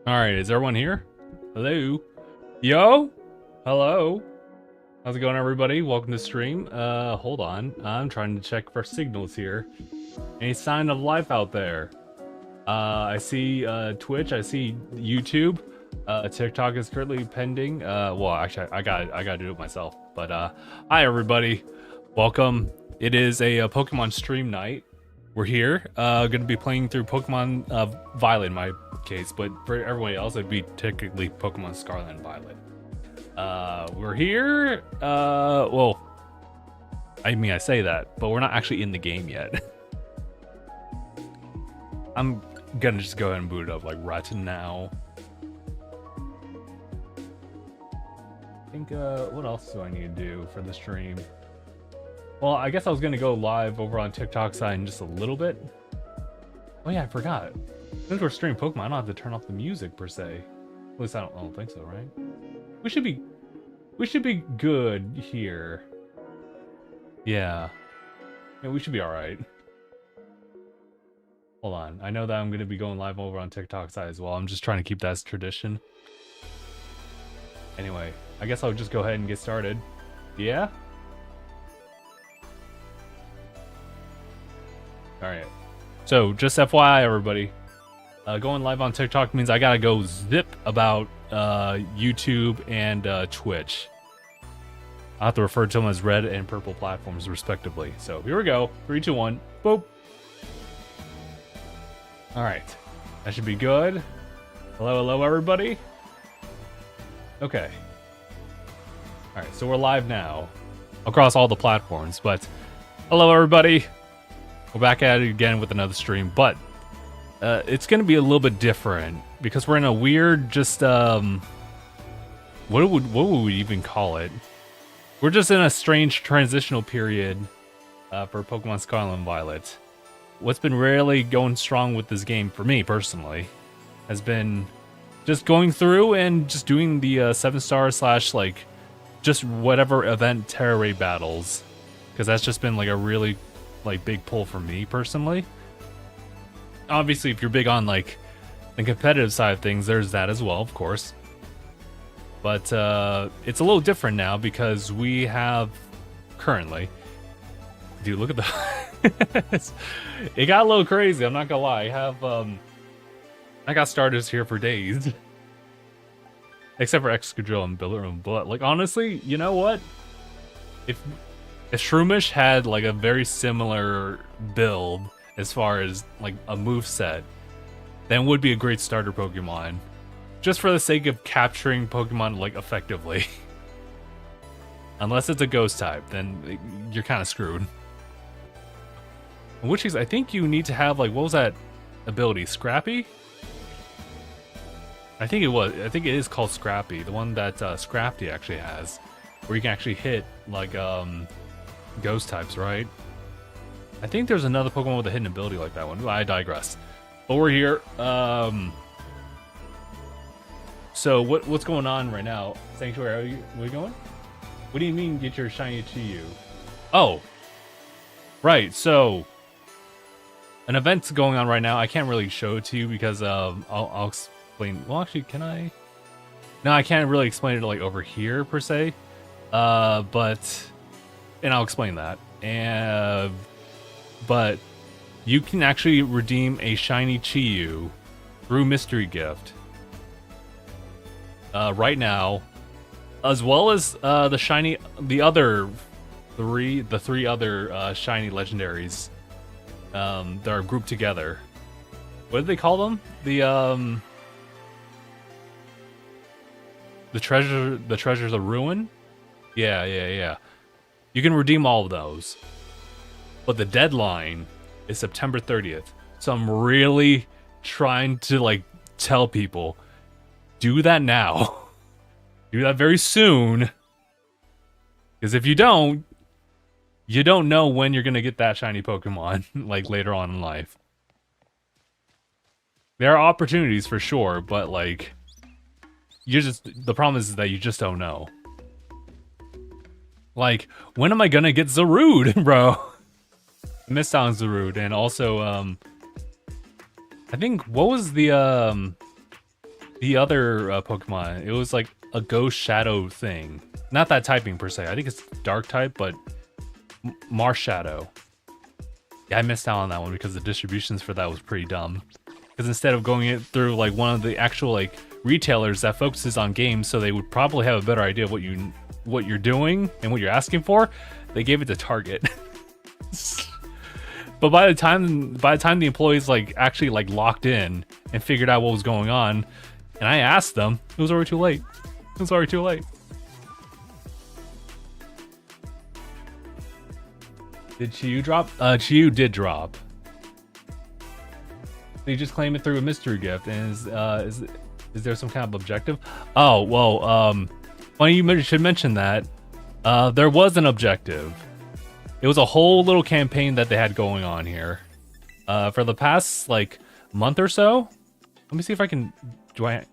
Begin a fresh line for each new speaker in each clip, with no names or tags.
Alright, is everyone here? Hello? Yo? Hello? How's it going, everybody? Welcome to stream. Hold on. I'm trying to check for signals here. Any sign of life out there? I see Twitch, I see YouTube. TikTok is currently pending. Well, actually, I gotta do it myself. But hi, everybody. Welcome. It is a Pokemon stream night. We're here. Gonna be playing through Pokemon Violet in my case, but for everybody else, it'd be technically Pokemon Scarlet and Violet. We're here. Well, I mean, I say that, but we're not actually in the game yet. I'm gonna just go ahead and boot it up like right now. I think, what else do I need to do for the stream? Well, I guess I was gonna go live over on TikTok side in just a little bit. Oh yeah, I forgot. Since we're streaming Pokemon, I don't have to turn off the music per se. At least I don't think so, right? We should be good here. Yeah, we should be all right. Hold on, I know that I'm gonna be going live over on TikTok side as well. I'm just trying to keep that as tradition. Anyway, I guess I'll just go ahead and get started. Yeah. Alright, so just FYI, everybody, going live on TikTok means I gotta go zip about YouTube and Twitch. I have to refer to them as red and purple platforms respectively. So here we go, 3, 2, 1, boop. Alright, that should be good. Hello everybody. Okay. Alright, so we're live now across all the platforms, but hello everybody. We're back at it again with another stream, but it's gonna be a little bit different because we're in a weird, just what would we even call it? We're just in a strange transitional period for Pokemon Scarlet and Violet. What's been really going strong with this game for me personally has been just going through and just doing the 7-star / like just whatever event Terra Ray battles, because that's just been like a really like big pull for me personally. Obviously, if you're big on like the competitive side of things, there's that as well, of course. But it's a little different now because we have currently, dude, look at the it got a little crazy, I'm not gonna lie. I got starters here for days. Except for Excadrill and Billirum, but like honestly, you know what? If Shroomish had like a very similar build as far as like a move set, then would be a great starter Pokemon. Just for the sake of capturing Pokemon like effectively. Unless it's a ghost type, then you're kind of screwed. In which case, I think you need to have like, what was that ability? Scrappy? I think it is called Scrappy. The one that Scrafty actually has. Where you can actually hit like ghost types, right? I think there's another Pokemon with a hidden ability like that one. I digress. But we're here. So what's going on right now? Sanctuary, where are you going? What do you mean get your shiny Chi-Yu? Oh, right. So an event's going on right now. I can't really show it to you because I'll explain. Well, actually, can I? No, I can't really explain it like over here per se. But I'll explain that. But you can actually redeem a shiny Chi-Yu through Mystery Gift right now, as well as the three other shiny legendaries that are grouped together. What did they call them? The treasures of ruin. Yeah. You can redeem all of those. But the deadline is September 30th. So I'm really trying to like tell people, do that now. Do that very soon. Because if you don't know when you're going to get that shiny Pokemon like later on in life. There are opportunities for sure, but like the problem is that you just don't know. Like, when am I gonna get Zarude, bro? I missed out on Zarude, and also, I think, what was the the other Pokemon. It was like a ghost shadow thing. Not that typing per se. I think it's dark type, but Marsh Shadow. Yeah, I missed out on that one because the distributions for that was pretty dumb. Because instead of going it through like one of the actual like retailers that focuses on games, so they would probably have a better idea of what you're doing and what you're asking for, they gave it to Target. But by the time the employees like actually like locked in and figured out what was going on, and I asked them, it was already too late. It was already too late. Did Chiyu drop? Chiyu did drop. You just claim it through a mystery gift, and is there some kind of objective? Oh well, funny you should mention that. There was an objective. It was a whole little campaign that they had going on here, for the past like month or so. Let me see if I can. Can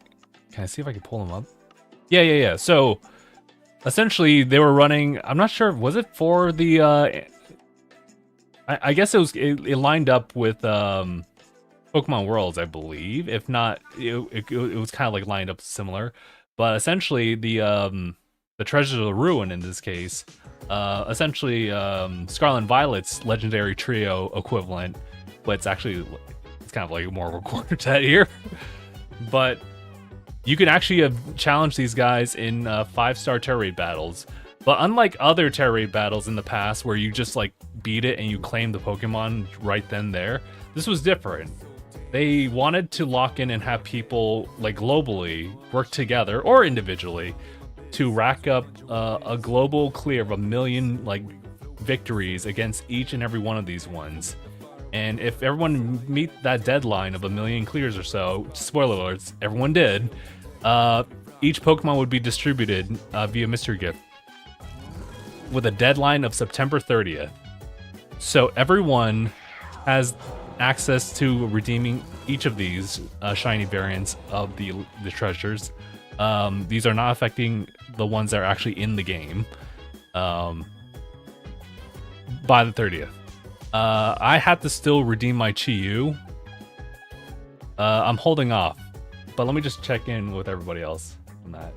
I see if I can pull them up? Yeah. So essentially, they were running. I'm not sure. Was it for the? I guess it lined up with Pokemon Worlds, I believe. If not, it was kind of like lined up similar. But essentially, the Treasures of the Ruin in this case, essentially Scarlet and Violet's legendary trio equivalent, but it's kind of like more of a quartet here. But you can actually challenge these guys in 5-star Terra Raid battles. But unlike other Terra Raid battles in the past where you just like beat it and you claim the Pokemon right then there, this was different. They wanted to lock in and have people like globally work together or individually to rack up a global clear of 1 million like victories against each and every one of these ones. And if everyone meet that deadline of 1 million clears or so, spoiler alerts, everyone did, each Pokemon would be distributed via mystery gift with a deadline of September 30th. So everyone has access to redeeming each of these shiny variants of the treasures. These are not affecting the ones that are actually in the game by the 30th. I have to still redeem my Chiyu. I'm holding off, but let me just check in with everybody else on that.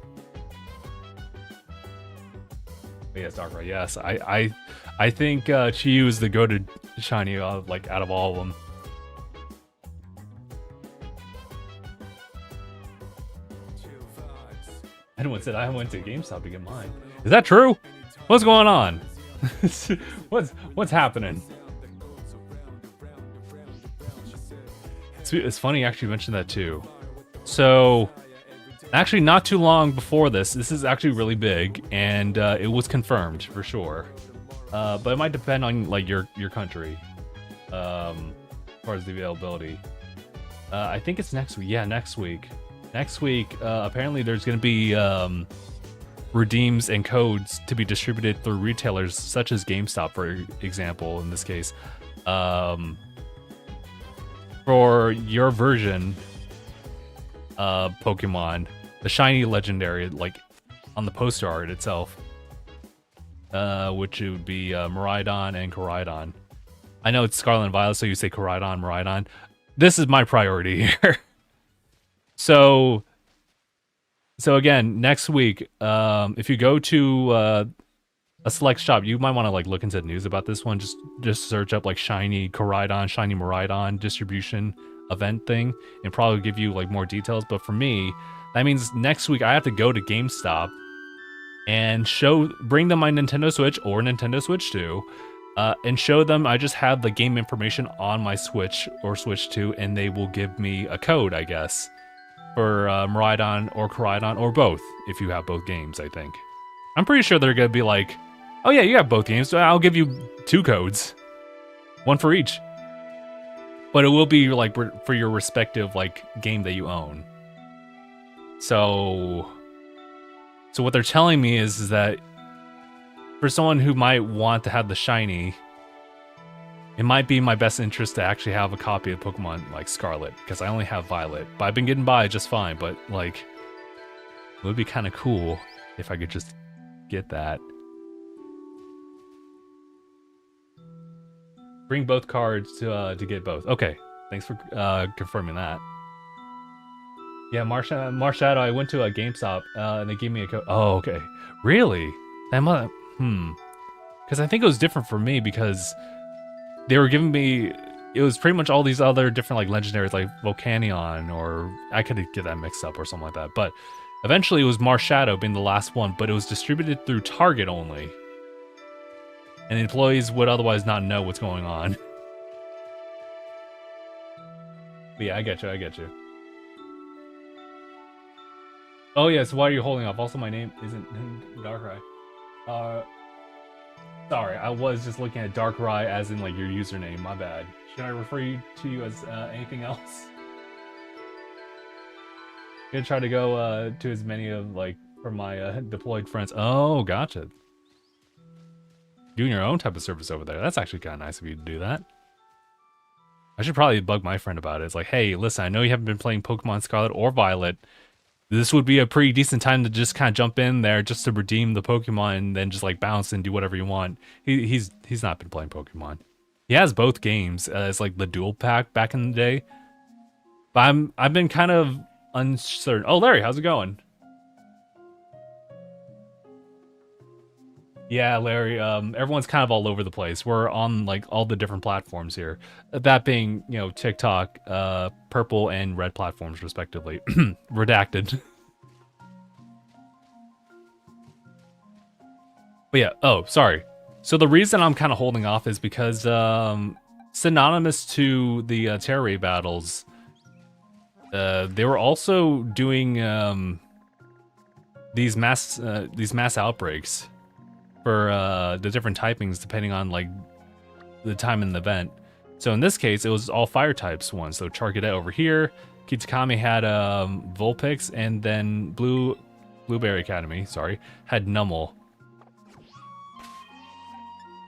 Yes, Darkrai. Yes, I think Chiyu is the go-to shiny like out of all of them. Anyone said I went to GameStop to get mine. Is that true? What's going on? what's happening? It's funny you actually mentioned that too. So actually not too long before this is actually really big, and it was confirmed for sure. But it might depend on like your country as far as the availability. I think it's next week. Yeah, next week. Next week, apparently there's going to be redeems and codes to be distributed through retailers such as GameStop, for example, in this case, for your version of Pokemon, the shiny legendary, like on the poster art itself, which would be Miraidon and Koraidon. I know it's Scarlet and Violet, so you say Koraidon, Miraidon. This is my priority here. So again, next week, if you go to a select shop, you might want to like look into the news about this one. Just search up like shiny Koraidon, shiny Miraidon distribution event thing, and probably give you like more details. But for me, that means next week I have to go to GameStop and bring them my Nintendo Switch or Nintendo Switch 2, and show them I just have the game information on my Switch or Switch 2, and they will give me a code, I guess, for Miraidon or Koraidon, or both, if you have both games, I think. I'm pretty sure they're going to be like, oh yeah, you have both games, so I'll give you 2 codes. 1 for each. But it will be like for your respective like game that you own. So what they're telling me is that for someone who might want to have the shiny, it might be in my best interest to actually have a copy of Pokemon like Scarlet, because I only have Violet. But I've been getting by just fine, but like, it would be kind of cool if I could just get that. Bring both cards to get both. Okay, thanks for confirming that. Yeah, Marshadow. I went to a GameStop and they gave me a code. Oh, okay. Really? That must. Because I think it was different for me because they were giving me. It was pretty much all these other different like legendaries like Volcanion, or I could get that mixed up or something like that. But eventually it was Marshadow being the last one, but it was distributed through Target only. And employees would otherwise not know what's going on. But yeah, I get you, I get you. Oh yeah, so why are you holding off? Also, my name isn't Darkrai. Sorry, I was just looking at Darkrai as in like your username, my bad. Should I refer to you as anything else? I'm gonna try to go to as many of like from my deployed friends. Oh, gotcha. Doing your own type of service over there. That's actually kind of nice of you to do that. I should probably bug my friend about it. It's like, hey, listen, I know you haven't been playing Pokemon Scarlet or Violet. This would be a pretty decent time to just kind of jump in there just to redeem the Pokemon and then just like bounce and do whatever you want. He's not been playing Pokemon. He has both games as like the dual pack back in the day. But I've been kind of uncertain. Oh, Larry, how's it going? Yeah, Larry, everyone's kind of all over the place. We're on like all the different platforms here. That being, you know, TikTok, purple and red platforms respectively. Redacted. But yeah, oh, sorry. So the reason I'm kind of holding off is because synonymous to the Terra Ray battles, they were also doing these mass outbreaks for the different typings depending on like the time in the event. So in this case, it was all fire types ones. So Charcadet over here, Kitakami had Vulpix, and then Blueberry Academy, sorry, had Numel.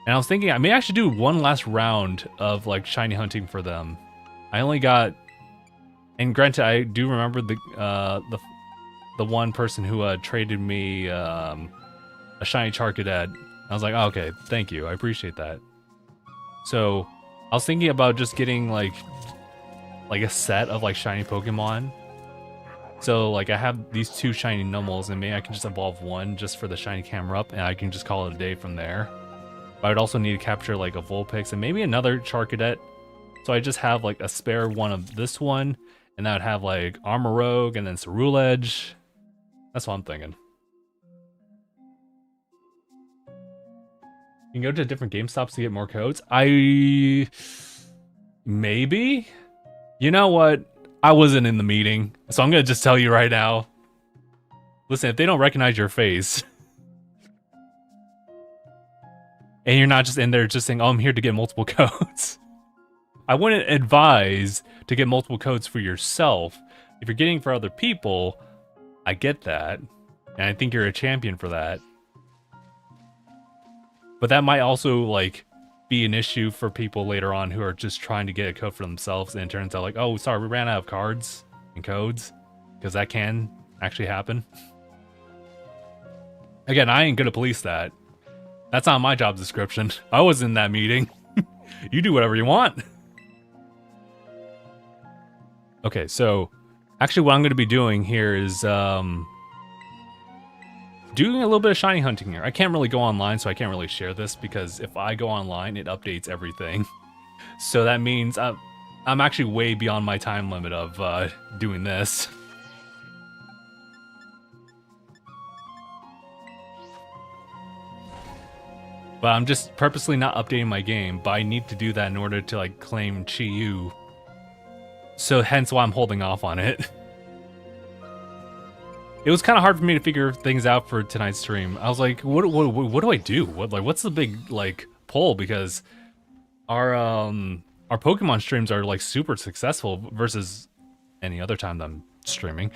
And I was thinking I may actually do one last round of like shiny hunting for them. I only got, and granted, I do remember the one person who traded me a shiny Charcadet. I was like, oh, okay, thank you, I appreciate that. So I was thinking about just getting like a set of like shiny Pokemon. So like I have these 2 shiny Numels, and maybe I can just evolve one just for the shiny Camerupt, and I can just call it a day from there. But I would also need to capture like a Vulpix and maybe another Charcadet. So I just have like a spare one of this one, and that would have like Armorogue and then Ceruledge. That's what I'm thinking. You can go to different GameStops to get more codes. Maybe? You know what? I wasn't in the meeting, so I'm gonna just tell you right now. Listen, if they don't recognize your face, and you're not just in there just saying, oh, I'm here to get multiple codes. I wouldn't advise to get multiple codes for yourself. If you're getting for other people, I get that. And I think you're a champion for that. But that might also, like, be an issue for people later on who are just trying to get a code for themselves, and it turns out like, oh, sorry, we ran out of cards and codes. Because that can actually happen. Again, I ain't gonna police that. That's not my job description. I was in that meeting. You do whatever you want. Okay, so actually what I'm going to be doing here is doing a little bit of shiny hunting here. I can't really go online, so I can't really share this, because if I go online, it updates everything. So that means I'm actually way beyond my time limit of doing this. But I'm just purposely not updating my game, but I need to do that in order to like claim Chi-Yu. So hence why I'm holding off on it. It was kind of hard for me to figure things out for tonight's stream. I was like, what do I do? What's the big like pull? Because our Pokemon streams are like super successful versus any other time that I'm streaming,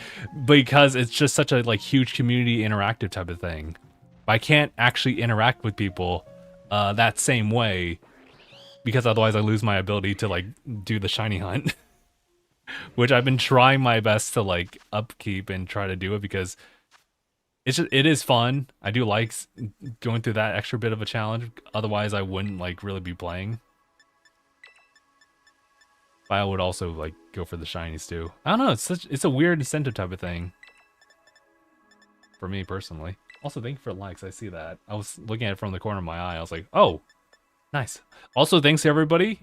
because it's just such a like huge community interactive type of thing. I can't actually interact with people that same way, because otherwise I lose my ability to like do the shiny hunt. Which I've been trying my best to like upkeep and try to do it, because it is fun. I do like going through that extra bit of a challenge. Otherwise I wouldn't like really be playing. But I would also like go for the shinies too. I don't know. It's a weird incentive type of thing for me personally. Also, thank you for the likes. I see that. I was looking at it from the corner of my eye. I was like, oh, nice. Also, thanks to everybody.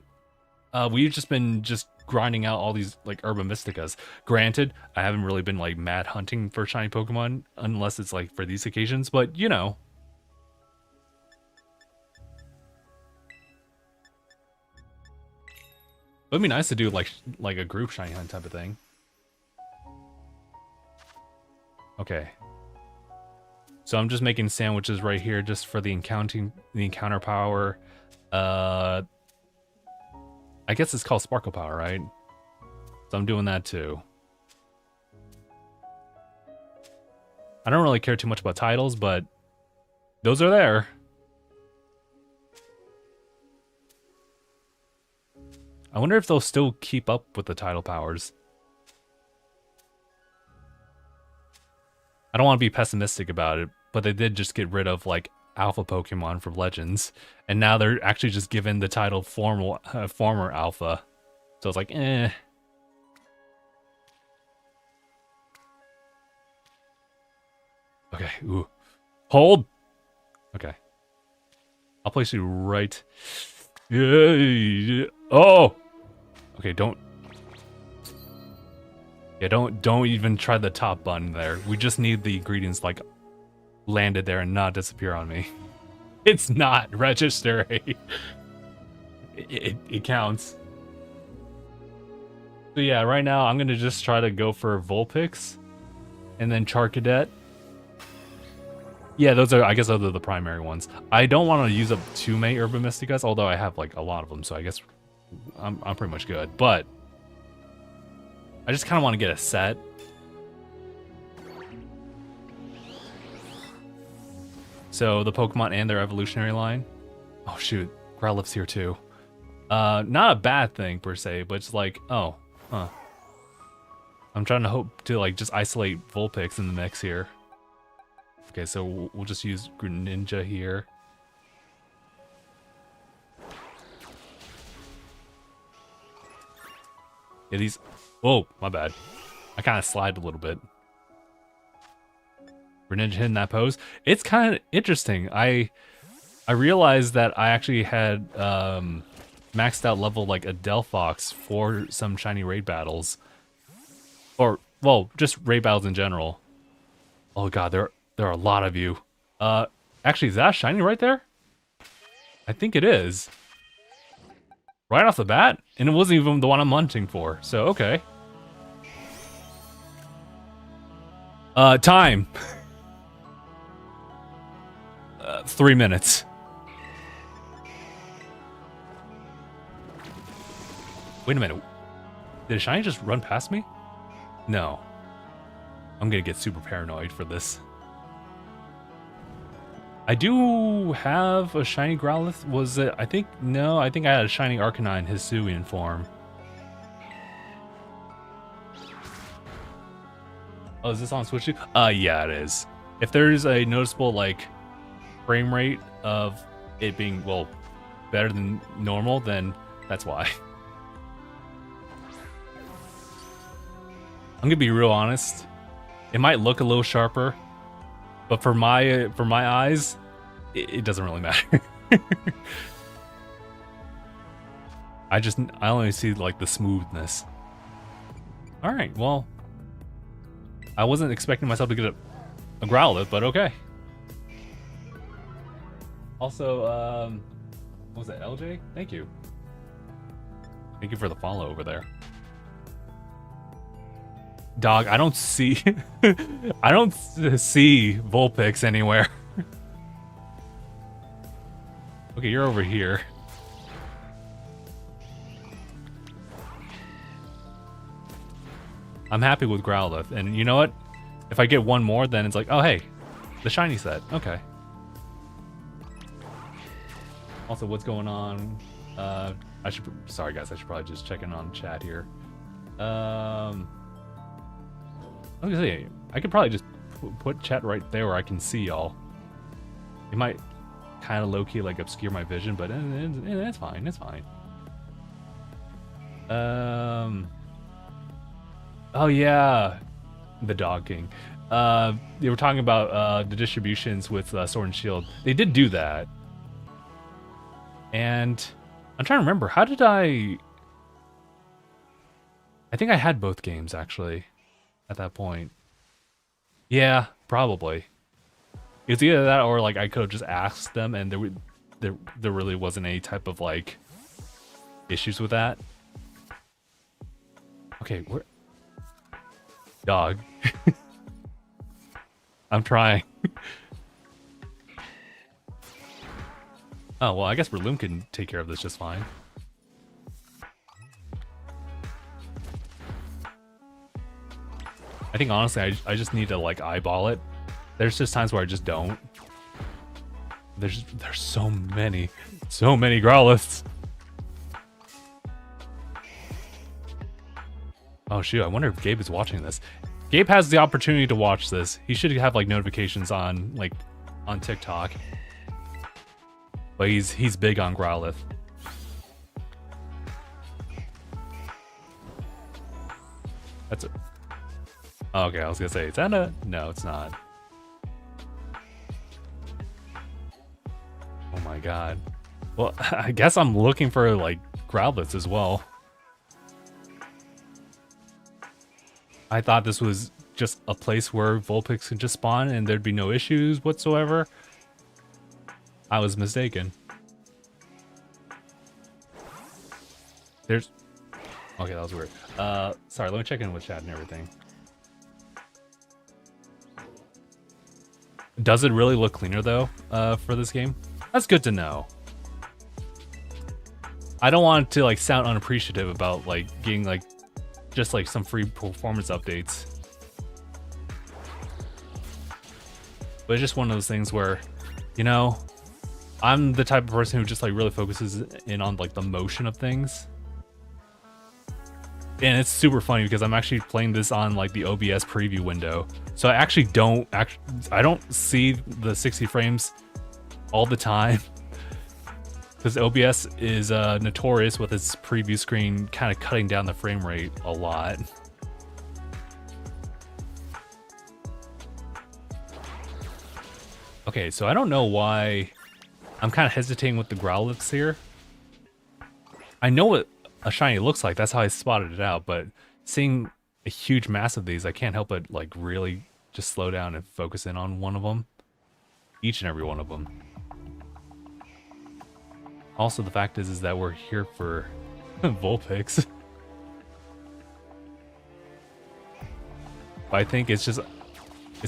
We've just been grinding out all these like Herba Mysticas. Granted, I haven't really been like mad hunting for shiny Pokemon unless it's like for these occasions, but you know. It'd be nice to do like a group shiny hunt type of thing. Okay. So I'm just making sandwiches right here just for the encounter power. I guess it's called Sparkle Power, right? So I'm doing that too. I don't really care too much about titles, but those are there. I wonder if they'll still keep up with the title powers. I don't want to be pessimistic about it, but they did just get rid of like alpha Pokemon from Legends, and now they're actually just given the title former alpha. So it's like, eh. Okay, ooh. Hold! Okay. I'll place you right... Yeah. Oh! Okay, don't... Yeah, don't even try the top button there. We just need the ingredients, like, landed there and not disappear on me. It's not registering. It counts. So yeah, right now I'm gonna just try to go for Vulpix and then Charcadet. Yeah, I guess those are the primary ones. I don't want to use up too many Herba Mysticas, although I have like a lot of them, so I guess I'm pretty much good. But I just kind of want to get a set. So the Pokemon and their evolutionary line. Oh shoot, Growlithe's here too. Not a bad thing per se, but it's like, oh, huh. I'm trying to hope to like just isolate Vulpix in the mix here. Okay, so we'll just use Greninja here. Yeah, these... Oh, my bad. I kind of slide a little bit. Greninja hitting that pose. It's kind of interesting. I realized that I actually had maxed out level like a Delphox for some shiny raid battles. Or, well, just raid battles in general. Oh god, there are a lot of you. Actually, is that shiny right there? I think it is. Right off the bat? And it wasn't even the one I'm hunting for, so okay. Time. 3 minutes. Wait a minute. Did a shiny just run past me? No. I'm gonna get super paranoid for this. I do have a shiny Growlithe. Was it? I think I had a shiny Arcanine Hisuian form. Oh, is this on Switch too? Yeah, it is. If there's a noticeable like frame rate of it being better than normal, then that's why. I'm gonna be real honest. It might look a little sharper, but for my eyes, it doesn't really matter. I only see like the smoothness. All right, well, I wasn't expecting myself to get a Growlithe, but okay. Also, what was that, LJ? Thank you. Thank you for the follow over there. Dog, I don't see I don't see Vulpix anywhere. Okay, you're over here. I'm happy with Growlithe, and you know what? If I get one more, then it's like, oh hey, the shiny set. Okay. Also, what's going on? Sorry guys, I should probably just check in on chat here. I was gonna say, I could probably just put chat right there where I can see y'all. It might kind of low-key like obscure my vision, but it's fine, it's fine. Oh yeah, the Dog King. They were talking about the distributions with Sword and Shield. They did do that, and I'm trying to remember. How did I think I had both games actually at that point. Yeah, probably. It's either that or like I could have just asked them, and there really wasn't any type of like issues with that. Okay, where? Dog. I'm trying. Oh well, I guess Breloom can take care of this just fine. I think honestly, I just need to like eyeball it. There's just times where I just don't. There's so many Growliths. Oh shoot, I wonder if Gabe is watching this. Gabe has the opportunity to watch this. He should have like notifications on like on TikTok. But he's big on Growlithe. That's it. Oh, okay, I was gonna say, is that a... No, it's not. Oh my god. Well, I guess I'm looking for like Growliths as well. I thought this was just a place where Vulpix could just spawn and there'd be no issues whatsoever. I was mistaken. There's... Okay, that was weird. Sorry, let me check in with chat and everything. Does it really look cleaner though, for this game? That's good to know. I don't want to like sound unappreciative about like getting like just like some free performance updates. But it's just one of those things where, you know, I'm the type of person who just like really focuses in on like the motion of things. And it's super funny because I'm actually playing this on like the OBS preview window. So I actually don't see the 60 frames all the time. Because OBS is notorious with its preview screen kind of cutting down the frame rate a lot. Okay, so I don't know why I'm kind of hesitating with the Growlithe here. I know what a shiny looks like, that's how I spotted it out, but seeing a huge mass of these, I can't help but like really just slow down and focus in on one of them. Each and every one of them. Also, the fact is that we're here for Vulpix. But I think it's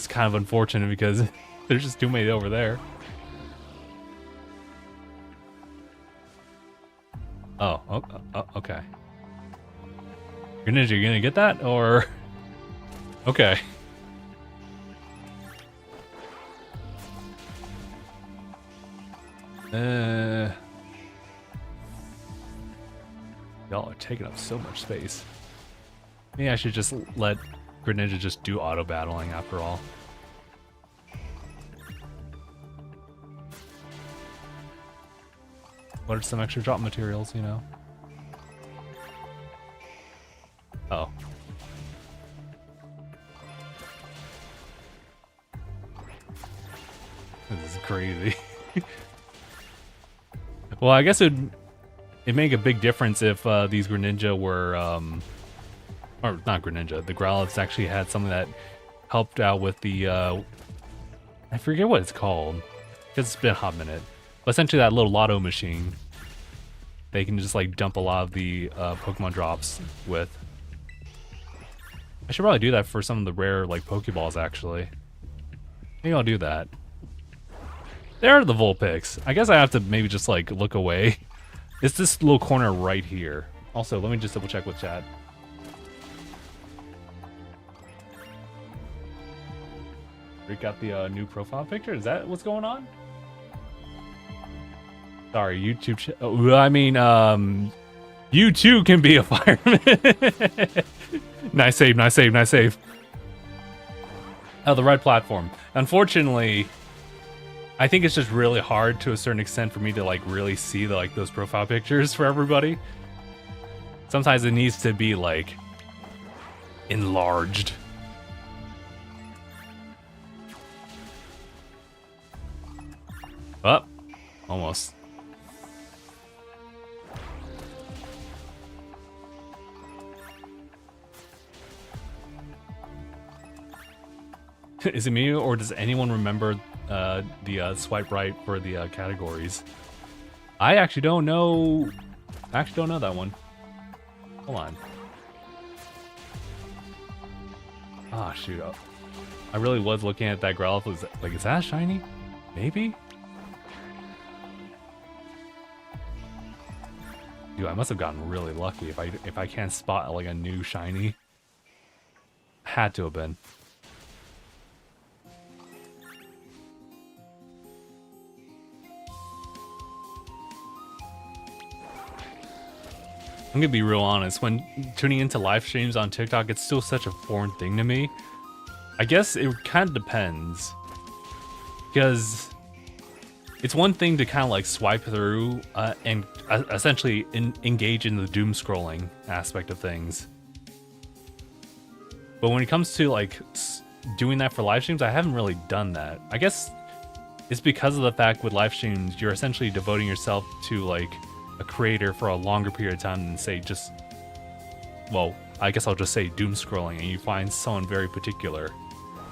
kind of unfortunate because there's just too many over there. Oh, okay. Greninja, you gonna get that, or... Okay. Y'all are taking up so much space. Maybe I should just let Greninja just do auto battling after all. What are some extra drop materials, you know? Oh. This is crazy. Well, I guess it'd make a big difference if these Greninja were, or not Greninja, the Growlithe actually had something that helped out with the, I forget what it's called, because it's been a hot minute. But essentially that little lotto machine, they can just like dump a lot of the Pokemon drops with. I should probably do that for some of the rare like Pokeballs actually. Maybe I'll do that. There are the Vulpix. I guess I have to maybe just like look away. It's this little corner right here. Also, let me just double check with chat. We got the new profile picture. Is that what's going on? Sorry, YouTube. I mean, you too can be a fireman. Nice save, nice save, nice save. Oh, the red platform. Unfortunately, I think it's just really hard to a certain extent for me to like really see the, like those profile pictures for everybody. Sometimes it needs to be like enlarged. Oh, almost. Is it me, or does anyone remember the swipe right for the categories? I actually don't know. I actually don't know that one. Hold on. Ah, shoot. I really was looking at that Growlithe. Like, is that shiny? Maybe? Dude, I must have gotten really lucky if I can't spot like a new shiny. Had to have been. I'm gonna be real honest, when tuning into live streams on TikTok, it's still such a foreign thing to me. I guess it kind of depends. Because it's one thing to kind of like swipe through and essentially engage in the doom scrolling aspect of things. But when it comes to like doing that for live streams, I haven't really done that. I guess it's because of the fact with live streams, you're essentially devoting yourself to like a creator for a longer period of time than say just, well, I guess I'll just say doom scrolling, and you find someone very particular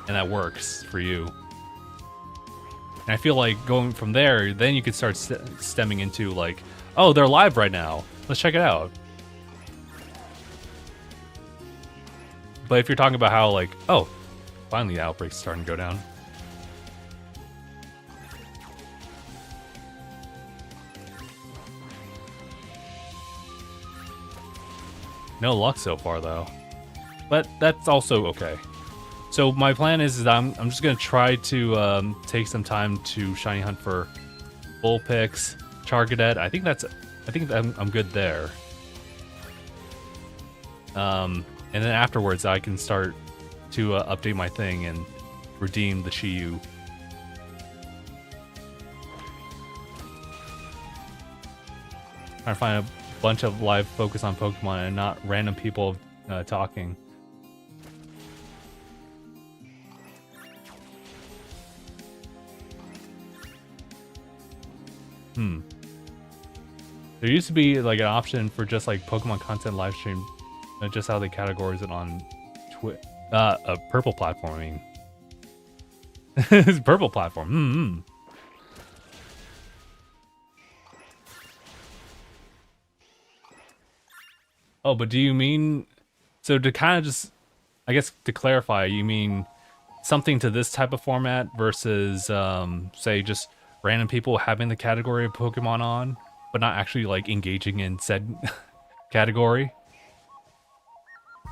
and that works for you. And I feel like going from there, then you could start stemming into like, oh, they're live right now, let's check it out. But if you're talking about how like, oh, finally the outbreak's starting to go down. No luck so far, though. But that's also okay. So my plan is I'm just gonna try to take some time to shiny hunt for Bullpix, Charcadet. I think I'm good there. And then afterwards I can start to update my thing and redeem the Shiyu. Trying to find a bunch of live focus on Pokemon and not random people talking. There used to be like an option for just like Pokemon content live stream, just how they categorize it on a purple platform. I mean, it's purple platform. Oh, but do you mean, so to kind of just, I guess to clarify, you mean something to this type of format versus, say, just random people having the category of Pokemon on, but not actually like engaging in said category?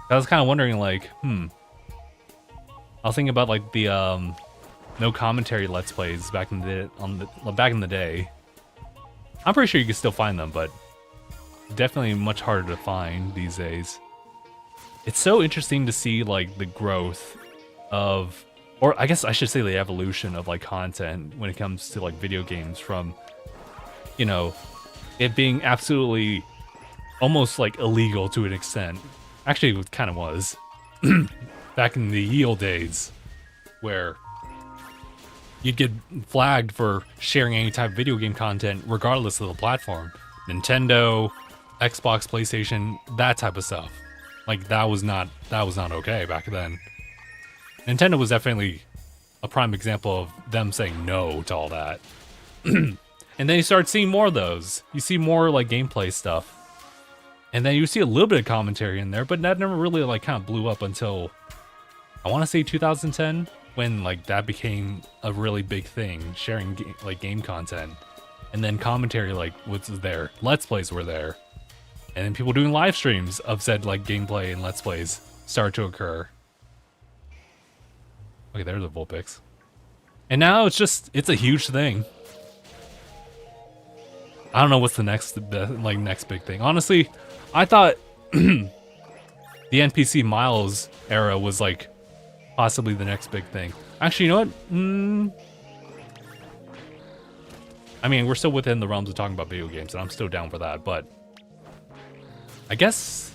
I was kind of wondering, like, I was thinking about like the no commentary Let's Plays back in the day. I'm pretty sure you can still find them, but definitely much harder to find these days. It's so interesting to see like the growth of, or I guess I should say the evolution of like content when it comes to like video games, from, you know, it being absolutely almost like illegal to an extent. Actually, it kind of was back in the ye olde days, where you'd get flagged for sharing any type of video game content regardless of the platform. Nintendo, Xbox, PlayStation, that type of stuff. Like that was not okay back then. Nintendo was definitely a prime example of them saying no to all that. And then you start seeing more of those. You see more like gameplay stuff. And then you see a little bit of commentary in there, but that never really like kind of blew up until, I want to say 2010, when like that became a really big thing, sharing game content. And then commentary like was there, Let's Plays were there. And then people doing live streams of said like gameplay and Let's Plays start to occur. Okay, there's a Vulpix. And now it's a huge thing. I don't know what's the next big thing. Honestly, I thought the NPC Miles era was like possibly the next big thing. Actually, you know what? I mean, we're still within the realms of talking about video games, and I'm still down for that, but I guess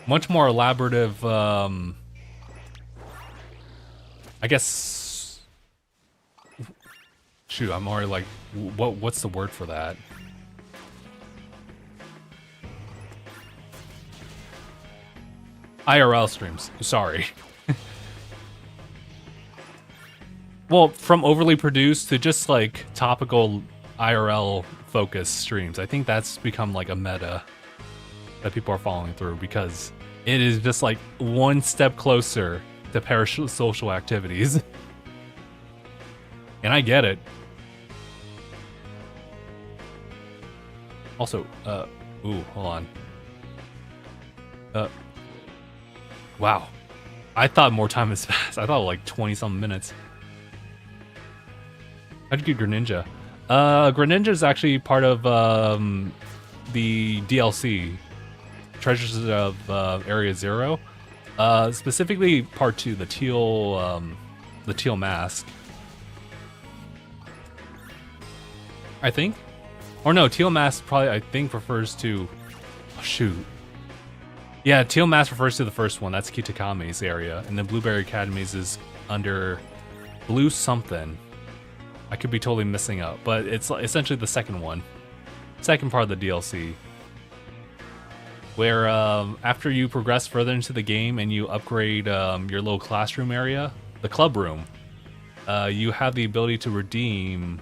much more elaborative. I guess. Shoot, I'm already like, what's the word for that? IRL streams. Sorry. Well, from overly produced to just like topical IRL focused streams. I think that's become like a meta that people are following through because it is just like one step closer to parasocial activities. And I get it. Also, ooh, hold on. Wow. I thought more time has passed. I thought like 20-something minutes. How'd you get Greninja? Greninja is actually part of the DLC, Treasures of Area Zero. Specifically part 2, the teal mask. I think? Or no, teal mask probably, I think, refers to... Oh, shoot. Yeah, teal mask refers to the first one. That's Kitakame's area. And then Blueberry Academies is under blue something. I could be totally missing out, but it's essentially the second one. Second part of the DLC. Where after you progress further into the game and you upgrade your little classroom area, the club room, you have the ability to redeem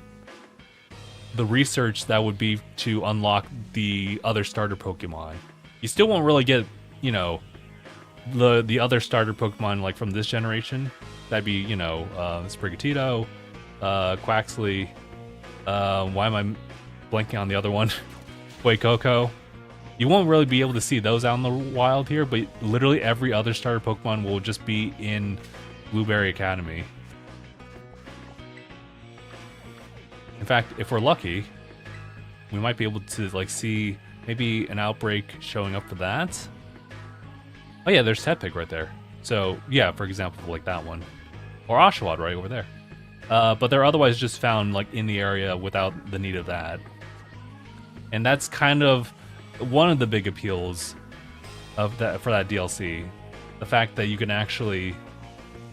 the research that would be to unlock the other starter Pokemon. You still won't really get, you know, the other starter Pokemon like from this generation. That'd be, you know, Sprigatito, Quaxley, why am I blanking on the other one? Fuecoco. You won't really be able to see those out in the wild here, but literally every other starter Pokemon will just be in Blueberry Academy. In fact, if we're lucky, we might be able to like see maybe an outbreak showing up for that. Oh yeah, there's Tepig right there. So yeah, for example, like that one. Or Oshawott right over there. But they're otherwise just found like in the area without the need of that. And that's kind of one of the big appeals of that for that DLC. The fact that you can actually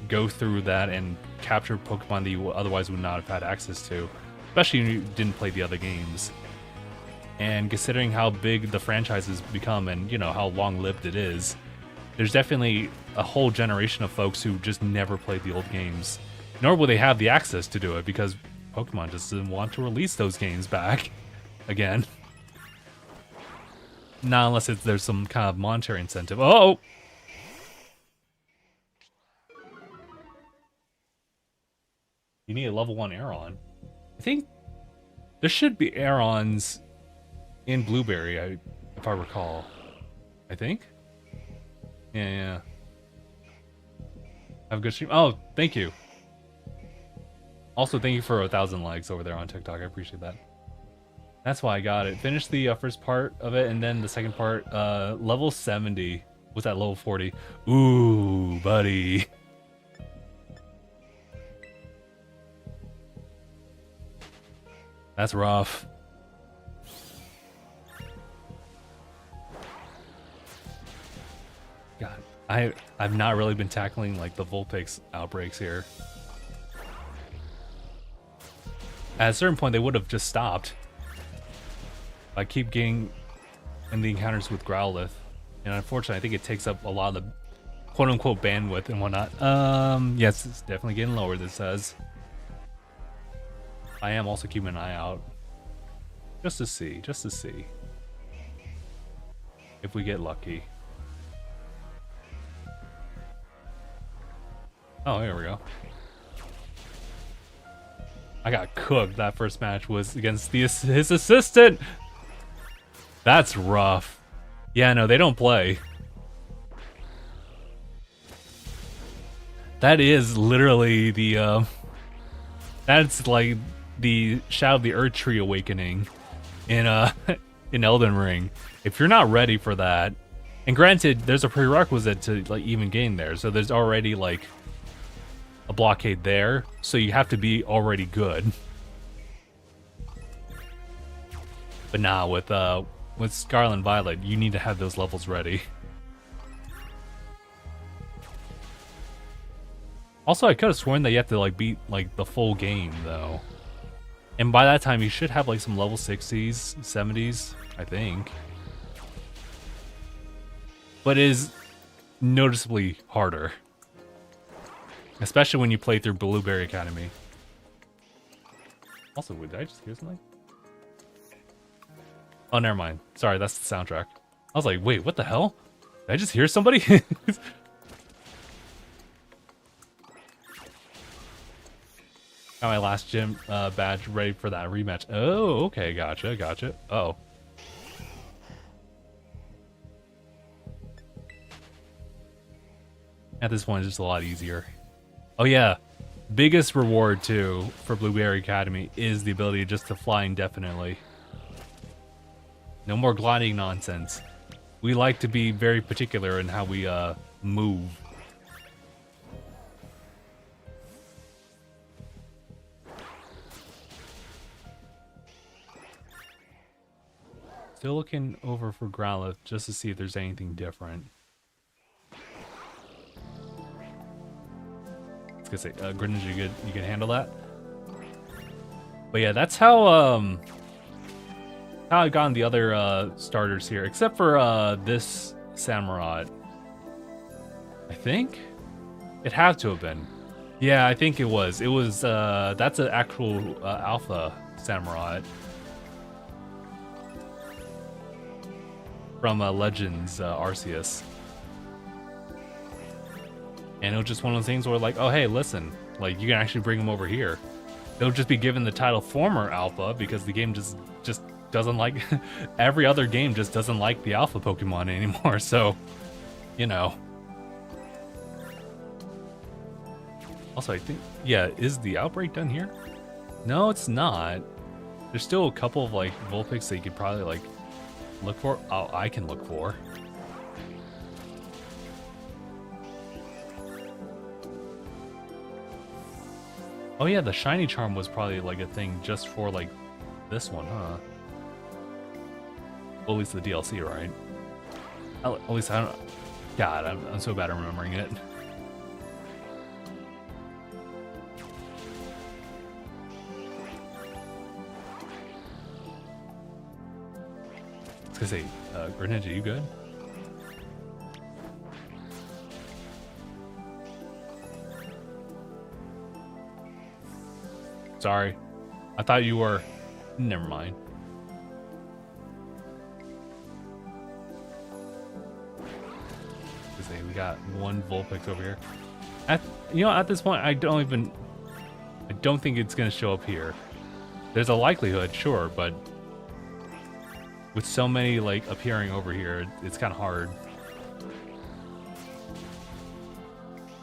go through that and capture Pokemon that you otherwise would not have had access to. Especially if you didn't play the other games. And considering how big the franchise has become and, you know, how long-lived it is, there's definitely a whole generation of folks who just never played the old games. Nor will they have the access to do it because Pokemon just didn't want to release those games back again. Not unless there's some kind of monetary incentive. Oh! You need a level 1 Aeron. I think there should be Aerons in Blueberry, if I recall. I think? Yeah. Have a good stream. Oh, thank you. Also, thank you for 1,000 likes over there on TikTok. I appreciate that. That's why I got it. Finished the first part of it, and then the second part, level 70. Was that level 40? Ooh, buddy. That's rough. God, I've not really been tackling like the Vulpix outbreaks here. At a certain point, they would have just stopped. I keep getting in the encounters with Growlithe, and unfortunately, I think it takes up a lot of the quote-unquote bandwidth and whatnot. Yes, it's definitely getting lower. This says. I am also keeping an eye out, just to see if we get lucky. Oh, here we go. I got cooked. That first match was against his assistant. That's rough. Yeah, no, they don't play. That is literally the that's like the Shadow of the Earth Tree awakening in in Elden Ring. If you're not ready for that, and granted, there's a prerequisite to like even getting there, so there's already like a blockade there, so you have to be already good. But nah, with with Scarlet and Violet, you need to have those levels ready. Also, I could have sworn that you have to like beat like the full game though. And by that time you should have like some level 60s, 70s, I think. But it is noticeably harder. Especially when you play through Blueberry Academy. Also, did I just hear something? Oh, never mind. Sorry, that's the soundtrack. I was like, wait, what the hell? Did I just hear somebody? Got my last gym badge ready for that rematch. Oh, okay, gotcha. Oh. At this point, it's just a lot easier. Oh yeah, biggest reward too for Blueberry Academy is the ability just to fly indefinitely. No more gliding nonsense. We like to be very particular in how we move. Still looking over for Growlithe just to see if there's anything different. I was gonna say, Greninja, you can handle that. But yeah, that's how I've gotten the other starters here, except for this Samurott. I think it had to have been. Yeah, I think it was. It was that's an actual alpha Samurott from Legends Arceus. And it was just one of those things where like, oh hey, listen, like you can actually bring him over here. They'll just be given the title former alpha because the game just doesn't like every other game just doesn't like the alpha Pokemon anymore, so you know. Also, I think, yeah, is the outbreak done here? No, it's not. There's still a couple of like Vulpix that you could probably like look for. Oh, I can look for. Oh yeah, the shiny charm was probably like a thing just for like this one, huh? Well, at least the DLC, right? At least I don't. God, I'm so bad at remembering it. I was gonna say, Greninja, you good? Sorry. I thought you were... Never mind. Let's see, we got one Vulpix over here. You know, at this point, I don't think it's going to show up here. There's a likelihood, sure, but... with so many, like, appearing over here, it's kind of hard.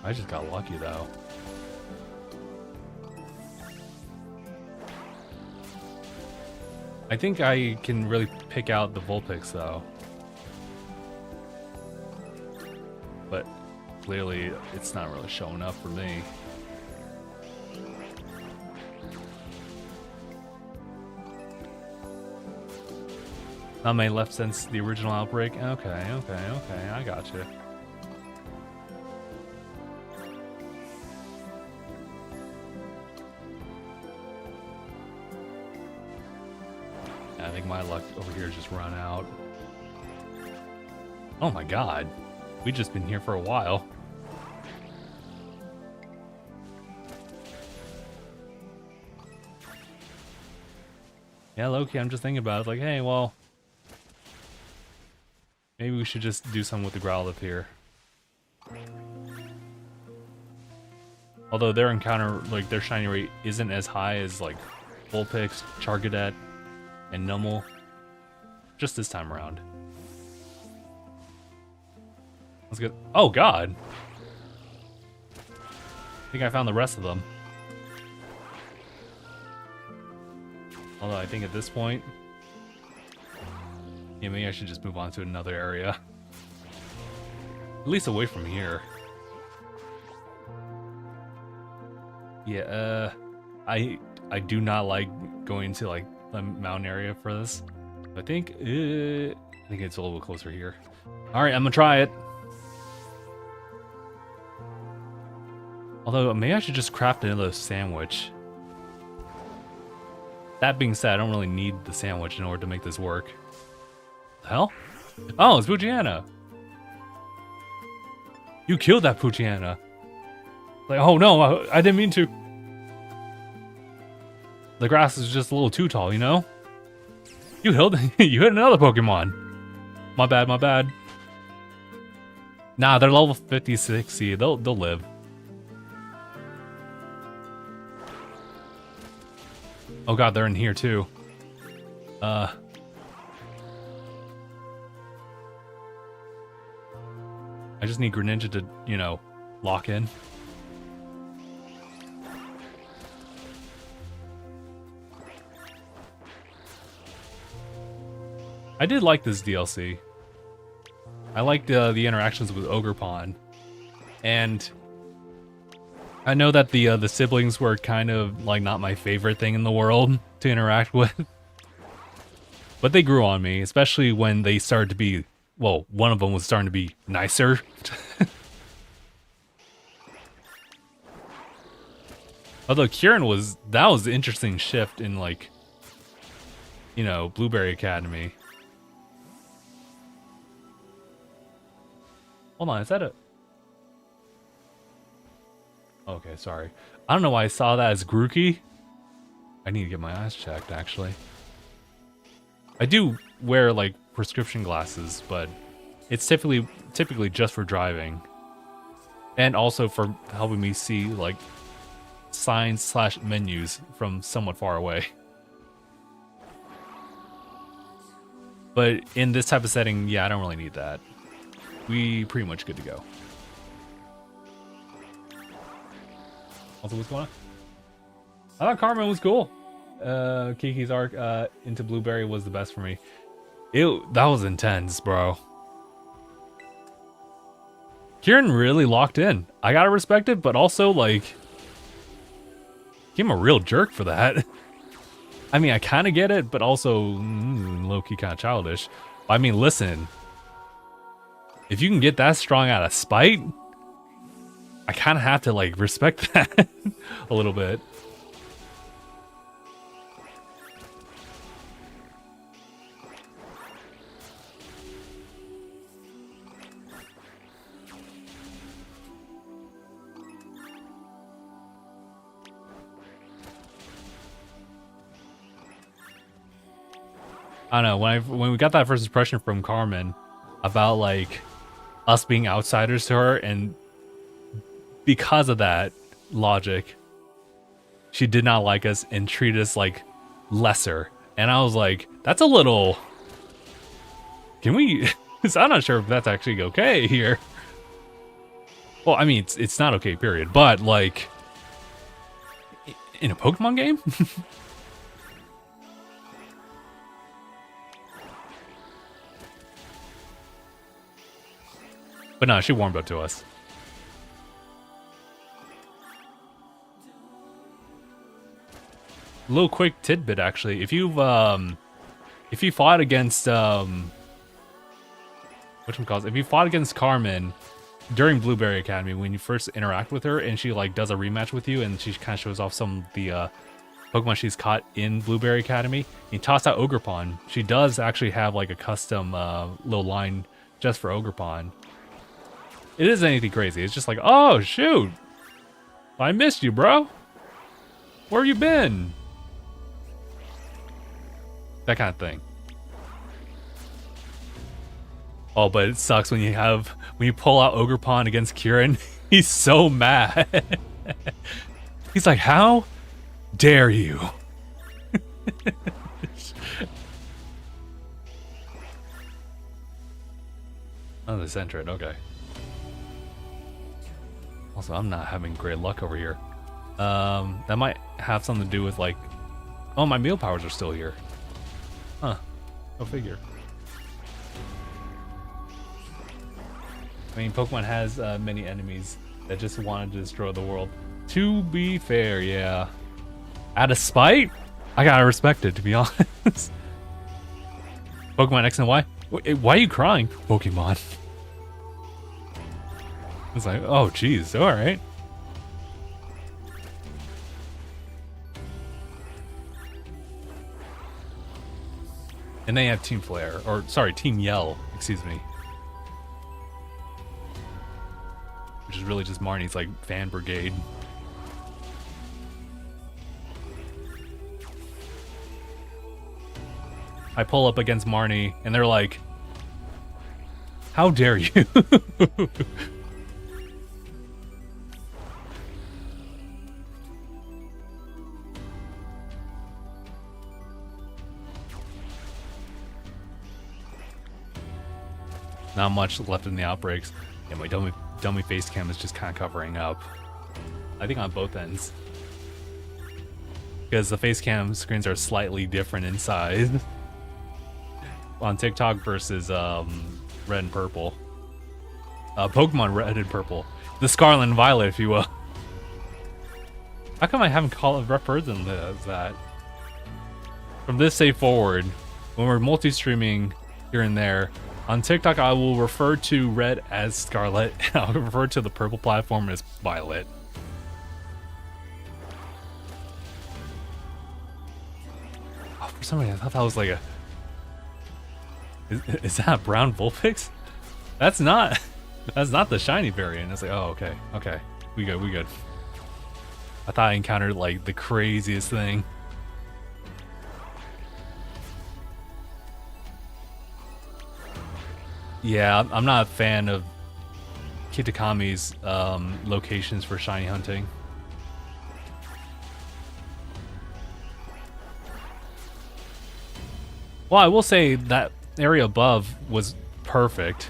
I just got lucky, though. I think I can really pick out the Vulpix, though. But clearly, it's not really showing up for me. Not many left since the original outbreak. Okay, I gotcha. I think my luck over here has just run out. Oh my god. We've just been here for a while. Yeah, Loki, I'm just thinking about it. Like, hey, well... maybe we should just do something with the Growlithe here. Although their encounter, like, their shiny rate isn't as high as, like, Vulpix, Charcadet, and Numel. Just this time around. Let's get... oh, God! I think I found the rest of them. Although I think at this point... yeah, maybe I should just move on to another area. At least away from here. Yeah, I do not like going to, like, the mountain area for this. I think it's a little bit closer here. All right, I'm gonna try it. Although maybe I should just craft another sandwich. That being said, I don't really need the sandwich in order to make this work. The hell? Oh, it's Poochyena. You killed that Poochyena. Like, oh no, I didn't mean to. The grass is just a little too tall, you know? You hit another Pokemon. My bad, my bad. Nah, they're level 50, 60. They'll live. Oh god, they're in here too. I just need Greninja to, you know, lock in. I did like this DLC. I liked the interactions with Ogerpon. And I know that the siblings were kind of like not my favorite thing in the world to interact with. But they grew on me, especially when they started to be, well, one of them was starting to be nicer. Although Kieran that was an interesting shift in, like, you know, Blueberry Academy. Hold on, is that a... Okay, sorry. I don't know why I saw that as Grookey. I need to get my eyes checked, actually. I do wear, like, prescription glasses, but it's typically just for driving. And also for helping me see, like, signs / menus from somewhat far away. But in this type of setting, yeah, I don't really need that. We pretty much good to go. Also, what's going on? I thought Carmen was cool. Kiki's arc into Blueberry was the best for me. That was intense, bro. Kieran really locked in. I gotta respect it, but also, like, I'm a real jerk for that. I mean, I kind of get it, but also low-key kind of childish. I mean, listen. If you can get that strong out of spite, I kind of have to, like, respect that a little bit. I don't know, when we got that first impression from Carmen about, like, us being outsiders to her, and because of that logic, she did not like us and treated us like lesser. And I was like, that's a little... Can we... I'm not sure if that's actually okay here. Well, I mean, it's not okay, period. But, like, in a Pokemon game? But no, she warmed up to us. A little quick tidbit, actually. If you fought against if you fought against Carmen during Blueberry Academy, when you first interact with her and she, like, does a rematch with you and she kind of shows off some of the Pokemon she's caught in Blueberry Academy, you toss out Ogerpon. She does actually have, like, a custom little line just for Ogerpon. It isn't anything crazy. It's just like, oh, shoot. I missed you, bro. Where you been? That kind of thing. Oh, but it sucks when you pull out Ogerpon against Kieran. He's so mad. He's like, how dare you? Oh, the Centret, okay. Also, I'm not having great luck over here. That might have something to do with, like... Oh, my meal powers are still here. Huh. Go figure. I mean, Pokemon has many enemies that just wanted to destroy the world. To be fair, yeah. Out of spite? I gotta respect it, to be honest. Pokemon X and Y. Why are you crying, Pokemon? It's like, oh, geez, all right. And they have Team Flare, or sorry, Team Yell, excuse me. Which is really just Marnie's like fan brigade. I pull up against Marnie and they're like, how dare you? Not much left in the outbreaks. Yeah, my dummy face cam is just kind of covering up. I think on both ends. Because the face cam screens are slightly different in size. On TikTok versus red and purple. Pokemon red and purple. The Scarlet and Violet, if you will. How come I haven't referred them as that? From this day forward, when we're multi-streaming here and there, on TikTok, I will refer to red as Scarlet, and I'll refer to the purple platform as Violet. Oh, for some reason, I thought that was like a... Is that a brown Vulpix? That's not the shiny variant. It's like, oh, okay. We good. I thought I encountered like the craziest thing. Yeah, I'm not a fan of Kitakami's locations for shiny hunting. Well, I will say that area above was perfect.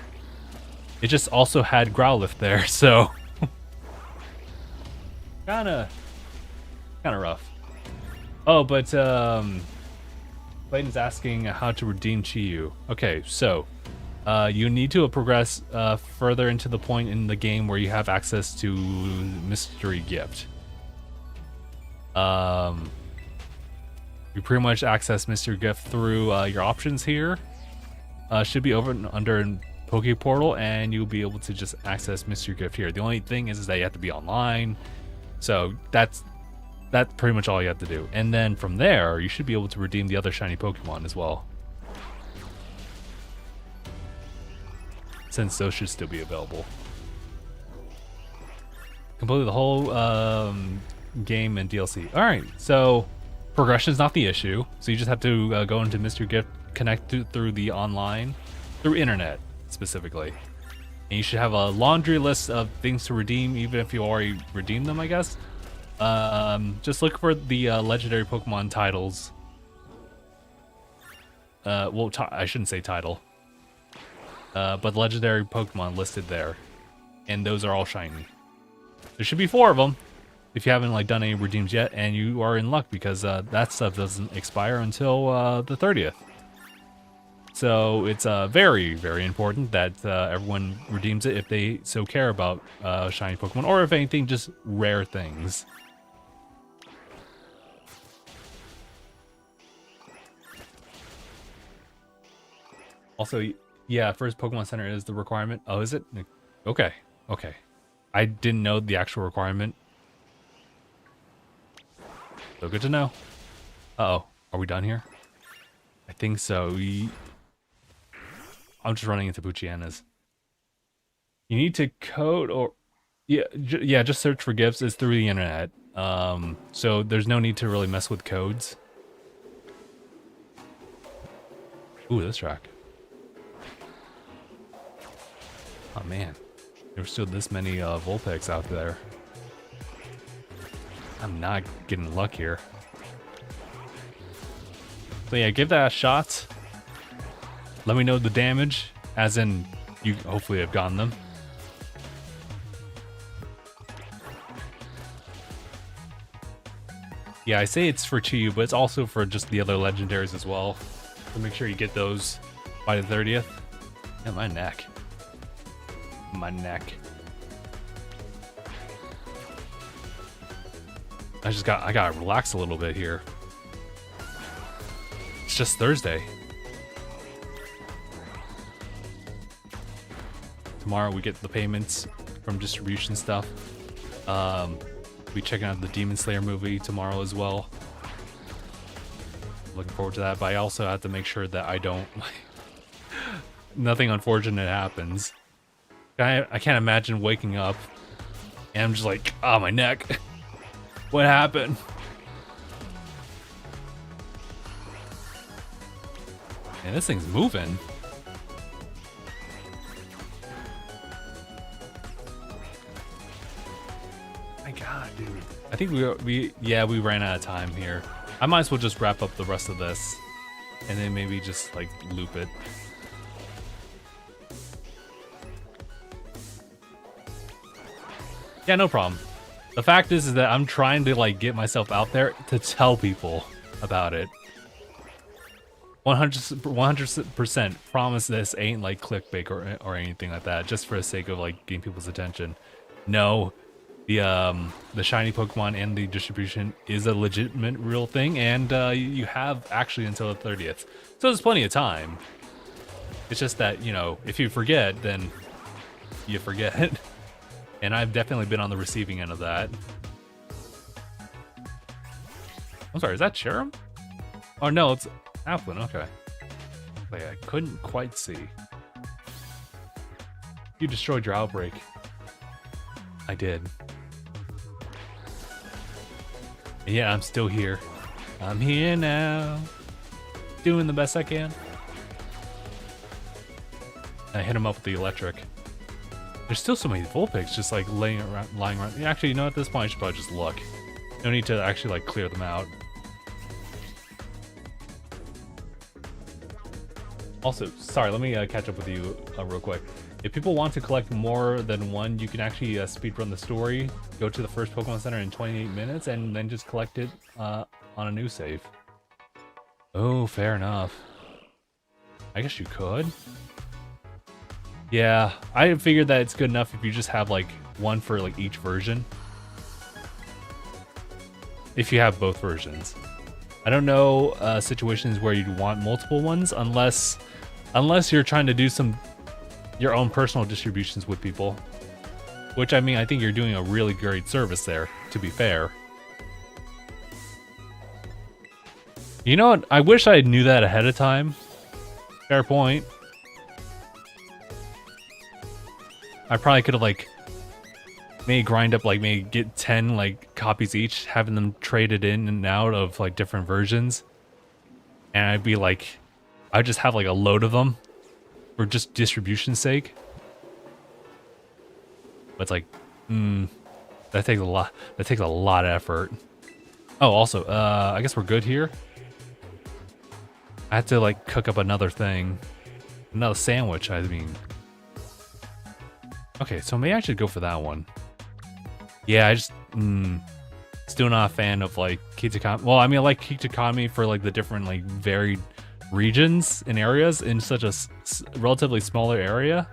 It just also had Growlithe there, so kinda rough. Oh, but Clayton's asking how to redeem Chiyu. Okay, so you need to progress further into the point in the game where you have access to Mystery Gift. You pretty much access Mystery Gift through your options here. Should be over under Poke Portal, and you'll be able to just access Mystery Gift here. The only thing is that you have to be online, so that's pretty much all you have to do. And then from there, you should be able to redeem the other shiny Pokemon as well, since those should still be available. Completely the whole game and DLC. All right, so progression is not the issue. So you just have to go into Mystery Gift, connect through the online, through internet specifically. And you should have a laundry list of things to redeem, even if you already redeemed them, I guess. Just look for the legendary Pokemon titles. Well, I shouldn't say title. But legendary Pokemon listed there. And those are all shiny. There should be 4 of them if you haven't like done any redeems yet, and you are in luck because that stuff doesn't expire until the 30th. So it's very, very important that everyone redeems it if they so care about shiny Pokemon, or if anything, just rare things. Also, yeah, first Pokemon Center is the requirement. Oh, is it? Okay. I didn't know the actual requirement. So good to know. Uh-oh. Are we done here? I think so. I'm just running into Buchianas. You need to code or... Yeah, just search for gifts. It's through the internet. So there's no need to really mess with codes. Ooh, this track. Oh man, there's still this many Vulpix out there. I'm not getting luck here. So yeah, give that a shot. Let me know the damage, as in you hopefully have gotten them. Yeah, I say it's for Chiyu, but it's also for just the other legendaries as well. So make sure you get those by the 30th. And my neck. I gotta relax a little bit here. It's just Thursday. tomorrow we get the payments from distribution stuff. We checking out the Demon Slayer movie tomorrow as well. Looking forward to that, but I also have to make sure that I don't nothing unfortunate happens. I can't imagine waking up and I'm just like, ah, my neck. What happened? Man, this thing's moving. My God, dude. I think we ran out of time here. I might as well just wrap up the rest of this and then maybe just like loop it. Yeah, no problem. The fact is that I'm trying to like get myself out there to tell people about it. 100% promise this ain't like clickbait or anything like that, just for the sake of like getting people's attention. No, the shiny Pokemon and the distribution is a legitimate real thing, and you have actually until the 30th. So there's plenty of time. It's just that, you know, if you forget, then you forget. And I've definitely been on the receiving end of that. I'm sorry, is that Cherim? Oh no, it's Applin, okay. Wait, I couldn't quite see. You destroyed your outbreak. I did. And yeah, I'm still here. I'm here now. Doing the best I can. I hit him up with the electric. There's still so many Vulpix just like lying around. Yeah, actually, you know, at this point I should probably just look. No need to actually like clear them out. Also, sorry, let me catch up with you real quick. If people want to collect more than one, you can actually speedrun the story, go to the first Pokemon Center in 28 minutes, and then just collect it on a new save. Oh, fair enough. I guess you could. Yeah, I figured that it's good enough if you just have like one for like each version. If you have both versions. I don't know situations where you'd want multiple ones unless you're trying to do your own personal distributions with people. Which, I mean, I think you're doing a really great service there, to be fair. You know what? I wish I knew that ahead of time. Fair point. I probably could have like maybe grind up like maybe get 10 like copies each, having them traded in and out of like different versions. And I'd be like, I'd just have like a load of them for just distribution's sake. But it's like, that takes a lot. That takes a lot of effort. Oh, also, I guess we're good here. I have to like cook up another thing, another sandwich. I mean. Okay, so maybe I should go for that one. Yeah, I just, still not a fan of like Kitakami. Well, I mean, I like Kitakami for like the different like varied regions and areas in such a relatively smaller area.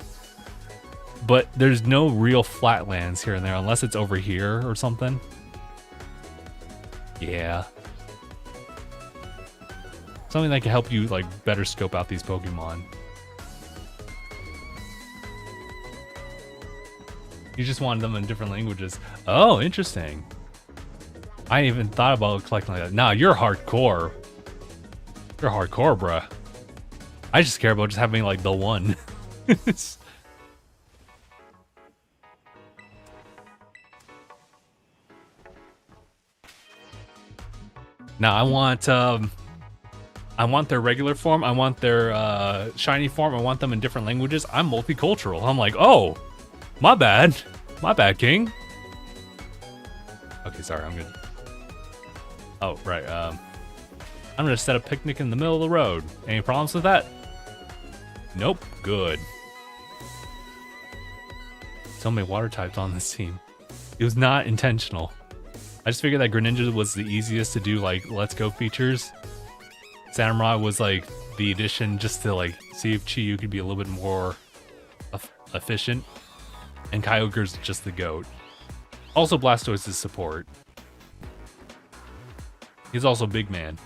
But there's no real flatlands here and there unless it's over here or something. Yeah. Something that can help you like better scope out these Pokemon. You just wanted them in different languages. Oh, interesting. I ain't even thought about collecting like that. Nah, you're hardcore. You're hardcore, bruh. I just care about just having like the one. Now I want their regular form. I want their shiny form. I want them in different languages. I'm multicultural. I'm like, oh. My bad, King. Okay, sorry, I'm good. Oh, right, I'm gonna set a picnic in the middle of the road. Any problems with that? Nope, good. So many water types on this team. It was not intentional. I just figured that Greninja was the easiest to do, like, Let's Go features. Samurai was, like, the addition just to, like, see if Chi-Yu could be a little bit more efficient. And Kyogre's just the GOAT. Also Blastoise is support. He's also big man.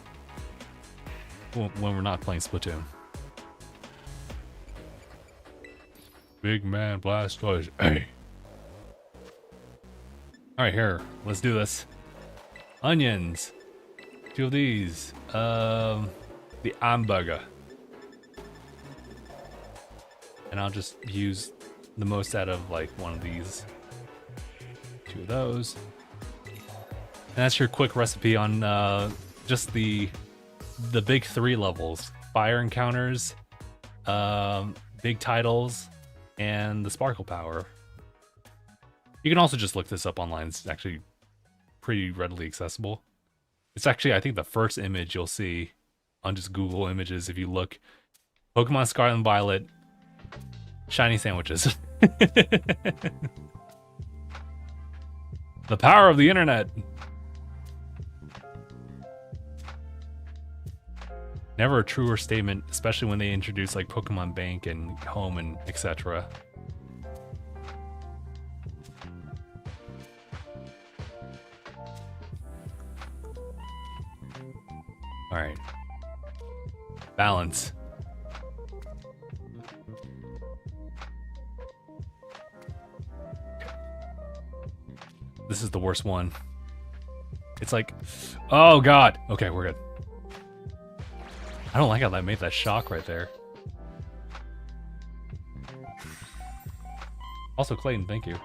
When we're not playing Splatoon. Big man Blastoise. Hey. Alright, here. Let's do this. Onions. 2 of these. The hamburger. And I'll just use the most out of like one of these. 2 of those. And that's your quick recipe on just the big 3 levels. Fire encounters, big titles, and the sparkle power. You can also just look this up online. It's actually pretty readily accessible. It's actually, I think, the first image you'll see on just Google Images if you look. Pokemon Scarlet and Violet, shiny sandwiches. The power of the internet. Never a truer statement, especially when they introduce like Pokemon Bank and Home and etc. All right. Balance. This is the worst one. It's like, oh god. Okay, we're good. I don't like how that made that shock right there. Also, Clayton, thank you.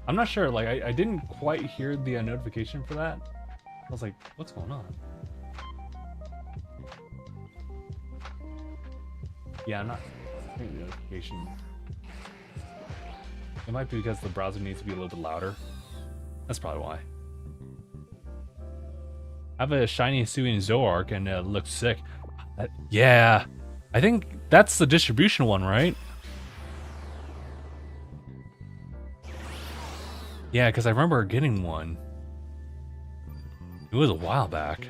I'm not sure, like, I didn't quite hear the notification for that. I was like, what's going on? Yeah, I'm not hearing the notification. It might be because the browser needs to be a little bit louder. That's probably why. I have a shiny Hisuian Zoroark and it looks sick. Yeah, I think that's the distribution one, right? Yeah, because I remember getting one. It was a while back.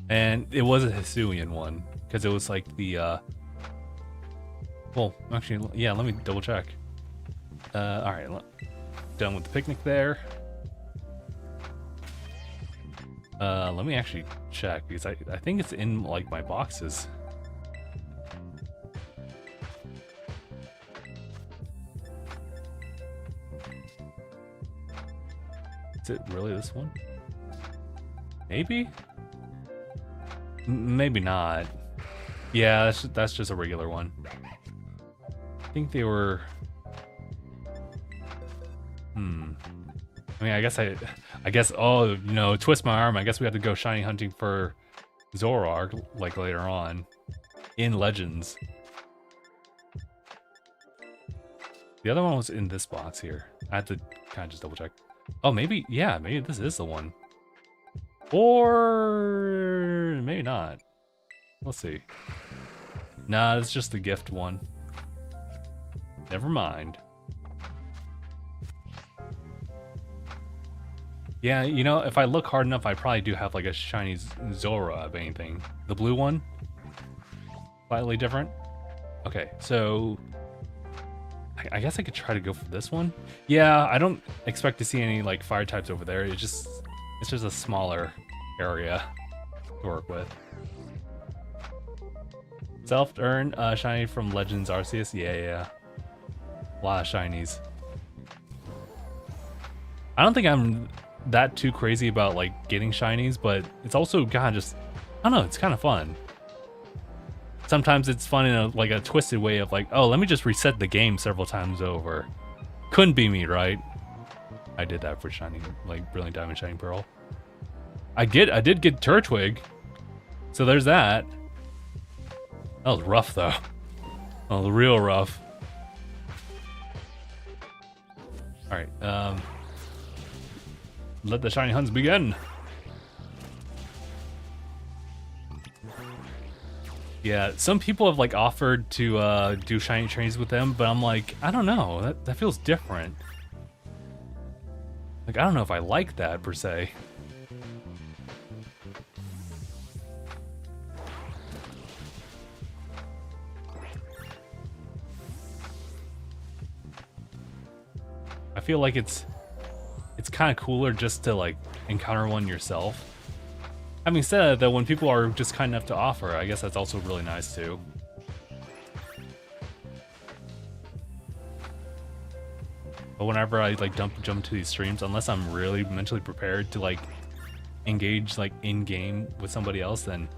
And it was a Hisuian one. Because it was like the, well, actually, yeah, let me double check. Alright, done with the picnic there. Let me actually check, because I think it's in, like, my boxes. Is it really this one? Maybe? Maybe not. Yeah, that's just a regular one. I think they were... I mean, I guess, oh, you know, twist my arm. I guess we have to go shiny hunting for Zoroark, like, later on. In Legends. The other one was in this box here. I had to kind of just double check. Oh, maybe, yeah, maybe this is the one. Or maybe not. Let's see. Nah, it's just the gift one. Never mind. Yeah, you know, if I look hard enough, I probably do have like a shiny Zora of anything. The blue one? Slightly different? Okay, so... I guess I could try to go for this one. Yeah, I don't expect to see any like fire types over there. It's just a smaller area to work with. Self-earn shiny from Legends Arceus. Yeah. A lot of shinies. I don't think I'm that too crazy about like getting shinies, but it's also kind of just, I don't know, it's kind of fun. Sometimes it's fun in a twisted way of like, oh, let me just reset the game several times over. Couldn't be me, right? I did that for shiny, like Brilliant Diamond, Shining Pearl. I did get Turtwig, so there's that. That was rough though. Oh, real rough. All right, let the shiny hunts begin. Yeah, some people have like offered to do shiny trains with them, but I'm like, I don't know. That feels different. Like, I don't know if I like that per se. I feel like it's kind of cooler just to like encounter one yourself. Having said that, when people are just kind enough to offer, I guess that's also really nice too. But whenever I like jump to these streams, unless I'm really mentally prepared to like engage like in game with somebody else, then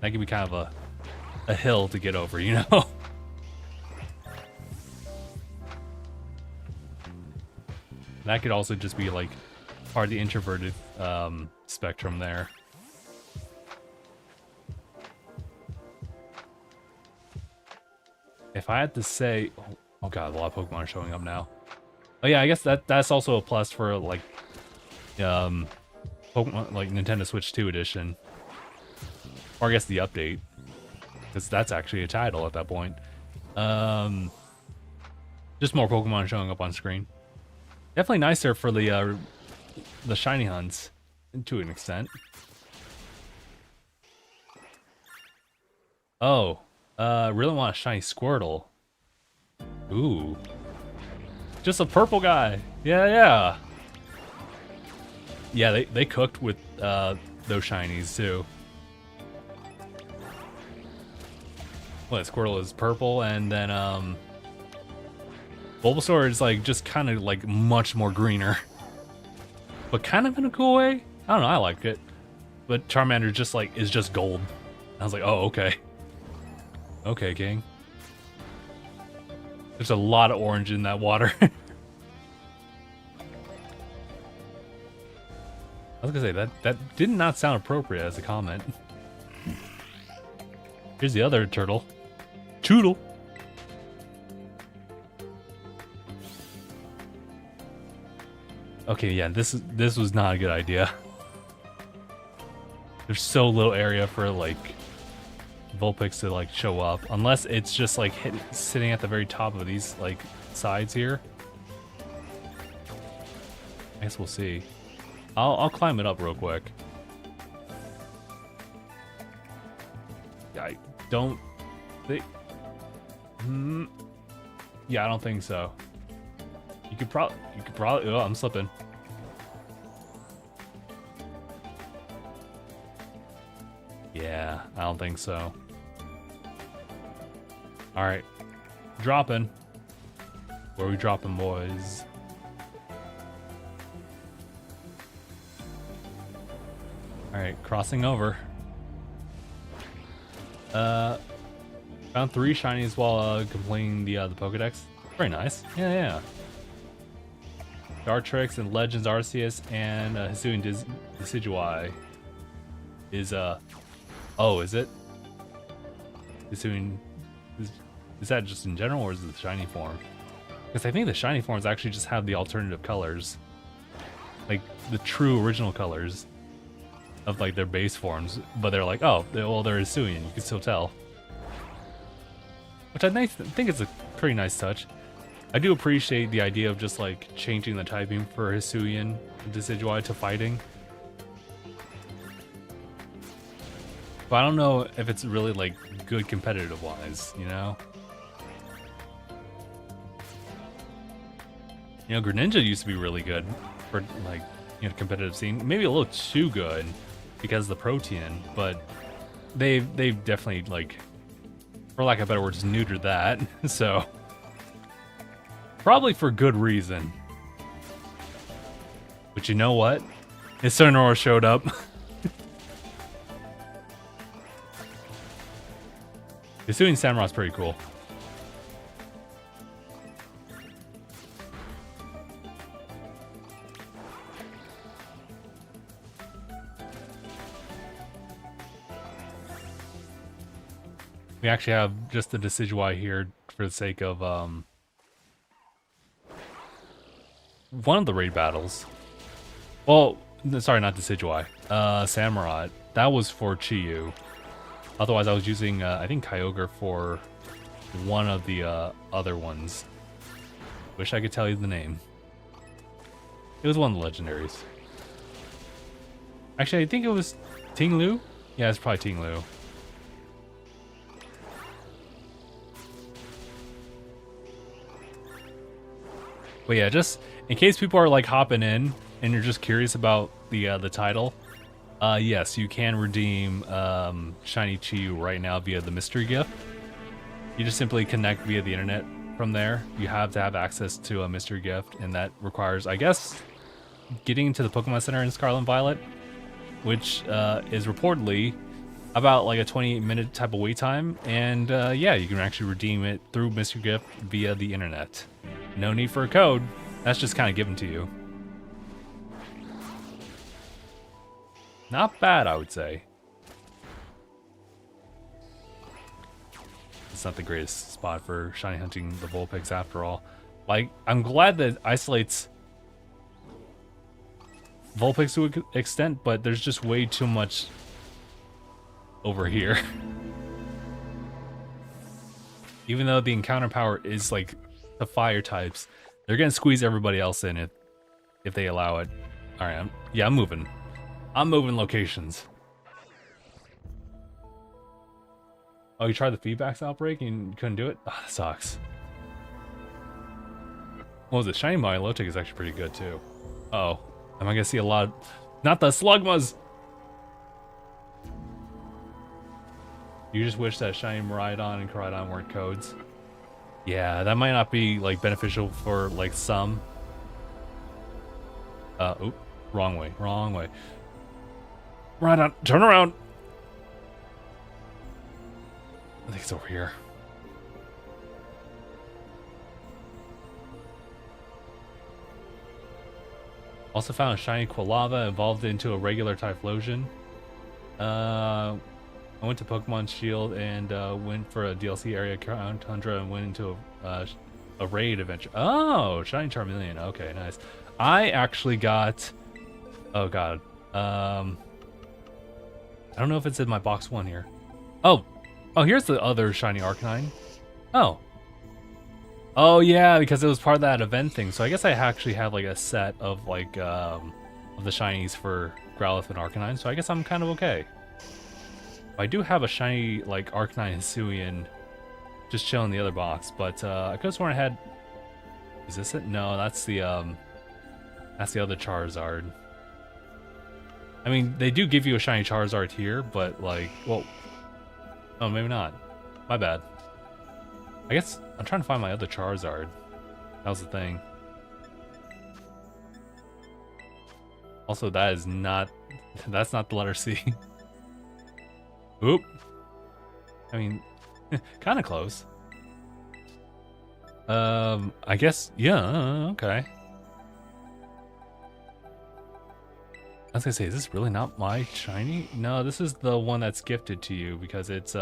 that can be kind of a hill to get over, you know. That could also just be like part of the introverted spectrum there. If I had to say, oh god, a lot of Pokemon are showing up now. Oh yeah, I guess that's also a plus for like Pokemon, like Nintendo Switch 2 edition, or I guess the update, because that's actually a title at that point. Just more Pokemon showing up on screen. Definitely nicer for the shiny hunts, to an extent. Oh, really want a shiny Squirtle. Ooh. Just a purple guy. Yeah. Yeah, they cooked with those shinies too. What, Squirtle is purple, and then Bulbasaur is like just kind of like much more greener. But kind of in a cool way. I don't know, I like it. But Charmander just like is just gold. I was like, oh, okay. Okay, King. There's a lot of orange in that water. I was gonna say that did not sound appropriate as a comment. Here's the other turtle. Choodle. Okay, yeah, this was not a good idea. There's so little area for like Vulpix to like show up, unless it's just like sitting at the very top of these like sides here. I guess we'll see. I'll climb it up real quick. I don't think. Yeah, I don't think so. You could probably. Oh, I'm slipping. Yeah, I don't think so. All right, dropping. Where are we dropping, boys? All right, crossing over. Found 3 shinies while completing the Pokedex. Very nice. Yeah. Dartrix and Legends Arceus and Hisuian Decidueye is oh, is it? Hisuian is that just in general, or is it the shiny form? Because I think the shiny forms actually just have the alternative colors, like the true original colors of like their base forms, but they're like, oh, well, they're Hisuian. You can still tell, which I think is a pretty nice touch. I do appreciate the idea of just like changing the typing for Hisuian Decidueye to fighting. But I don't know if it's really like good competitive wise, you know? You know, Greninja used to be really good for like, you know, competitive scene. Maybe a little too good because of the Protean, but they've definitely like, for lack of better words, neutered that. So probably for good reason. But you know what? Incineroar showed up. Hisuian Samurai's pretty cool. We actually have just the Decidueye here for the sake of one of the raid battles. Well, sorry, not Decidueye. Samurott. That was for Chiyu. Otherwise, I was using, I think, Kyogre for one of the other ones. Wish I could tell you the name. It was one of the legendaries. Actually, I think it was Ting-Lu. Yeah, it's probably Ting-Lu. But yeah, just in case people are like hopping in and you're just curious about the title, yes, you can redeem Shiny Chiyu right now via the mystery gift. You just simply connect via the internet from there, you have to have access to a mystery gift, and that requires, I guess, getting to the Pokemon Center in Scarlet and Violet, which is reportedly about like a 28-minute type of wait time, and yeah, you can actually redeem it through mystery gift via the internet. No need for a code. That's just kind of given to you. Not bad, I would say. It's not the greatest spot for shiny hunting the Vulpix after all. Like, I'm glad that it isolates Vulpix to an extent, but there's just way too much over here. Even though the encounter power is like the fire types, they're gonna squeeze everybody else in if they allow it. All right, I'm moving. I'm moving locations. Oh, you tried the feedbacks outbreak and you couldn't do it? Ah, that sucks. What was it? Shiny Milotic is actually pretty good too. Uh oh, am I gonna see a lot of... Not the Slugmas! You just wish that Shiny Miraidon and Koraidon weren't codes. Yeah, that might not be like beneficial for like some. Oop, wrong way, wrong way. Miraidon, turn around! I think it's over here. Also found a shiny Quilava evolved into a regular Typhlosion. I went to Pokemon Shield and went for a DLC area Crown Tundra and went into a raid adventure. Oh, shiny Charmeleon. Okay, nice. I actually got... Oh god. I don't know if it's in my box 1 here. Oh, here's the other shiny Arcanine. Oh. Oh yeah, because it was part of that event thing. So I guess I actually have like a set of like of the shinies for Growlithe and Arcanine. So I guess I'm kind of okay. I do have a shiny like Arcanine Hisuian just chilling in the other box, but I could have sworn I had... Is this it? No, that's the other Charizard. I mean, they do give you a shiny Charizard here, but like, well, oh, maybe not. My bad. I guess I'm trying to find my other Charizard. That was the thing. Also, that is not... That's not the letter C. Oop. I mean, kind of close. I guess, yeah, okay. I was gonna say, is this really not my shiny? No, this is the one that's gifted to you because it's,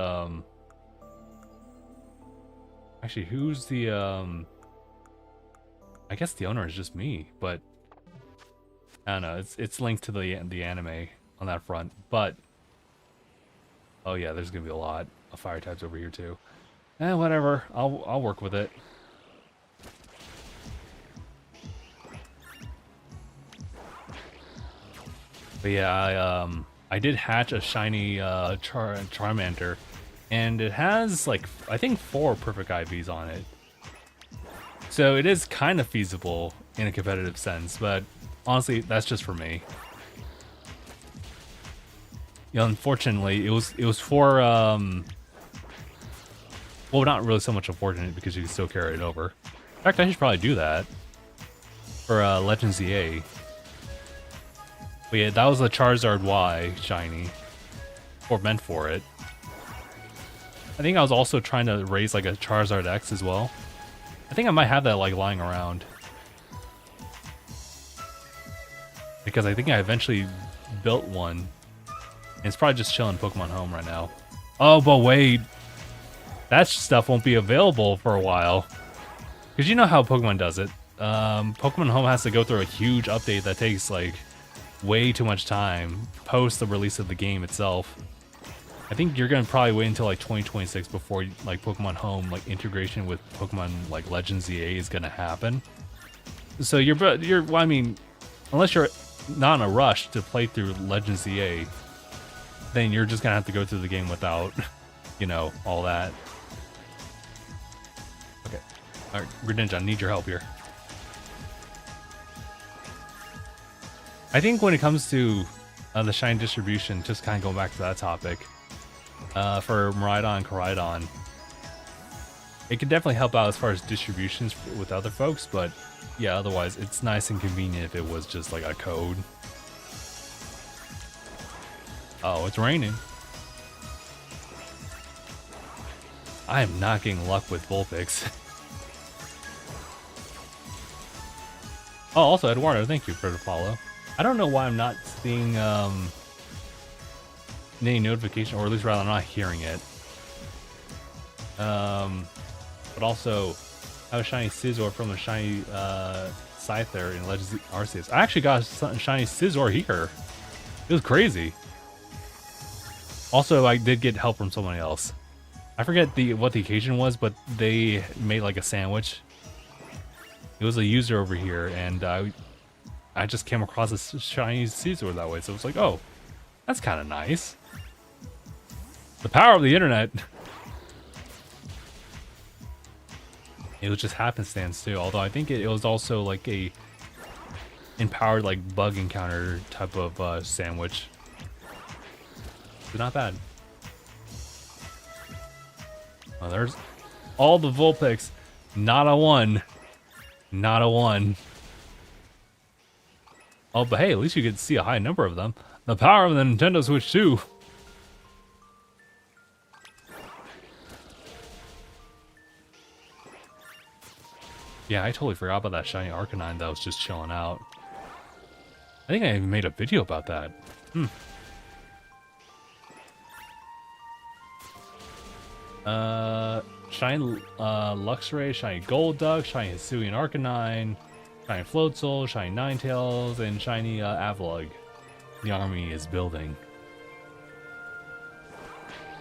actually, who's the, I guess the owner is just me, but I don't know, it's linked to the anime on that front, but oh yeah, there's gonna be a lot of fire types over here too. Eh, whatever, I'll work with it. But yeah, I did hatch a shiny Charmander, and it has like I think 4 perfect IVs on it. So it is kind of feasible in a competitive sense, but honestly, that's just for me. Yeah, unfortunately, it was for well, not really so much unfortunate because you can still carry it over. In fact, I should probably do that for Legends EA. But yeah, that was a Charizard Y shiny, or meant for it. I think I was also trying to raise like a Charizard X as well. I think I might have that like lying around. Because I think I eventually built one. And it's probably just chilling Pokemon Home right now. Oh, but wait. That stuff won't be available for a while. Because you know how Pokemon does it. Pokemon Home has to go through a huge update that takes like way too much time post the release of the game itself. I think you're gonna probably wait until like 2026 before like Pokemon Home like integration with Pokemon like Legends EA is gonna happen. So well, I mean, unless you're not in a rush to play through Legends EA, then you're just gonna have to go through the game without, you know, all that. Okay, all right, Greninja, I need your help here. I think when it comes to the shine distribution, just kind of going back to that topic, for Miraidon and Koraidon, It could definitely help out as far as distributions with other folks, but yeah, otherwise it's nice and convenient if it was just like a code. Oh, it's raining. I am not getting luck with Vulpix. Oh, also Eduardo, thank you for the follow. I don't know why I'm not seeing any notification, or at least rather I'm not hearing it. But also, I have a shiny Scizor from a shiny Scyther in Legends Arceus. I actually got a shiny Scizor here. It was crazy. Also, I did get help from somebody else. I forget what the occasion was, but they made like a sandwich. It was a user over here, and I just came across a shiny Scizor that way, so it was like, oh, that's kind of nice. The power of the internet. It was just happenstance too, although I think it was also like a empowered like bug encounter type of sandwich. It's not bad. Oh, there's all the Vulpix. Not a one. Not a one. Oh, but hey, at least you could see a high number of them. The power of the Nintendo Switch 2. Yeah, I totally forgot about that shiny Arcanine that was just chilling out. I think I even made a video about that. Shiny Luxray, shiny Golduck, shiny Hisuian Arcanine, shiny Floatzel, shiny Ninetales, and shiny Avalugg. The army is building.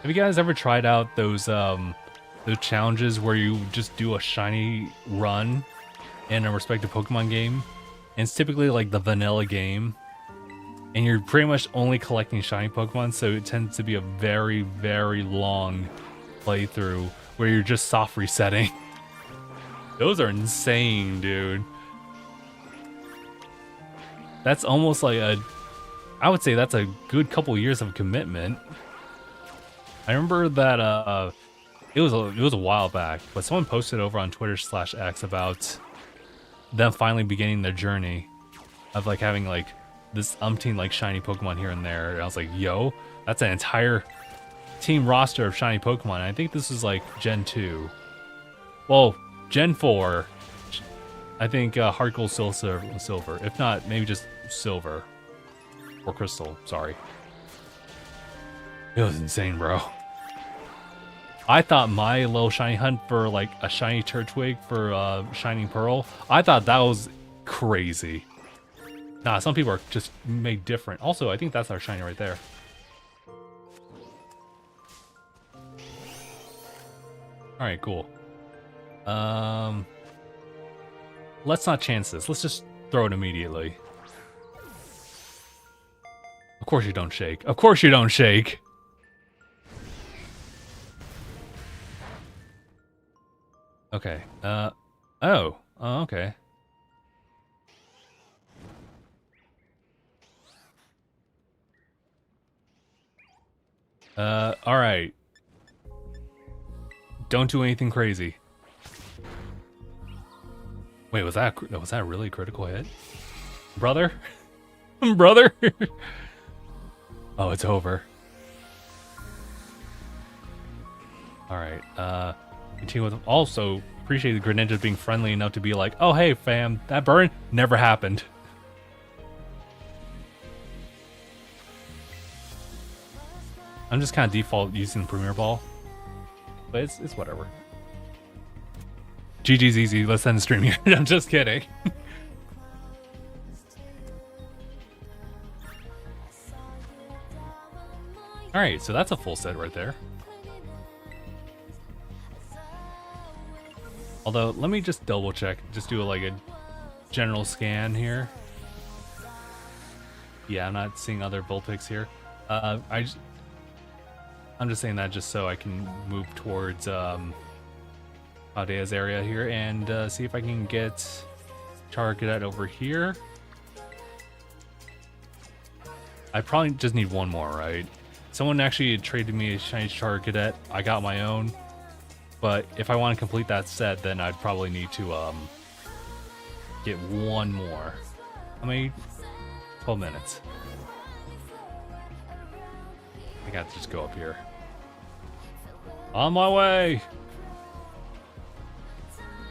Have you guys ever tried out those challenges where you just do a shiny run in a respective Pokemon game? And it's typically like the vanilla game, and you're pretty much only collecting shiny Pokemon, so it tends to be a very, very long playthrough where you're just soft resetting. Those are insane, dude. That's almost like I would say that's a good couple years of commitment. I remember that it was a while back, but someone posted over on Twitter/X about them finally beginning their journey of like having like this umpteen like shiny Pokemon here and there. And I was like, yo, that's an entire team roster of shiny Pokemon. I think this is like Gen 2. Well, Gen 4. I think Heart Gold, Silver. If not, maybe just Silver. Or Crystal, sorry. It was insane, bro. I thought my little shiny hunt for like a shiny Turtwig for Shining Pearl, I thought that was crazy. Nah, some people are just made different. Also, I think that's our shiny right there. Alright, cool. Let's not chance this. Let's just throw it immediately. Of course you don't shake. Of course you don't shake. Okay. Oh, okay. All right. Don't do anything crazy. Wait, was that really a critical hit? Brother? Brother? Oh, it's over. All right. Continue with. Also, appreciate the Greninja being friendly enough to be like, "Oh, hey, fam, that burn never happened." I'm just kind of default using the Premier Ball, but it's whatever. GG's easy. Let's end the stream here. I'm just kidding. All right, so that's a full set right there. Although, let me just double check. Just do like a general scan here. Yeah, I'm not seeing other Vulpix here. I'm just saying that just so I can move towards Aldea's area here and see if I can get Charcadet over here. I probably just need one more, right? Someone actually traded me a shiny Charcadet. I got my own. But if I want to complete that set, then I'd probably need to get one more. How many? 12 minutes. I got to just go up here. On my way!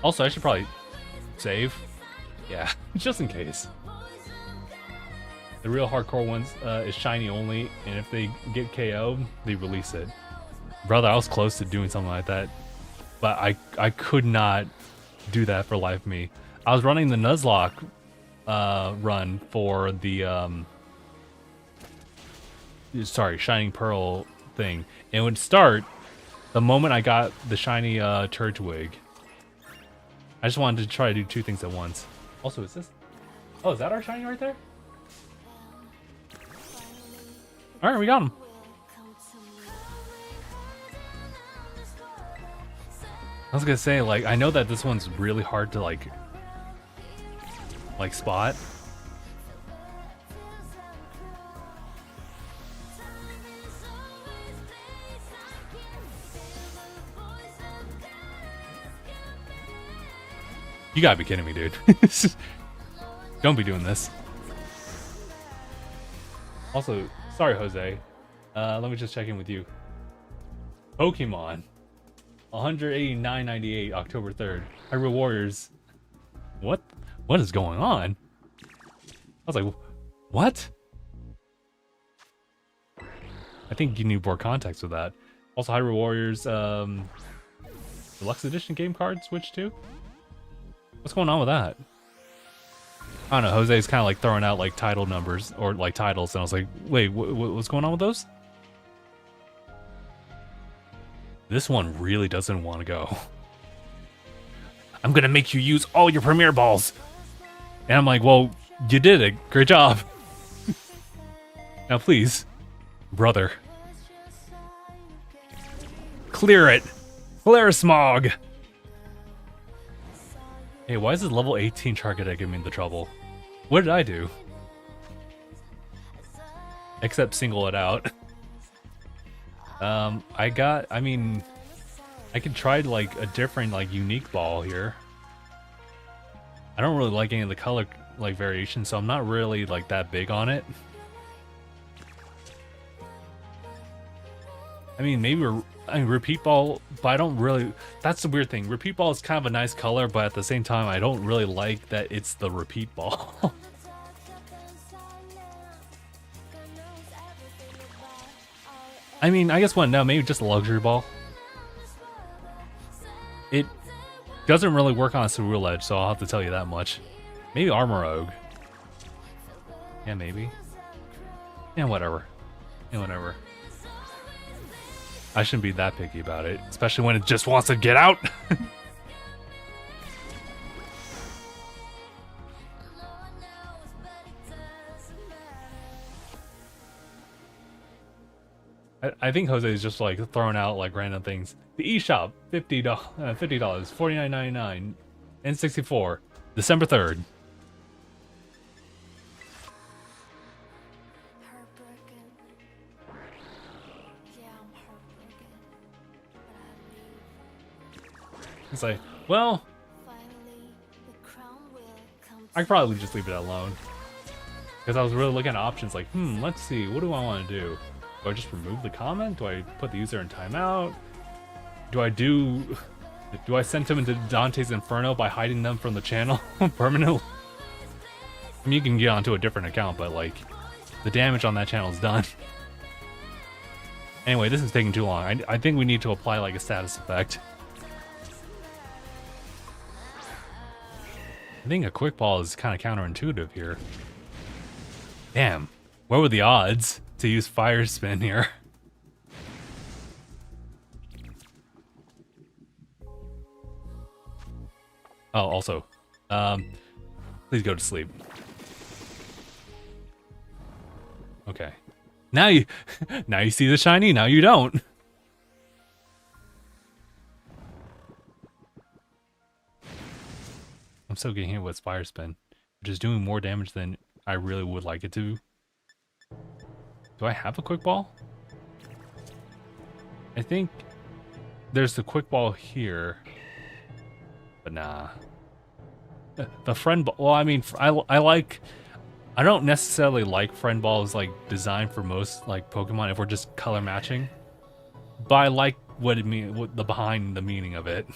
Also, I should probably save. Yeah, just in case. The real hardcore ones is shiny only, and if they get KO'd, they release it. Brother, I was close to doing something like that, but I could not do that for life of me. I was running the Nuzlocke run for the Shining Pearl thing, and it would start the moment I got the shiny Turtwig. I just wanted to try to do two things at once. Also, is this? Oh, is that our shiny right there? All right, we got him. I was gonna say, like, I know that this one's really hard to like spot. You gotta be kidding me, dude. Don't be doing this. Also, sorry, Jose. Let me just check in with you. Pokemon. 189.98, October 3rd. Hyrule Warriors. What? What is going on? I was like, what? I think you need more context with that. Also, Hyrule Warriors, Deluxe Edition game card switch too? What's going on with that? I don't know, Jose's kind of like throwing out like title numbers or like titles, and I was like, wait, what's going on with those? This one really doesn't want to go. I'm gonna make you use all your Premier Balls. And I'm like, well, you did it. Great job. Now please, brother. Clear it. Flare smog. Hey, why is this level 18 Charcadet giving me the trouble? What did I do? Except single it out. I mean, I could try like a different like unique ball here. I don't really like any of the color like variation, so I'm not really like that big on it. I mean, maybe repeat ball, but I don't really. That's the weird thing. Repeat ball is kind of a nice color, but at the same time, I don't really like that it's the repeat ball. I mean, I guess what? No, maybe just a luxury ball. It doesn't really work on a Cerulean Edge, so I'll have to tell you that much. Maybe Armor Rogue. Yeah, maybe. Yeah, whatever. Yeah, whatever. I shouldn't be that picky about it, especially when it just wants to get out. I think Jose is just like throwing out like random things. The eShop, $50, $49.99, N64, December 3rd. It's like, well, I could probably just leave it alone. Because I was really looking at options like, let's see, what do I want to do? Do I just remove the comment? Do I put the user in timeout? Do I send him into Dante's Inferno by hiding them from the channel permanently? I mean, you can get onto a different account, but like, the damage on that channel is done. Anyway, this is taking too long. I think we need to apply like a status effect. I think a quick ball is kind of counterintuitive here. Damn, what were the odds to use Fire Spin here? Oh, also, please go to sleep. Okay, now you see the shiny. Now you don't. I'm still getting hit with Fire Spin, which is doing more damage than I really would like it to. Do I have a quick ball? I think there's the quick ball here, but nah. The friend ball. Well, I mean, I don't necessarily like friend balls like designed for most like Pokemon if we're just color matching, but I like what it mean, what the behind the meaning of it.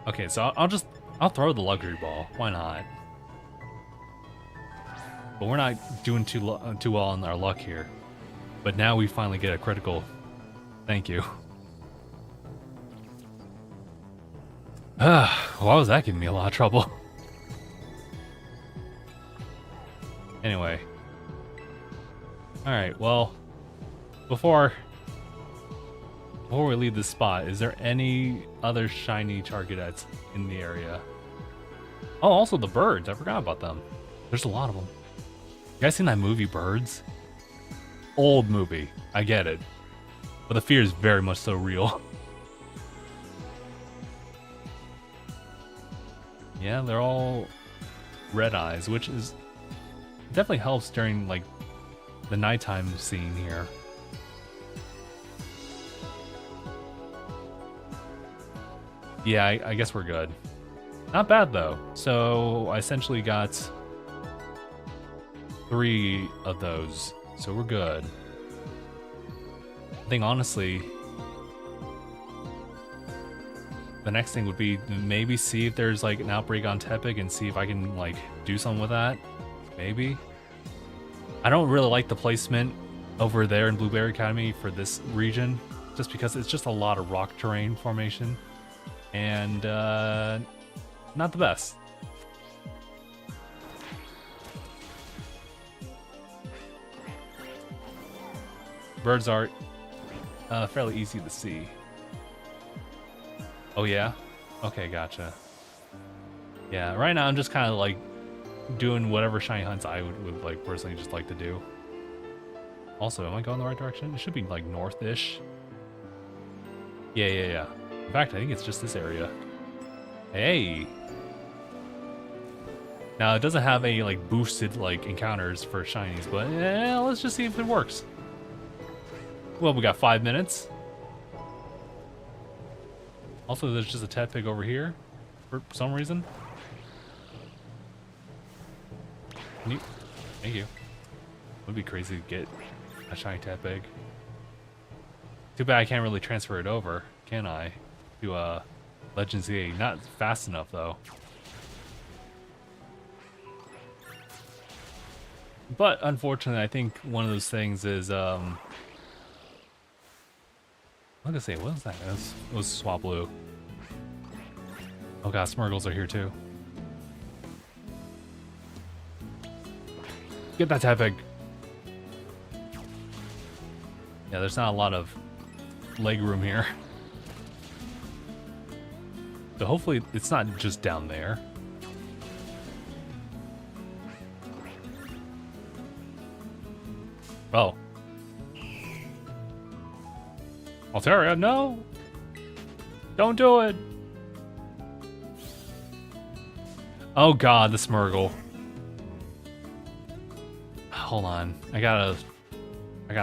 Okay, so I'll throw the luxury ball. Why not? But we're not doing too well on our luck here. But now we finally get a critical. Thank you. Why was that giving me a lot of trouble? Anyway. Alright, well, before we leave this spot, is there any other shiny Chargadets in the area? Oh, also the birds. I forgot about them. There's a lot of them. You guys seen that movie, Birds? Old movie. I get it. But the fear is very much so real. Yeah, they're all red eyes, which is definitely helps during like the nighttime scene here. Yeah, I guess we're good. Not bad though. So I essentially got 3 of those, so we're good. I think honestly, the next thing would be maybe see if there's like an outbreak on Tepig and see if I can like do something with that. Maybe. I don't really like the placement over there in Blueberry Academy for this region, just because it's just a lot of rock terrain formation and not the best. Birds are fairly easy to see. Oh yeah? Okay, gotcha. Yeah, right now I'm just kind of like doing whatever shiny hunts I would like personally just like to do. Also, am I going the right direction? It should be like north-ish. Yeah. In fact, I think it's just this area. Hey! Now, it doesn't have any like boosted like encounters for shinies, but let's just see if it works. Well, we got 5 minutes. Also, there's just a Tepig over here for some reason. Thank you. Would be crazy to get a shiny Tepig. Too bad I can't really transfer it over, can I? To Legends EA. Not fast enough though. But unfortunately, I think one of those things is I'm gonna say, what was that? It was Swablu. Oh god, Smurgles are here too. Get that Tepig. Yeah, there's not a lot of leg room here. So hopefully it's not just down there. Oh. Altaria, no! Don't do it! Oh god, the Smurgle. Hold on. I gotta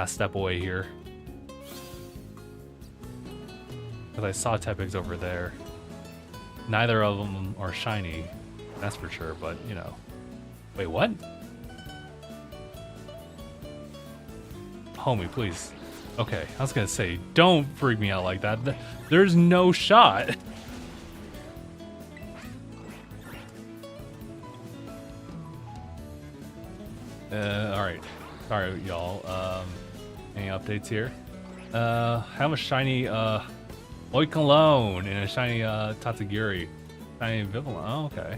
step away here. Because I saw Tepigs over there. Neither of them are shiny, that's for sure, but you know. Wait, what? Homie, please. Okay, I was gonna say, don't freak me out like that. There's no shot. Alright. Sorry, y'all. Any updates here? Have a shiny, Oikalone and a shiny, Tatsugiri. Shiny Vivillon. Oh, okay.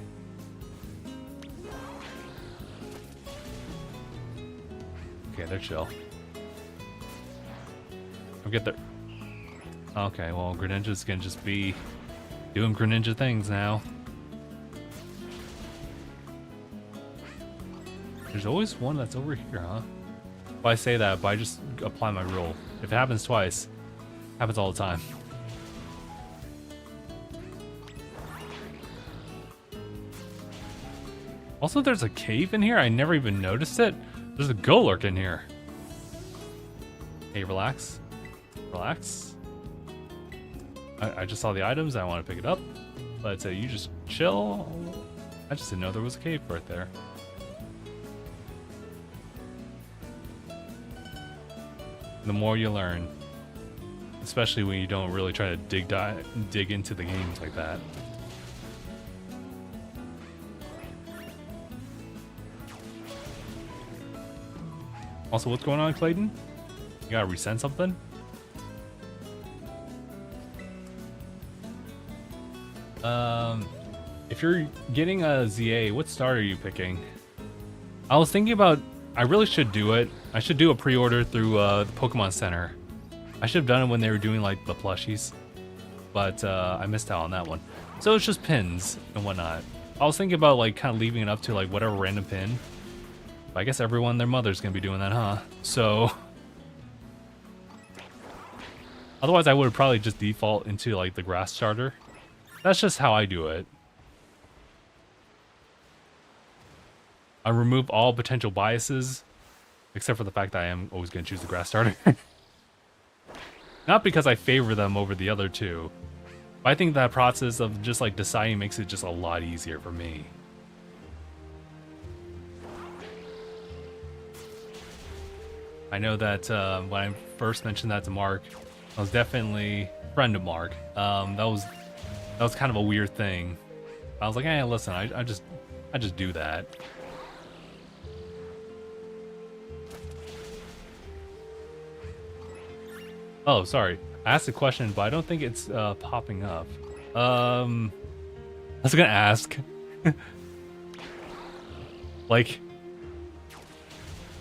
Okay, they're chill. I'll get there. Okay, well, Greninja's gonna just be doing Greninja things now. There's always one that's over here, huh? Well, I say that, but I just apply my rule. If it happens twice, it happens all the time. Also, there's a cave in here. I never even noticed it. There's a Golurk in here. Hey, relax. Relax. I just saw the items. I want to pick it up. But you just chill. I just didn't know there was a cave right there. The more you learn. Especially when you don't really try to dig into the games like that. Also, what's going on, Clayton? You gotta resend something? If you're getting a ZA, what start are you picking? I was thinking about, I really should do it. I should do a pre-order through the Pokemon Center. I should have done it when they were doing like the plushies, but I missed out on that one. So it's just pins and whatnot. I was thinking about like kind of leaving it up to like whatever random pin. But I guess everyone and their mother's gonna be doing that, huh? So otherwise I would have probably just default into like the grass starter. That's just how I do it. I remove all potential biases, except for the fact that I am always going to choose the grass starter. Not because I favor them over the other two. But I think that process of just like deciding makes it just a lot easier for me. I know that when I first mentioned that to Mark, I was definitely a friend of Mark. That was kind of a weird thing. I was like, hey, listen, I just do that. Oh, sorry. I asked a question, but I don't think it's popping up. I was gonna ask. Like,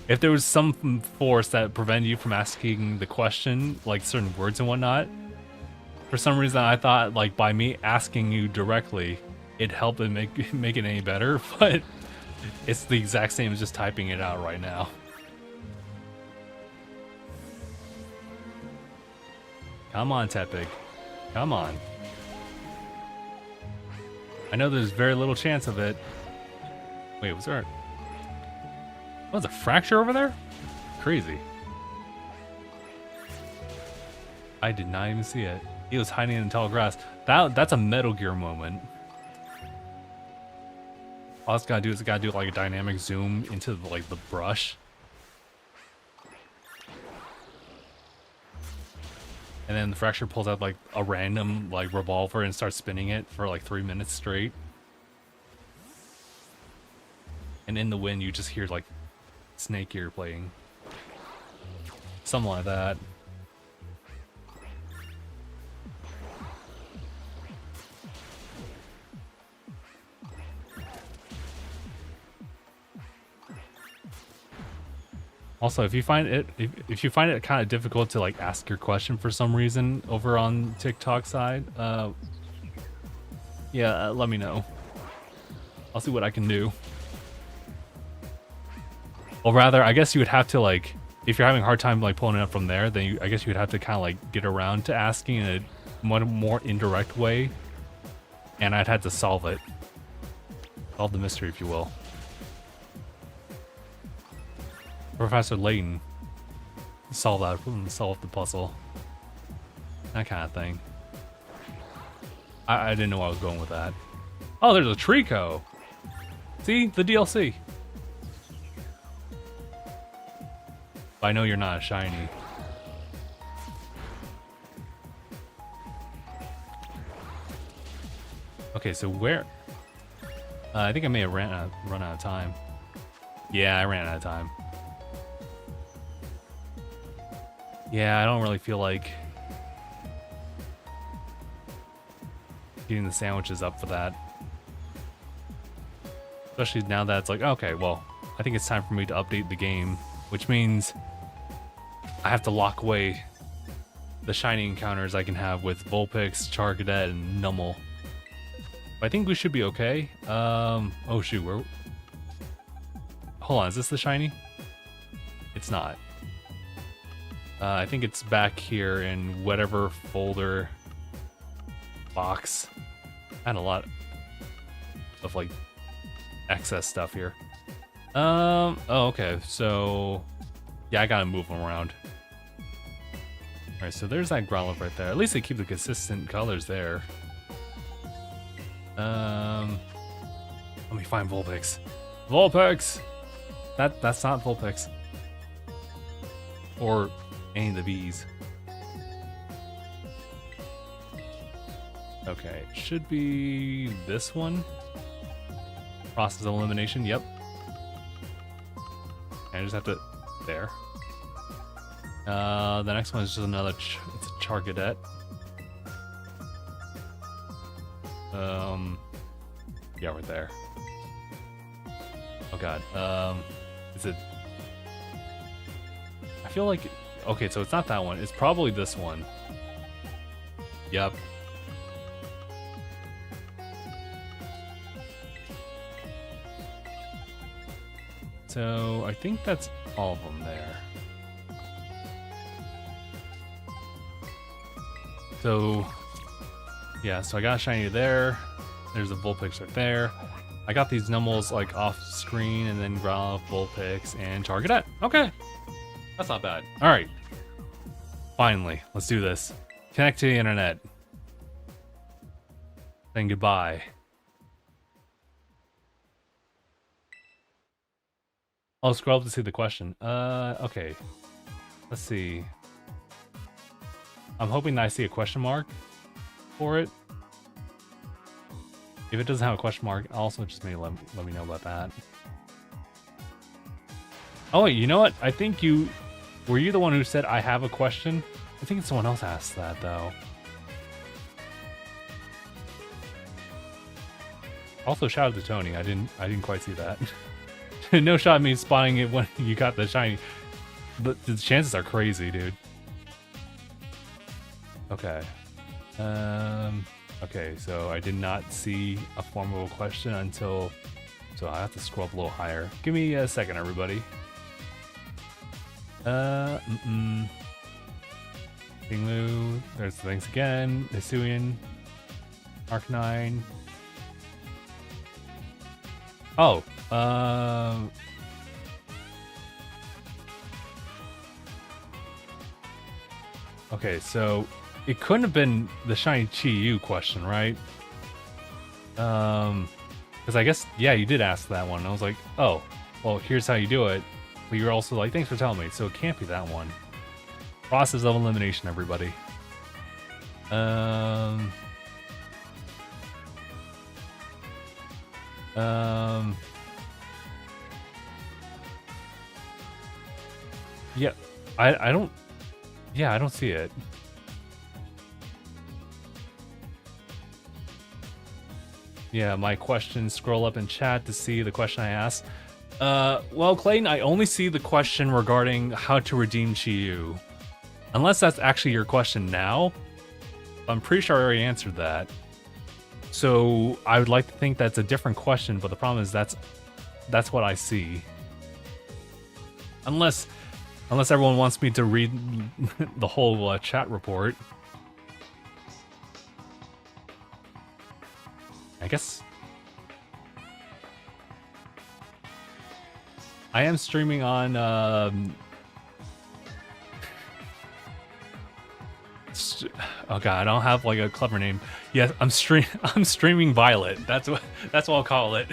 if there was some force that prevented you from asking the question, like certain words and whatnot, for some reason I thought like by me asking you directly, it helped and make it any better, but it's the exact same as just typing it out right now. Come on, Tepig. Come on. I know there's very little chance of it. Wait, was there... Oh, there's a fracture over there? Crazy. I did not even see it. He was hiding in the tall grass. That's a Metal Gear moment. All it's gotta do is it gotta do like a dynamic zoom into like the brush. And then the fracture pulls out like a random like revolver and starts spinning it for like 3 minutes straight. And in the wind you just hear like Snake Ear playing. Something like that. Also, if you find it kind of difficult to like ask your question for some reason over on TikTok side, yeah, let me know. I'll see what I can do. Or rather, I guess you would have to like, if you're having a hard time like pulling it up from there, then I guess you would have to kind of like get around to asking in a more indirect way, and I'd have to solve it, solve the mystery, if you will. Professor Layton solve the puzzle, that kind of thing. I didn't know where I was going with that. Oh, there's a Trico. See, the DLC. But I know you're not a shiny. Okay, so where? I think I may have run out of time. Yeah, I ran out of time. Yeah, I don't really feel like getting the sandwiches up for that. Especially now that it's like, okay, well, I think it's time for me to update the game, which means I have to lock away the shiny encounters I can have with Vulpix, Charcadet, and Numel. But I think we should be okay. Oh shoot, hold on, is this the shiny? It's not. I think it's back here in whatever folder box. I had a lot of like excess stuff here. Oh, okay. So yeah, I gotta move them around. Alright, so there's that Growlithe right there. At least they keep the consistent colors there. Let me find Vulpix. Vulpix! That's not Vulpix. Or any of the bees. Okay, it should be this one. Process of elimination, yep. And I just have to... there. The next one is just another... it's a Charcadet. Yeah, right there. Oh god. Is it... I feel like... okay, so it's not that one. It's probably this one. Yep. So, I think that's all of them there. So, yeah, so I got a shiny there. There's a Vulpix right there. I got these Nummels like off screen, and then Growlithe, Vulpix, and Charcadet. Okay, that's not bad. All right, finally, let's do this. Connect to the internet. Then goodbye. I'll scroll up to see the question. Okay. Let's see. I'm hoping that I see a question mark for it. If it doesn't have a question mark, also just maybe let me know about that. Oh wait, you know what? I think you... were you the one who said I have a question? I think someone else asked that though. Also, shout out to Tony. I didn't quite see that. No shot at me spotting it when you got the shiny. But the chances are crazy, dude. Okay. Okay, so I did not see a formal question until... so I have to scroll up a little higher. Give me a second, everybody. Pinglu. There's the things again. Hisuian. Arcanine. Oh, okay, so it couldn't have been the shiny Chi-Yu question, right? Because I guess, yeah, you did ask that one. I was like, oh, well, here's how you do it. But you're also like, thanks for telling me. So it can't be that one. Process of elimination, everybody. Yeah, I don't, yeah, I don't see it. Yeah, my question, scroll up in chat to see the question I asked. Well, Clayton, I only see the question regarding how to redeem Chi-Yu. Unless that's actually your question now. I'm pretty sure I already answered that. So I would like to think that's a different question, but the problem is that's what I see. Unless everyone wants me to read the whole chat report. I guess I am streaming on oh god, I don't have like a clever name. Yes, I'm streaming Violet. That's what I'll call it.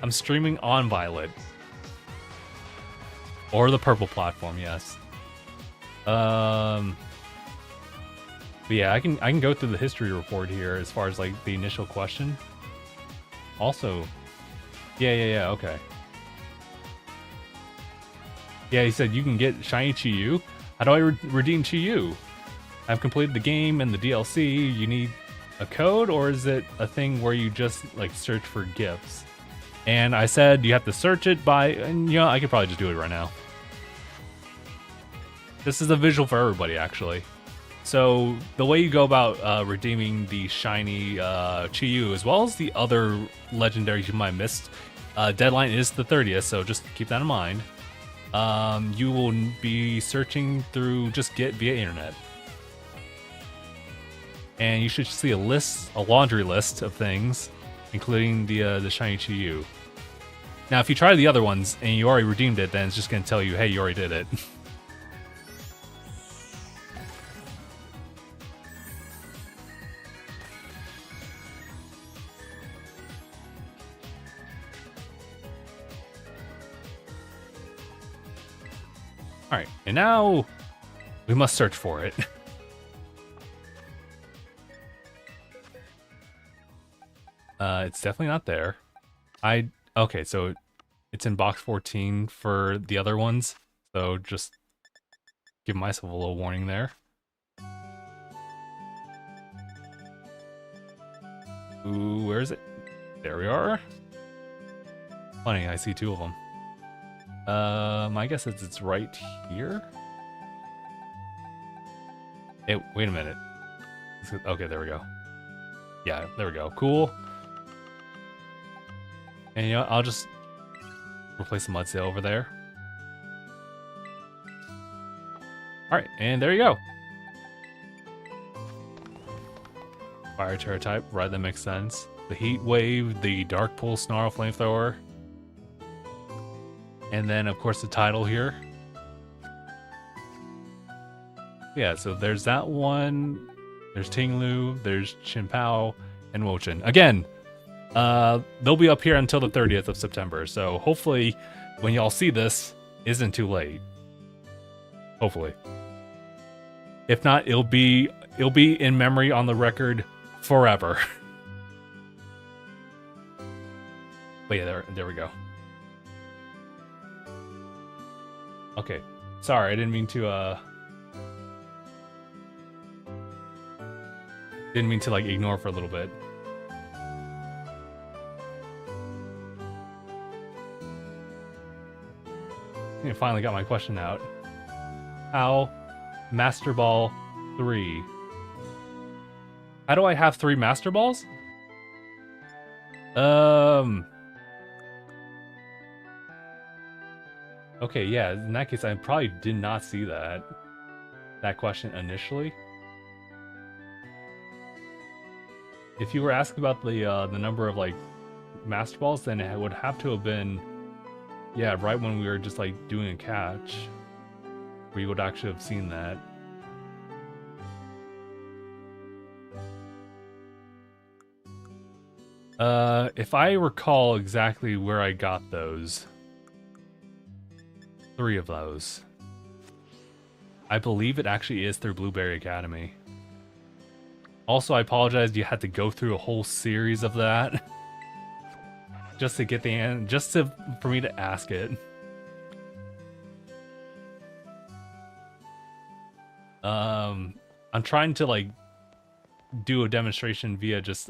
I'm streaming on Violet. Or the purple platform, yes. But yeah, I can go through the history report here as far as like the initial question. Also, yeah, okay. Yeah, he said you can get shiny Chi-Yu. How do I redeem Chi-Yu? I've completed the game and the DLC. You need a code, or is it a thing where you just like search for gifts? And I said you have to search it by, and you know, I could probably just do it right now. This is a visual for everybody, actually. So the way you go about redeeming the shiny Chi-Yu, as well as the other legendaries you might have missed, deadline is the 30th, so just keep that in mind. You will be searching through just Get via internet. And you should see a laundry list of things, including the shiny Chi-Yu. Now, if you try the other ones and you already redeemed it, then it's just going to tell you, hey, you already did it. Alright, and now we must search for it. It's definitely not there. Okay, so it's in box 14 for the other ones. So just give myself a little warning there. Ooh, where is it? There we are. Funny, I see two of them. My guess is it's right here. Hey, wait a minute. Okay, there we go. Yeah, there we go. Cool. And you know, I'll just replace the mudsail over there. Alright, and there you go. Fire terror type, right, that makes sense. The heat wave, the dark pool snarl flamethrower. And then of course the title here. Yeah, so there's that one. There's Tinglu, there's Chinpao, and Wochin. Again, they'll be up here until the 30th of September, so hopefully when y'all see this, isn't too late. Hopefully. If not, it'll be in memory on the record forever. But yeah, there we go. Okay. Sorry, I didn't mean to like ignore for a little bit. I finally got my question out. How Master Ball 3. How do I have 3 Master Balls? Okay, yeah, in that case I probably did not see that question initially. If you were asking about the number of like Master Balls, then it would have to have been, yeah, right when we were just like doing a catch, where you would actually have seen that. If I recall exactly where I got those, 3 of those, I believe it actually is through Blueberry Academy. Also, I apologize you had to go through a whole series of that just to get the end, for me to ask it. I'm trying to like do a demonstration via just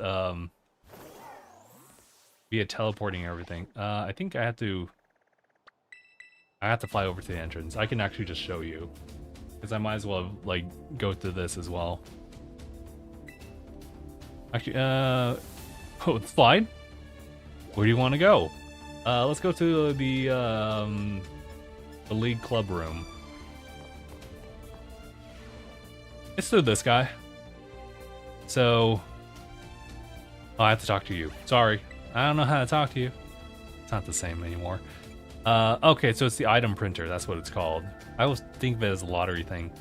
via teleporting everything. I think I have to fly over to the entrance. I can actually just show you, because I might as well like go through this as well. Actually, oh, slide? Where do you want to go? Let's go to the league club room. It's through this guy. So, oh, I have to talk to you. Sorry, I don't know how to talk to you. It's not the same anymore. Okay, so it's the item printer. That's what it's called. I always think of it as a lottery thing.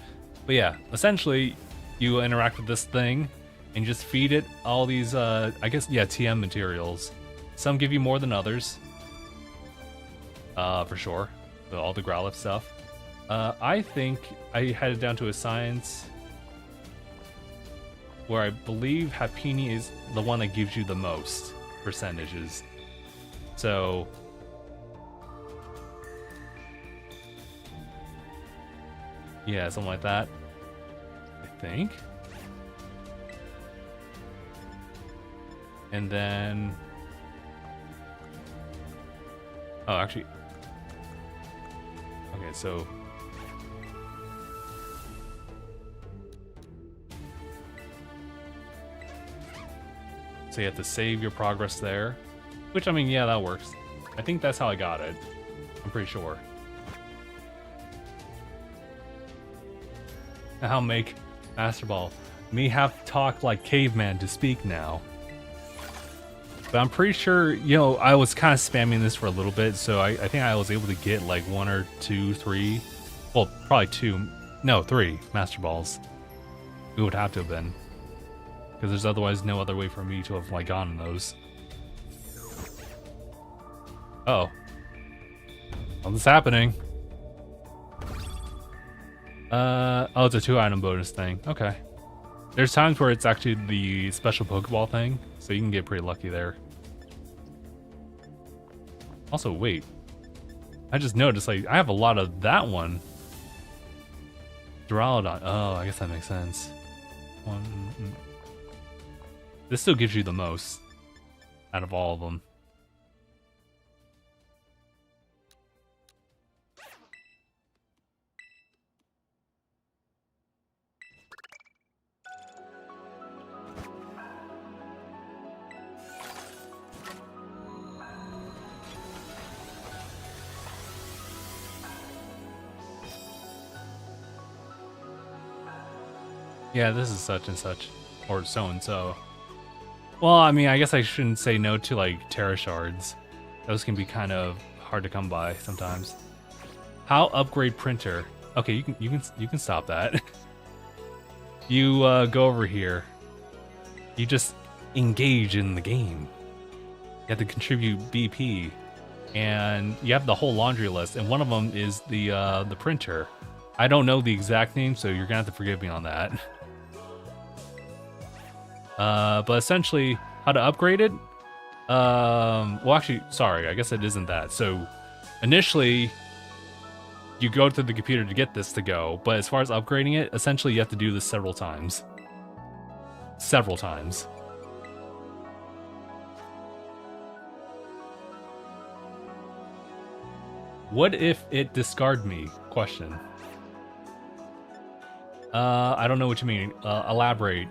But yeah, essentially, you interact with this thing and just feed it all these, I guess, yeah, TM materials. Some give you more than others. For sure. So all the Growlithe stuff. I think I headed down to a science where I believe Happiny is the one that gives you the most percentages. So yeah, something like that, I think. And then, oh, actually, okay, so you have to save your progress there, which, I mean, yeah, that works. I think that's how I got it. I'm pretty sure. Now make Master Ball. Me have talk like caveman to speak now. But I'm pretty sure, you know, I was kind of spamming this for a little bit, so I think I was able to get like 1 or 2, 3, well, probably 2, no, 3 Master Balls. It would have to have been, because there's otherwise no other way for me to have like gotten those. Uh oh, what's happening? Oh, it's a 2-item bonus thing. Okay. There's times where it's actually the special Pokeball thing, so you can get pretty lucky there. Also, wait. I just noticed, like, I have a lot of that one. Duraludon. Oh, I guess that makes sense. This still gives you the most out of all of them. Yeah, this is such and such. Or so and so. Well, I mean, I guess I shouldn't say no to, like, Terra Shards. Those can be kind of hard to come by sometimes. How upgrade printer? Okay, you can stop that. You go over here. You just engage in the game. You have to contribute BP, and you have the whole laundry list. And one of them is the printer. I don't know the exact name, so you're gonna have to forgive me on that. But essentially, how to upgrade it? Well, actually, sorry, I guess it isn't that. So, initially, you go to the computer to get this to go, but as far as upgrading it, essentially you have to do this several times. Several times. What if it discard me? Question. I don't know what you mean. Elaborate.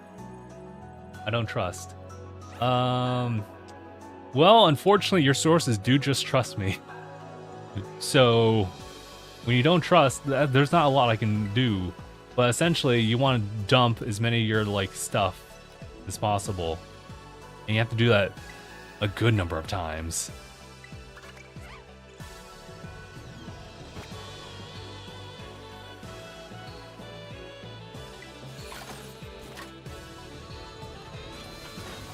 I don't trust. Well, unfortunately, your sources do just trust me. So, when you don't trust, there's not a lot I can do. But essentially, you want to dump as many of your, like, stuff as possible. And you have to do that a good number of times.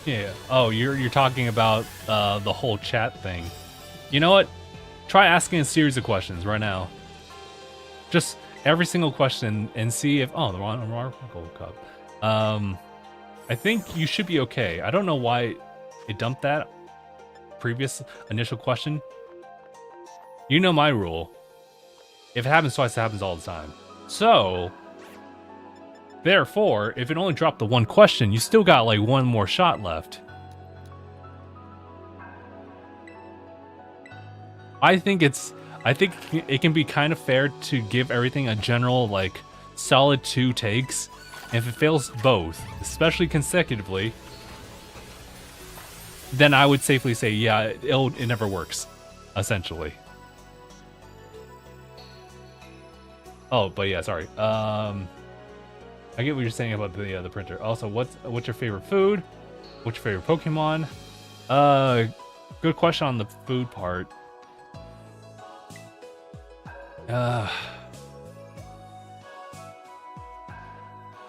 Yeah. Oh, you're talking about the whole chat thing. You know what? Try asking a series of questions right now. Just every single question and see if the wrong gold cup. I think you should be okay. I don't know why it dumped that previous initial question. You know my rule. If it happens twice, it happens all the time. So, therefore, if it only dropped the one question, you still got like one more shot left. I think it can be kind of fair to give everything a general, like, solid 2 takes. And if it fails both, especially consecutively, then I would safely say, yeah, it never works, essentially. Oh, but yeah, sorry. I get what you're saying about the printer. Also, what's your favorite food? What's your favorite Pokemon? Good question on the food part. Oh,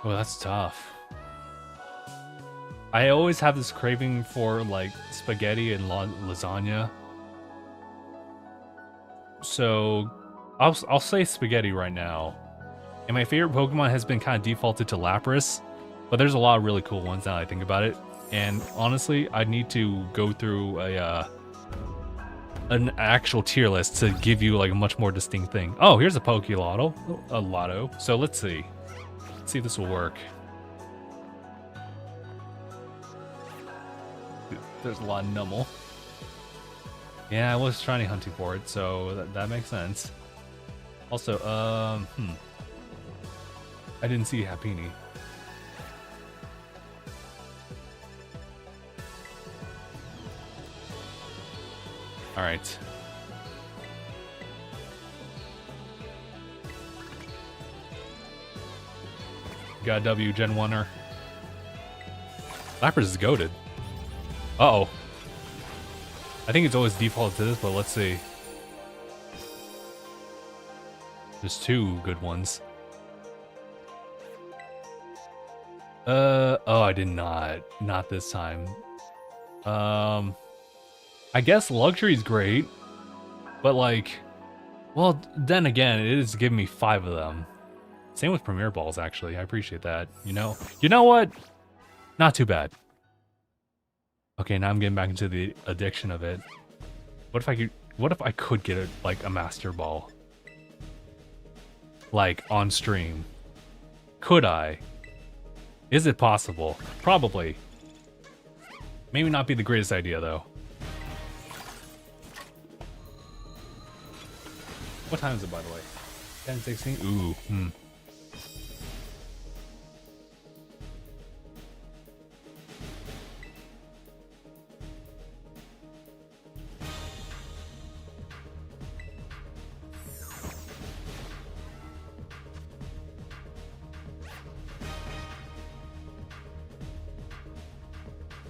that's tough. I always have this craving for, like, spaghetti and lasagna. So, I'll say spaghetti right now. And my favorite Pokemon has been kind of defaulted to Lapras, but there's a lot of really cool ones now that I think about it. And honestly, I need to go through an actual tier list to give you, like, a much more distinct thing. Oh, here's a Lotto. So let's see. Let's see if this will work. There's a lot of Numel. Yeah, I was trying to hunting for it, so that makes sense. Also, I didn't see Happiny. Alright. Got a W, Gen 1er. Lapras is goated. Uh-oh. I think it's always default to this, but let's see. There's 2 good ones. Oh, I did not. Not this time. I guess luxury's great, but, like, well, then again, it is giving me 5 of them. Same with Premier Balls, actually. I appreciate that. You know what? Not too bad. Okay, now I'm getting back into the addiction of it. What if I could get it like a Master Ball? Like on stream. Could I? Is it possible? Probably. Maybe not be the greatest idea though. What time is it, by the way? 10:16? Ooh,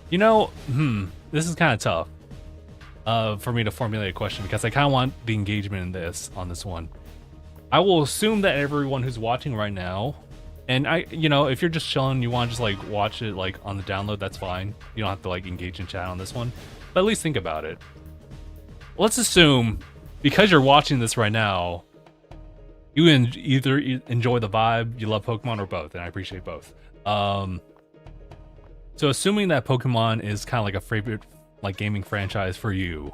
You know, this is kind of tough for me to formulate a question because I kind of want the engagement in on this one. I will assume that everyone who's watching right now, and if you're just chilling, you want to just like watch it like on the download, that's fine. You don't have to like engage in chat on this one, but at least think about it. Let's assume because you're watching this right now, you either enjoy the vibe, you love Pokemon, or both, and I appreciate both. So assuming that Pokemon is kind of like a favorite like gaming franchise for you,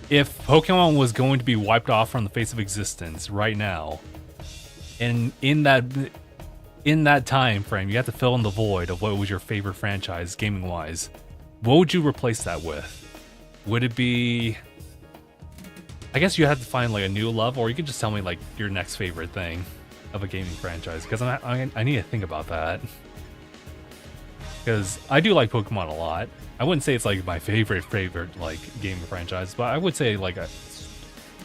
if Pokemon was going to be wiped off from the face of existence right now, and in that time frame, you have to fill in the void of what was your favorite franchise gaming wise, what would you replace that with? Would it be? I guess you have to find like a new love, or you could just tell me like your next favorite thing of a gaming franchise, because I need to think about that. Because I do like Pokemon a lot. I wouldn't say it's like my favorite like gaming franchise, but I would say like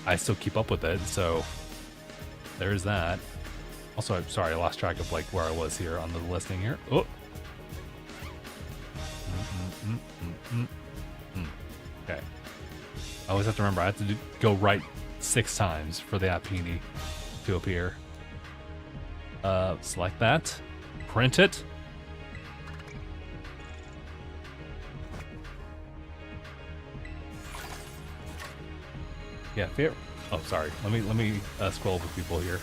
I still keep up with it. So there's that. Also, I'm sorry, I lost track of like where I was here on the listing here. Oh. Okay. I always have to remember I have to go right 6 times for the Apini to appear. Select that, print it. Yeah, fair. Oh, sorry. Let me scroll with people here.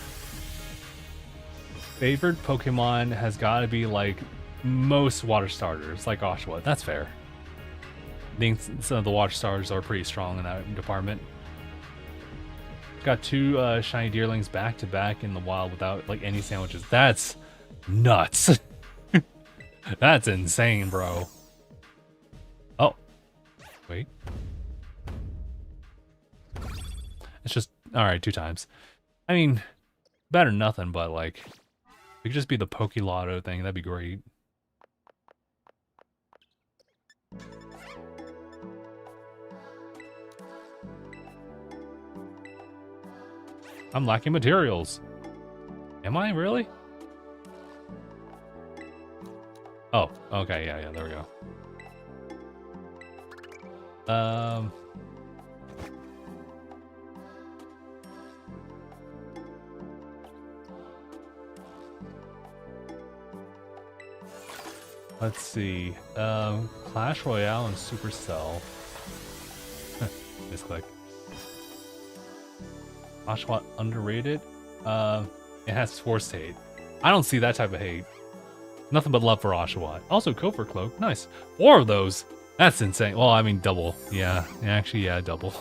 Favorite Pokemon has got to be like most water starters, like Oshawott. That's fair. I think some of the water starters are pretty strong in that department. Got 2 shiny deerlings back to back in the wild without like any sandwiches. That's nuts. That's insane, bro. Oh, wait. It's just all right. 2 times. I mean, better than nothing, but like, it could just be the Poke Lotto thing. That'd be great. I'm lacking materials. Am I really? Oh, okay, yeah, there we go. Let's see. Clash Royale and Supercell. Misclick. Oshawott underrated? It has forced hate. I don't see that type of hate. Nothing but love for Oshawott. Also, Covert Cloak. Nice. 4 of those. That's insane. Well, I mean, double. Yeah, actually, yeah, double.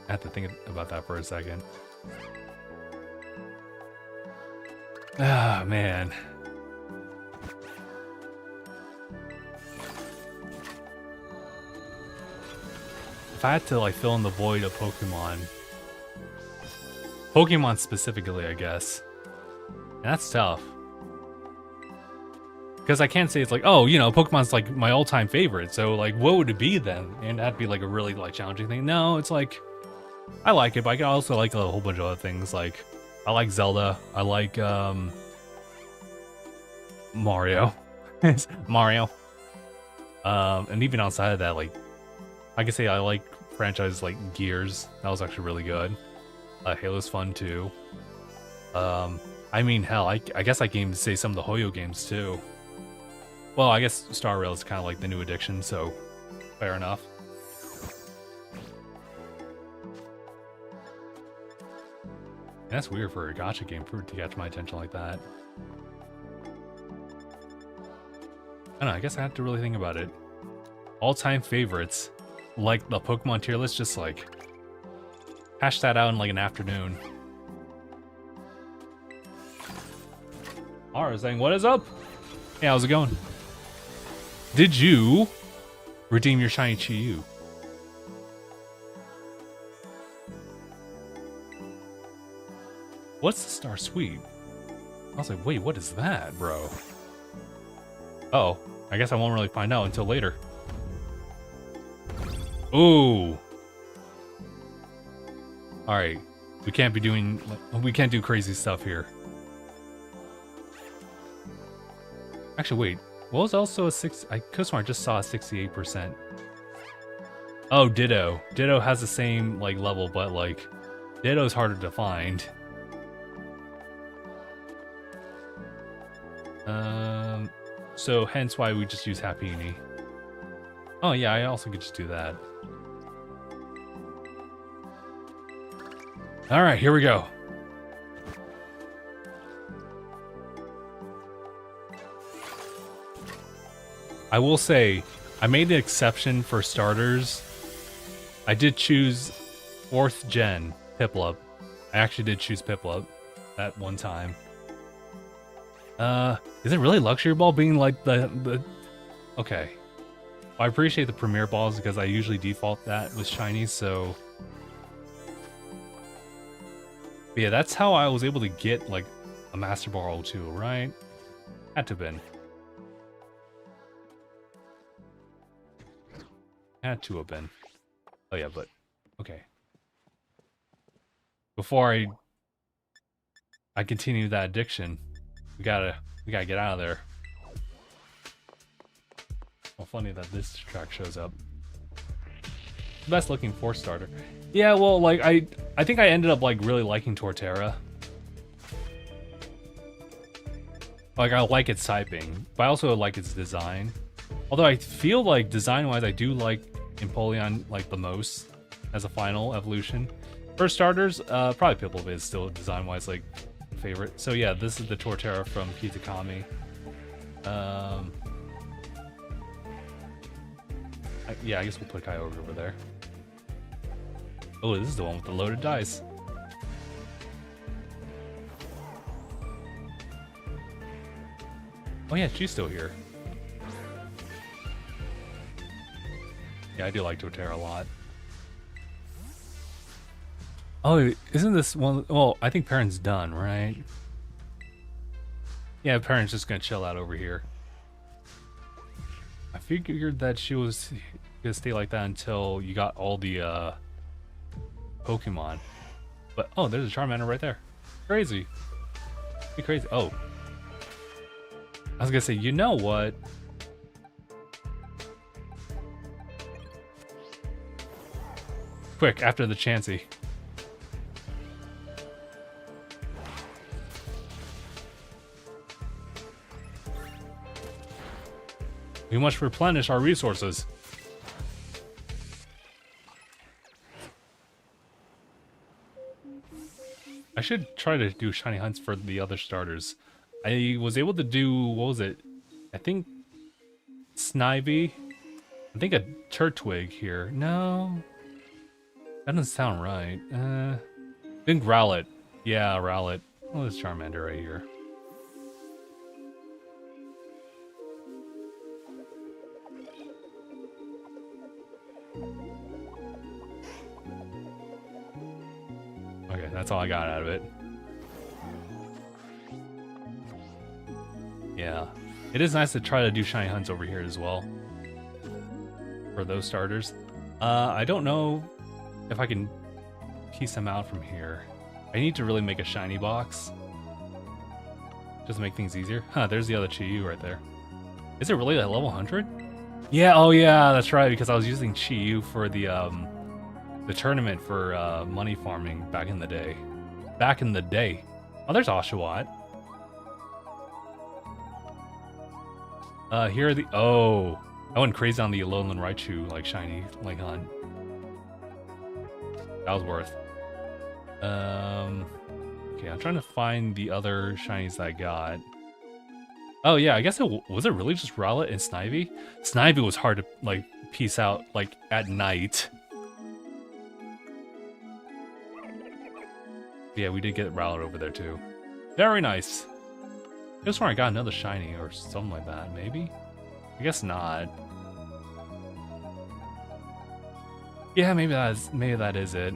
I have to think about that for a second. Ah, man. If I had to like fill in the void of Pokemon specifically, I guess. And that's tough. Because I can't say it's like, oh, Pokemon's like my all-time favorite, so like what would it be then? And that'd be like a really like challenging thing. No, it's like I like it, but I can also like a whole bunch of other things. Like I like Zelda. I like Mario. Mario. And even outside of that, like I could say I like franchises like Gears. That was actually really good. Halo's fun too. I mean, hell, I guess I can even say some of the Hoyo games too. Well, I guess Star Rail is kind of like the new addiction, so fair enough. That's weird for a gacha game to catch my attention like that. I don't know, I guess I have to really think about it. All-time favorites, like the Pokemon tier list, just like hash that out in like an afternoon. Ara saying, what is up? Hey, how's it going? Did you redeem your shiny Chi-Yu? What's the Star Sweet? I was like, wait, what is that, bro? Oh, I guess I won't really find out until later. Ooh. Alright. We can't do crazy stuff here. Actually, wait. What was also a 6? I could swear I just saw a 68%. Oh, Ditto. Ditto has the same, like, level, but, like, Ditto's harder to find. So hence why we just use Happy Uni. Oh yeah, I also could just do that. Alright, here we go. I will say, I made an exception for starters. I did choose 4th gen Piplup. I actually did choose Piplup that one time. Is it really Luxury Ball being like the... Okay. Well, I appreciate the Premier Balls because I usually default that with shinies, so... But yeah, that's how I was able to get, like, a Master Ball too, right? Had to have been. Had to have been. Oh yeah, but... Okay. Before I continue that addiction, we gotta get out of there. Well, funny that this track shows up. Best looking 4 starter. Yeah, well, like I think I ended up like really liking Torterra. Like I like its typing, but I also like its design. Although I feel like design-wise, I do like Empoleon like the most as a final evolution. For starters, probably Piplup is still design-wise like favorite. So yeah, this is the Torterra from Kitakami. Yeah, I guess we'll put Kyogre over there. Oh, this is the one with the loaded dice. Oh yeah, she's still here. Yeah, I do like Torterra a lot. Oh, isn't this one? Well, I think Perrin's done, right? Yeah, Perrin's just gonna chill out over here. I figured that she was gonna stay like that until you got all the Pokemon. But oh, there's a Charmander right there. Crazy. Be crazy. Oh. I was gonna say, you know what? Quick, after the Chansey. We must replenish our resources. I should try to do shiny hunts for the other starters. I was able to do, what was it? I think Snivy. I think a Turtwig here. No. That doesn't sound right. I think Rowlet. Yeah, Rowlet. Oh, there's Charmander right here. Okay, that's all I got out of it. Yeah. It is nice to try to do shiny hunts over here as well. For those starters. I don't know if I can piece them out from here. I need to really make a shiny box. Just to make things easier. Huh, there's the other Chi-Yu right there. Is it really at level 100? Yeah, oh yeah, that's right, because I was using Chi-Yu for the tournament for money farming back in the day. Back in the day. Oh, there's Oshawott. Here are the... Oh! I went crazy on the Alolan Raichu, like, shiny, like, hunt. That was worth. Okay, I'm trying to find the other shinies that I got. Oh yeah, I guess was it really just Rowlet and Snivy? Snivy was hard to like piece out like at night. Yeah, we did get Rowlet over there too. Very nice. I just where I got another shiny or something like that, maybe? I guess not. Yeah, maybe that is it.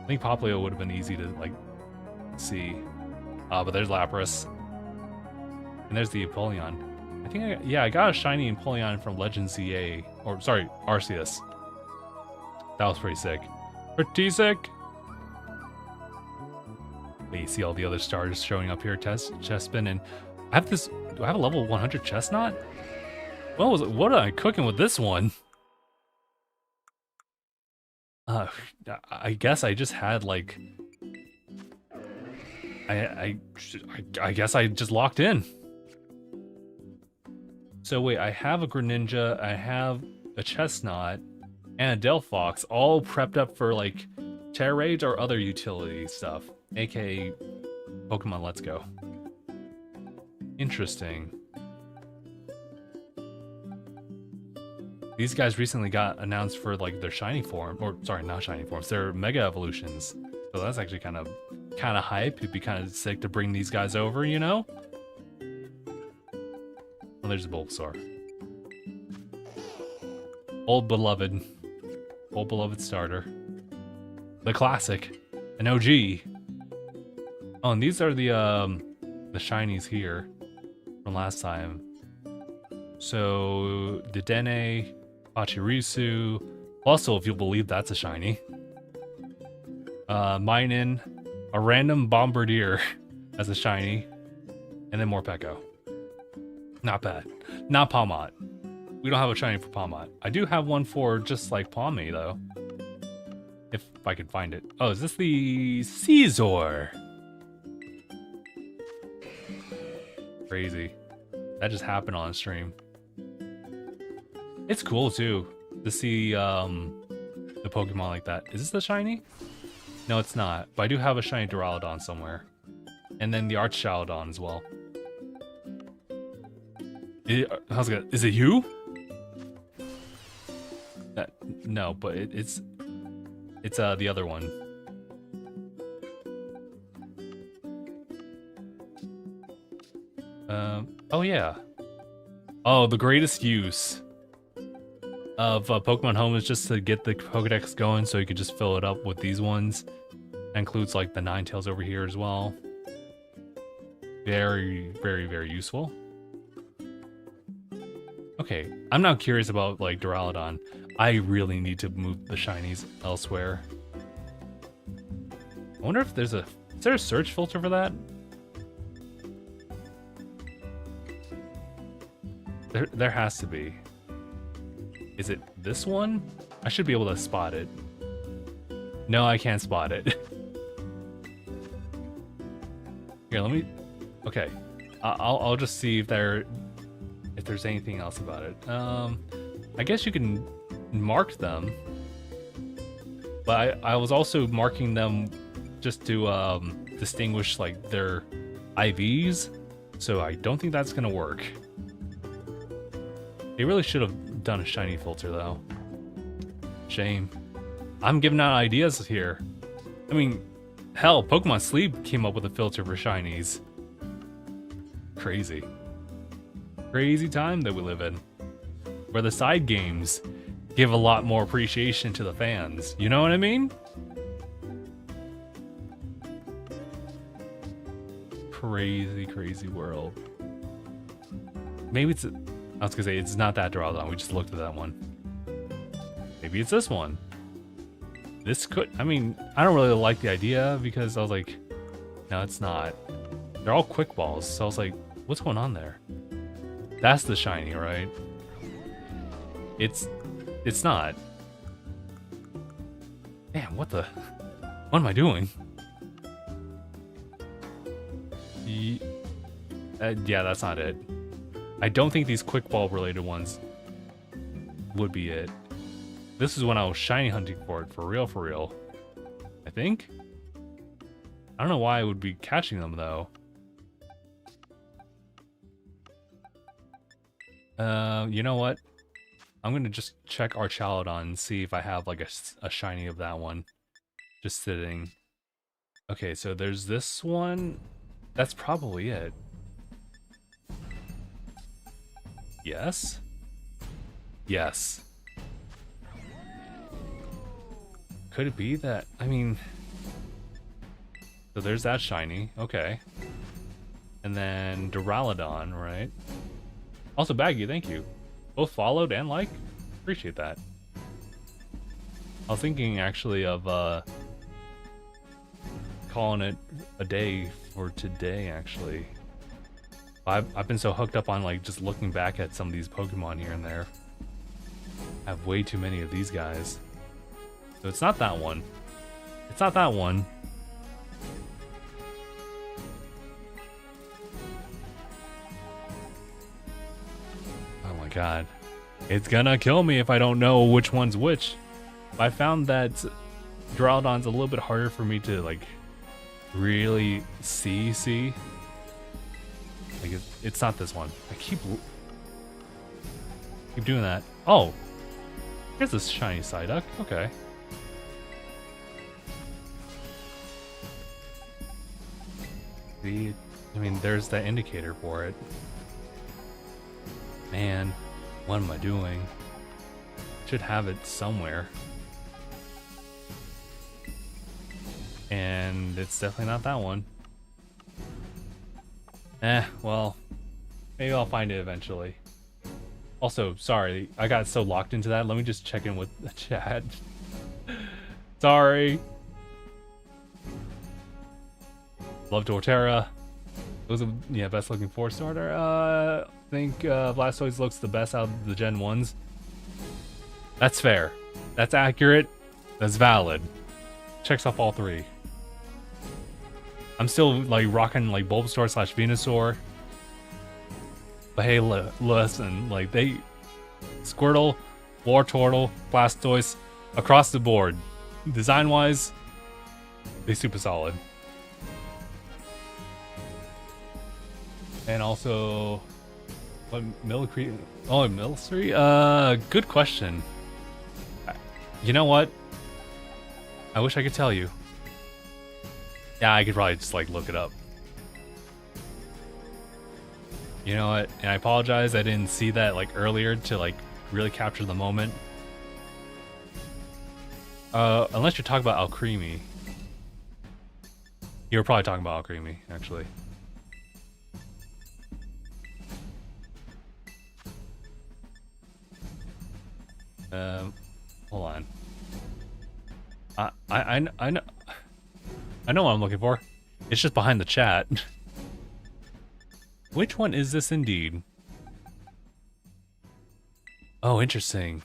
I think Popplio would have been easy to like see. But there's Lapras. And there's the Empoleon. I think I got a shiny Empoleon from Legend ZA. Or sorry, Arceus. That was pretty sick. Pretty sick. You see all the other stars showing up here, Chespin, and I have this. Do I have a level 100 Chestnut? What am I cooking with this one? I guess I just had like. I guess I just locked in. So wait, I have a Greninja, I have a Chestnut, and a Delphox, all prepped up for like Terra Raids or other utility stuff, aka Pokemon Let's Go. Interesting. These guys recently got announced for like their shiny form, or sorry, not shiny forms, their Mega Evolutions. So that's actually kind of hype. It'd be kind of sick to bring these guys over, you know? Oh, there's a Bulbasaur. Old beloved starter. The classic. An OG. Oh, and these are the shinies here from last time. So, Dedenne, Pachirisu. Also, if you'll believe that's a shiny. Minun, a random Bombardier as a shiny, and then more Pekko. Not bad. Not Palmot. We don't have a shiny for Palmot. I do have one for just like Palmy though. If I can find it. Oh, is this the Caesar? Crazy. That just happened on stream. It's cool too to see the Pokemon like that. Is this the shiny? No, it's not. But I do have a shiny Duraludon somewhere. And then the Archgalodon as well. Is it you? No, but it's the other one. Oh yeah. Oh, the greatest use of Pokemon Home is just to get the Pokedex going, so you could just fill it up with these ones. That includes like the Ninetales over here as well. Very, very, very useful. Okay, I'm now curious about like Duraludon. I really need to move the shinies elsewhere. I wonder if is there a search filter for that? There has to be. Is it this one? I should be able to spot it. No, I can't spot it. Here, let me. Okay, I'll just see if there's anything else about it. I guess you can mark them, but I was also marking them just to distinguish like their IVs. So I don't think that's gonna work. They really should have done a shiny filter though. Shame. I'm giving out ideas here. I mean, hell, Pokemon Sleep came up with a filter for shinies. Crazy. Crazy time that we live in. Where the side games give a lot more appreciation to the fans. You know what I mean? Crazy, crazy world. Maybe it's... I was gonna say, it's not that Duraludon. We just looked at that one. Maybe it's this one. This could... I mean, I don't really like the idea because I was like... No, it's not. They're all quick balls. So I was like, what's going on there? That's the shiny, right? It's not. Damn, what the... What am I doing? Yeah, that's not it. I don't think these quick ball related ones would be it. This is when I was shiny hunting for it, for real, for real. I think? I don't know why I would be catching them though. You know what? I'm gonna just check Archaludon and see if I have like a shiny of that one. Just sitting. Okay, so there's this one. That's probably it. Yes? Yes. Could it be that, I mean... So there's that shiny, okay. And then Duraludon, right? Also Baggy, thank you. Both followed and like? Appreciate that. I was thinking actually of calling it a day for today actually. I've been so hooked up on like just looking back at some of these Pokemon here and there. I have way too many of these guys. So it's not that one. It's not that one. Oh my god. It's gonna kill me if I don't know which one's which. I found that Duraludon's a little bit harder for me to like really see. Like it's not this one. I keep doing that. Oh, here's this shiny Psyduck. Okay. I mean, there's that indicator for it. Man, what am I doing? Should have it somewhere. And it's definitely not that one. Well, maybe I'll find it eventually. Also, sorry, I got so locked into that. Let me just check in with the chat. Sorry. Love Torterra. Those are, yeah, best looking 4-starter. I think Blastoise looks the best out of the Gen 1s. That's fair. That's accurate. That's valid. Checks off all three. I'm still like rocking like Bulbasaur / Venusaur. But hey, listen, like they... Squirtle, Wartortle, Blastoise, across the board. Design-wise, they super solid. And also... What, Millicree? Oh, Milcery? Good question. You know what? I wish I could tell you. Yeah, I could probably just like look it up. You know what? And I apologize, I didn't see that like earlier to like really capture the moment. Unless you're talking about Alcremie. You were probably talking about Alcremie, actually. Hold on. I know what I'm looking for. It's just behind the chat. Which one is this indeed? Oh, interesting.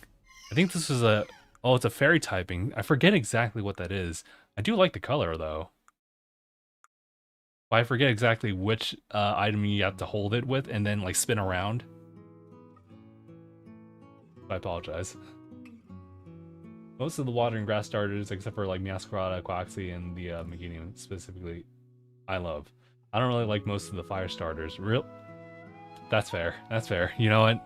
I think this is a... Oh, it's a fairy typing. I forget exactly what that is. I do like the color, though. But I forget exactly which item you have to hold it with and then, like, spin around. I apologize. Most of the water and grass starters, except for, like, Meowscarada, Quaxly, and the Meganium specifically, I love. I don't really like most of the fire starters. That's fair. That's fair. You know what?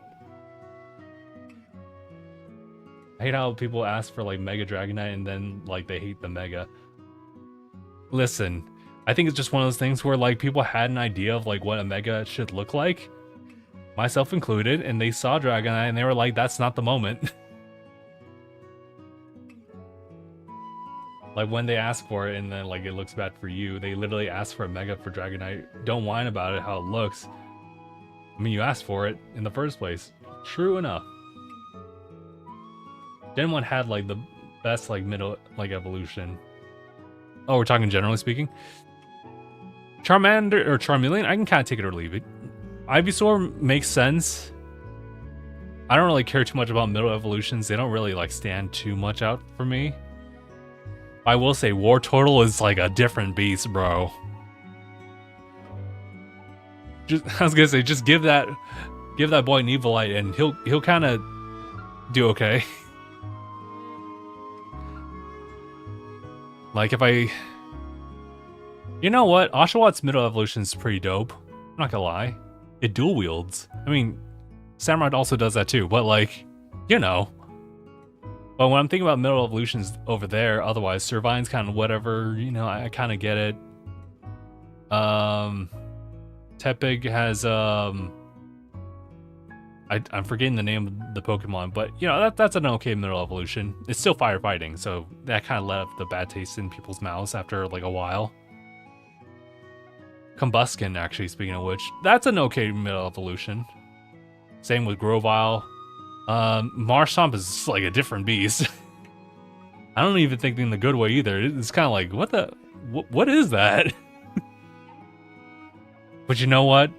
I hate how people ask for like Mega Dragonite and then like they hate the Mega. Listen, I think it's just one of those things where like people had an idea of like what a Mega should look like, myself included, and they saw Dragonite and they were like, that's not the moment. Like when they ask for it and then like it looks bad for you, they literally ask for a Mega for Dragonite. Don't whine about it, how it looks. I mean, you asked for it in the first place. True enough. Gen 1 had like the best like middle like evolution. Oh, we're talking generally speaking. Charmander or Charmeleon, I can kind of take it or leave it. Ivysaur makes sense. I don't really care too much about middle evolutions. They don't really like stand too much out for me. I will say Wartortle is like a different beast, bro. I was gonna say, just give that boy an Evilite and he'll kind of do okay. Like if I You know what? Oshawott middle evolution is pretty dope. I'm not gonna lie. It dual wields. I mean, Samurai also does that too, but like, you know. But when I'm thinking about middle evolutions over there, otherwise, Servine's kind of whatever, you know, I kind of get it. Tepig has, I'm forgetting the name of the Pokemon, but, you know, that's an okay middle evolution. It's still firefighting, so that kind of left the bad taste in people's mouths after, like, a while. Combuskin, actually, speaking of which, that's an okay middle evolution. Same with Grovyle. Marshtomp is like a different beast. I don't even think in the good way either. It's kind of like, what is that? But you know what?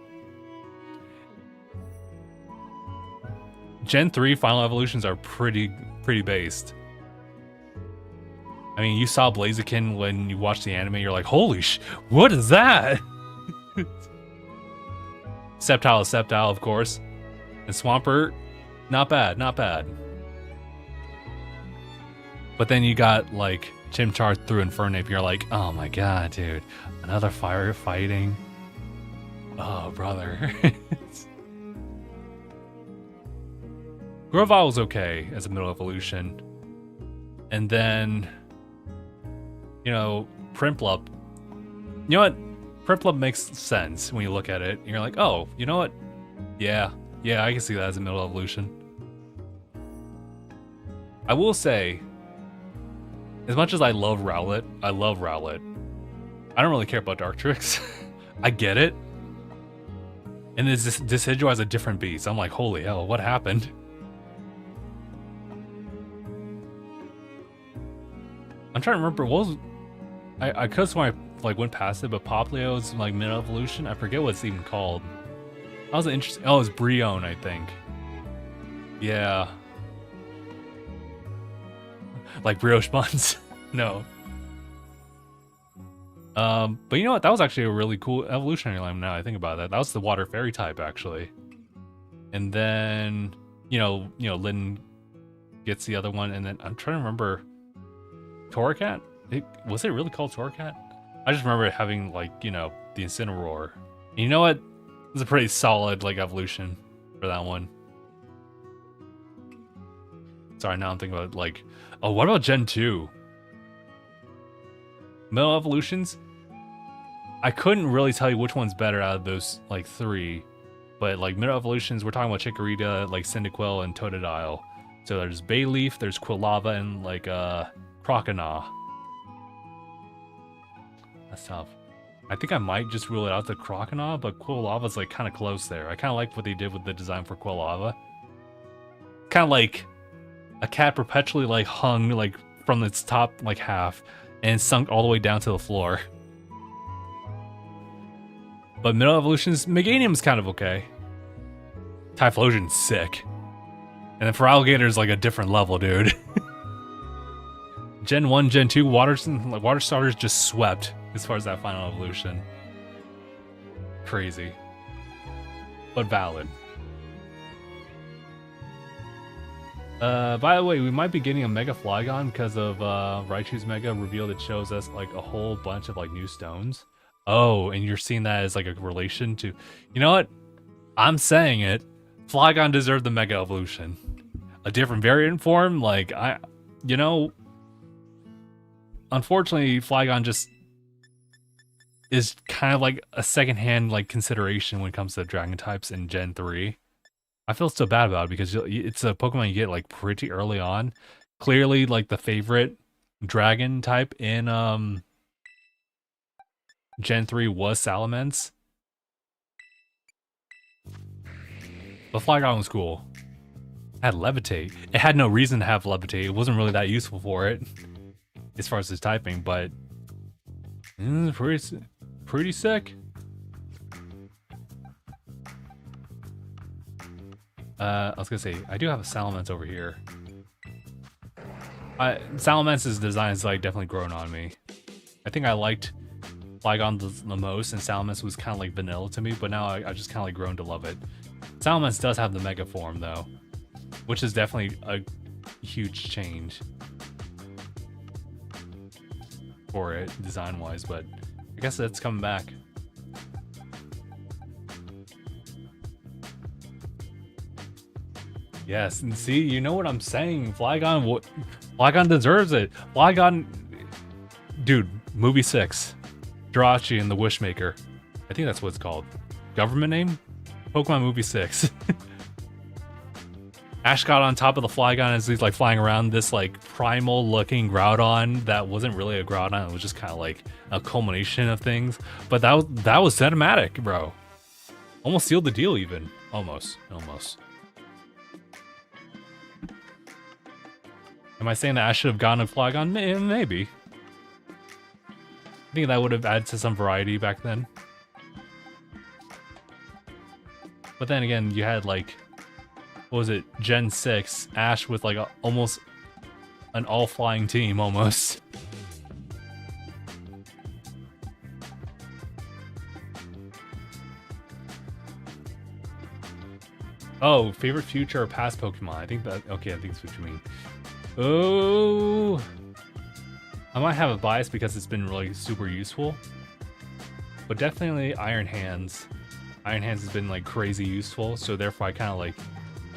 Gen 3 final evolutions are pretty based. I mean, you saw Blaziken when you watched the anime, you're like, holy what is that? Sceptile is Sceptile, of course. And Swampert, not bad, not bad. But then you got like Chimchar through Infernape, you're like, oh my god, dude, another fire fighting. Oh, brother. Grovyle was okay as a middle evolution. And then, you know, Prinplup. You know what? Prinplup makes sense when you look at it. And you're like, oh, you know what? Yeah, I can see that as a middle evolution. I will say, as much as I love Rowlet, I don't really care about Dartrix. I get it. And this Decidueye has a different beast. I'm like, holy hell, what happened? I'm trying to remember what was I could have sworn I like went past it, but Popplio's like mid evolution. I forget what it's even called. That was interesting. Oh, it's Brion, I think. Yeah. Like brioche buns. No. But you know what? That was actually a really cool evolutionary line now I think about that. That was the water fairy type, actually. And then, you know, Lyn gets the other one, and then I'm trying to remember Torracat? Was it really called Torracat? I just remember it having, like, you know, the Incineroar. And you know what? It's a pretty solid, like, evolution for that one. Sorry, now I'm thinking about, like, oh, what about Gen 2? Middle evolutions? I couldn't really tell you which one's better out of those, like, three. But, like, middle evolutions, we're talking about Chikorita, like, Cyndaquil, and Totodile. So there's Bayleaf, there's Quilava, and, like, Croconaw. That's tough. I think I might just rule it out to Croconaw, but Quilava's, like, kind of close there. I kind of like what they did with the design for Quilava. Kind of like a cat perpetually, like, hung, like, from its top, like, half, and sunk all the way down to the floor. But middle evolutions, Meganium's kind of okay. Typhlosion's sick. And then for Alligator's like a different level, dude. Gen 1, Gen 2, Water Starters just swept as far as that final evolution. Crazy. But valid. By the way, we might be getting a Mega Flygon because of Raichu's Mega reveal that shows us like a whole bunch of like new stones. Oh, and you're seeing that as like a relation to, you know what? I'm saying it. Flygon deserved the Mega Evolution. A different variant form, like you know, unfortunately, Flygon just is kind of like a secondhand like consideration when it comes to Dragon types in Gen 3. I feel so bad about it because it's a Pokemon you get like pretty early on. Clearly, like the favorite Dragon type in Gen 3 was Salamence. But Flygon was cool. It had Levitate. It had no reason to have Levitate. It wasn't really that useful for it as far as its typing, but pretty sick. I was gonna say, I do have a Salamence over here. Salamence's design is like definitely grown on me. I think I liked Flygon the most, and Salamence was kind of like vanilla to me, but now I just kind of like grown to love it. Salamence does have the Mega form though, which is definitely a huge change for it design wise, but I guess it's coming back. Yes, and see, you know what I'm saying. Flygon deserves it. Flygon, dude, movie 6. Jirachi and the Wishmaker. I think that's what it's called. Government name? Pokemon movie 6. Ash got on top of the Flygon as he's like flying around this like primal looking Groudon that wasn't really a Groudon. It was just kind of like a culmination of things. But that was cinematic, bro. Almost sealed the deal even. Almost. Am I saying that I should have gotten a Flygon? Maybe. I think that would have added to some variety back then. But then again, you had like, what was it, Gen 6, Ash with like almost an all-flying team, almost. Oh, favorite future or past Pokemon? I think that's what you mean. Oh, I might have a bias because it's been really super useful, but definitely Iron Hands. Iron Hands has been like crazy useful, so therefore I kind of like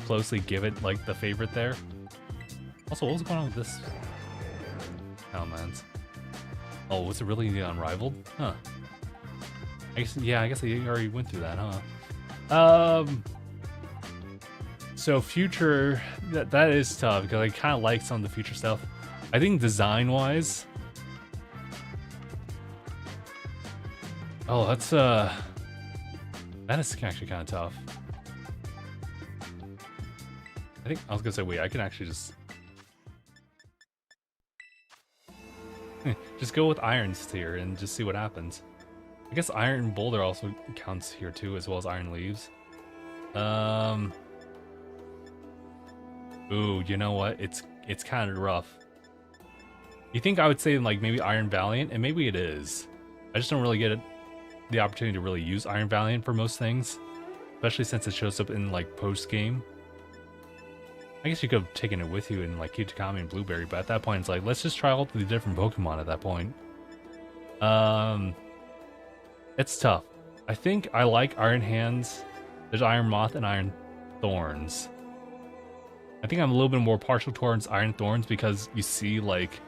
closely give it like the favorite there. Also, what was going on with this? Hellmans. Oh, was it really Unrivaled? Huh. I guess I already went through that, huh? So future, that is tough because I kind of like some of the future stuff. I think design-wise, oh, that is actually kind of tough. I think I was gonna say, wait, I can actually just go with Iron's here and just see what happens. I guess Iron Boulder also counts here too, as well as Iron Leaves. Ooh, you know what? It's kind of rough. You think I would say like maybe Iron Valiant, and maybe it is. I just don't really get the opportunity to really use Iron Valiant for most things, especially since it shows up in like post game. I guess you could have taken it with you in like Kitakami and Blueberry, but at that point it's like, let's just try all the different Pokemon at that point. It's tough. I think I like Iron Hands. There's Iron Moth and Iron Thorns. I think I'm a little bit more partial towards Iron Thorns because you see like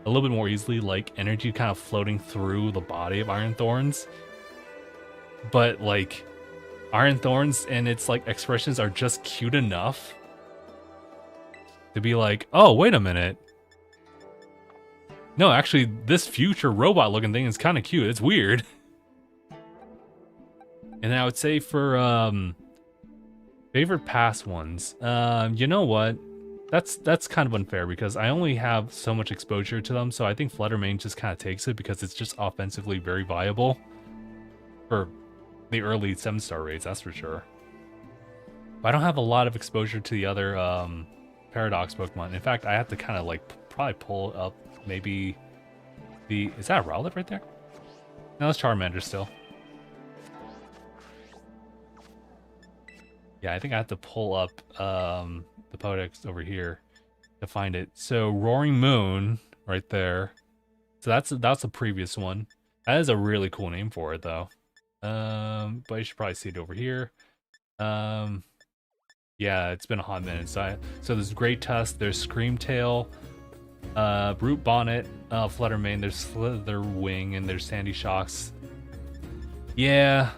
a little bit more easily like energy kind of floating through the body of Iron Thorns. But like Iron Thorns and its like expressions are just cute enough to be like, oh, wait a minute. No, actually this future robot looking thing is kind of cute. It's weird. And I would say for favorite past ones, you know what? That's kind of unfair because I only have so much exposure to them, so I think Fluttermane just kind of takes it because it's just offensively very viable for the early 7-star raids, that's for sure. But I don't have a lot of exposure to the other Paradox Pokemon. In fact, I have to kind of like probably pull up maybe the... Is that a Rowlet right there? No, that's Charmander still. Yeah, I think I have to pull up the Podex over here to find it. So Roaring Moon right there. So that's the previous one. That is a really cool name for it though. But you should probably see it over here. Yeah, it's been a hot minute. So there's Great Tusk, there's Screamtail, Brute Bonnet, Fluttermane, there's Slitherwing, and there's Sandy Shocks. Yeah,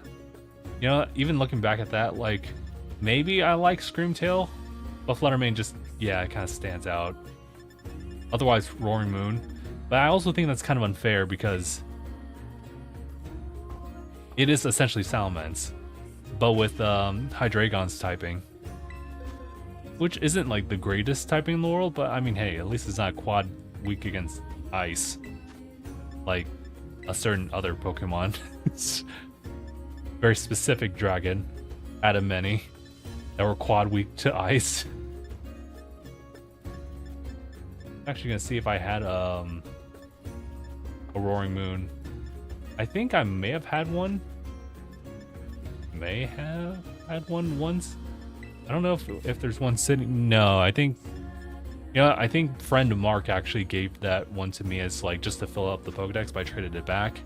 you know, even looking back at that, like maybe I like Screamtail, but Fluttermane just, yeah, it kind of stands out. Otherwise, Roaring Moon. But I also think that's kind of unfair because it is essentially Salamence, but with Hydreigon's typing, which isn't like the greatest typing in the world, but I mean, hey, at least it's not quad weak against ice, like a certain other Pokemon. Very specific dragon out of many that were quad weak to ice. I'm actually gonna see if I had a Roaring Moon. I think I may have had one. May have had one once. I don't know if there's one sitting. No, I think, you know, I think friend Mark actually gave that one to me as like just to fill up the Pokedex, but I traded it back.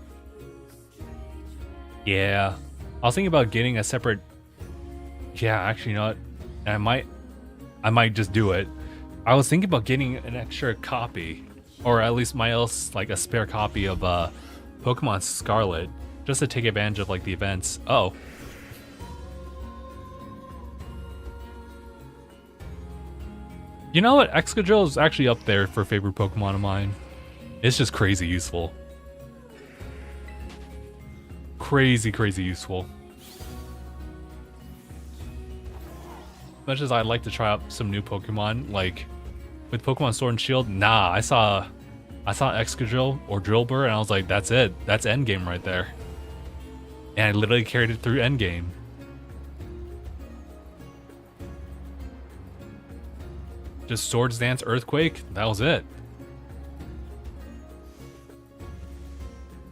Yeah. I was thinking about getting a separate. Yeah, actually, you know what? I might just do it. I was thinking about getting an extra copy, or at least my else like a spare copy of Pokemon Scarlet, just to take advantage of like the events. Oh, you know what? Excadrill is actually up there for favorite Pokemon of mine. It's just crazy useful. Crazy, crazy useful. As much as I'd like to try out some new Pokemon, like with Pokemon Sword and Shield, nah, I saw Excadrill or Drillbur, and I was like, that's it. That's endgame right there. And I literally carried it through endgame. Just Swords Dance, Earthquake, that was it.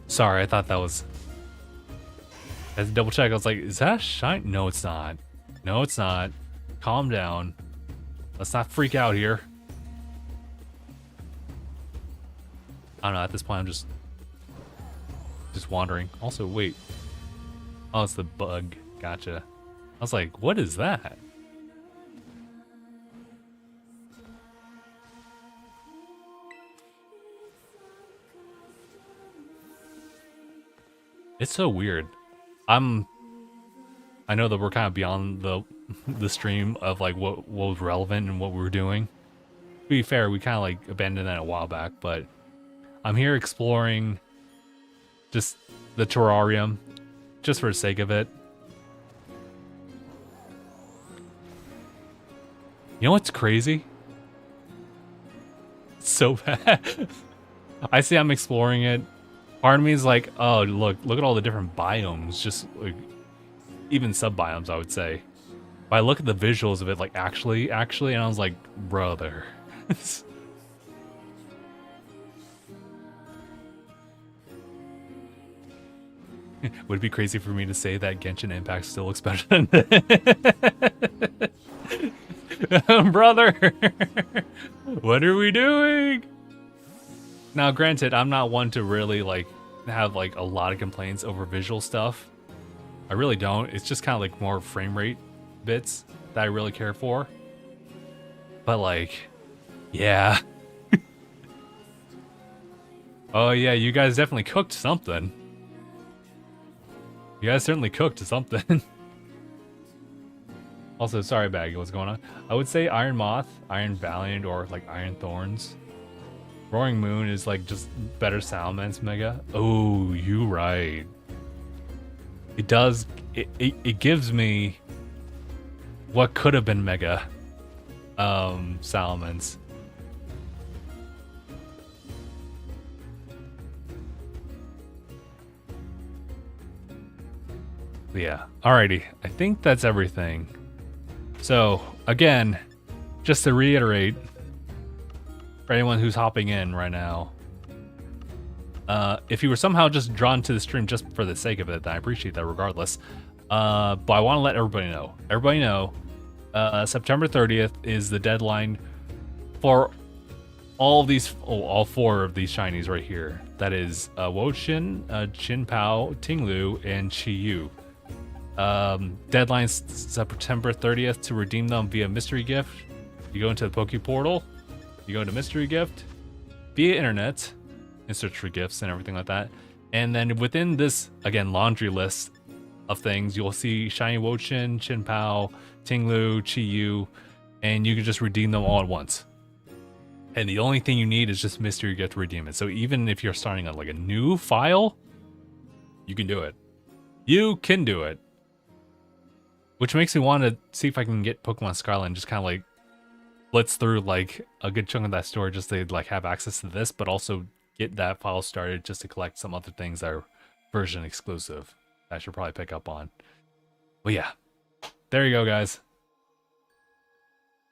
Sorry, I thought that was... I had to double check. I was like, is that a shine? No, it's not. No, it's not. Calm down. Let's not freak out here. I don't know, at this point I'm just wandering. Also, wait. Oh, it's the bug. Gotcha. I was like, what is that? It's so weird. I know that we're kind of beyond the stream of like what was relevant and what we were doing. To be fair, we kind of like abandoned that a while back, but I'm here exploring just the terrarium just for the sake of it. You know what's crazy? It's so bad. I see I'm exploring it. Part of me is like, oh, look at all the different biomes, just like even sub-biomes, I would say. But I look at the visuals of it, like actually, and I was like, brother. Would it be crazy for me to say that Genshin Impact still looks better than brother? What are we doing? Now, granted, I'm not one to really like have like a lot of complaints over visual stuff. I really don't. It's just kind of like more frame rate bits that I really care for. But like, yeah. Oh yeah, you guys definitely cooked something. You guys certainly cooked something. Also, sorry, Baggy, what's going on? I would say Iron Moth, Iron Valiant, or like Iron Thorns. Roaring Moon is like just better Salamence Mega. Oh, you right. It does. It gives me what could have been Mega Salamence. Yeah. Alrighty. I think that's everything. So again, just to reiterate, for anyone who's hopping in right now, if you were somehow just drawn to the stream just for the sake of it, then I appreciate that regardless. But I want to let everybody know. September 30th is the deadline for all these, all four of these shinies right here. That is Wo-Shin, Chin-Pao, Ting-Lu, and Chi-Yu. Deadline's September 30th to redeem them via mystery gift. You go into the Poke Portal, you go into mystery gift, via internet, and search for gifts and everything like that. And then within this, again, laundry list of things, you'll see Shiny Wo-Shin, Chin-Pao, Ting-Lu, Chi-Yu, and you can just redeem them all at once. And the only thing you need is just mystery gift to redeem it. So even if you're starting on like a new file, you can do it. You can do it. Which makes me want to see if I can get Pokemon Scarlet and just kind of like blitz through like a good chunk of that store just to like have access to this, but also get that file started just to collect some other things that are version exclusive that I should probably pick up on. But yeah, there you go, guys.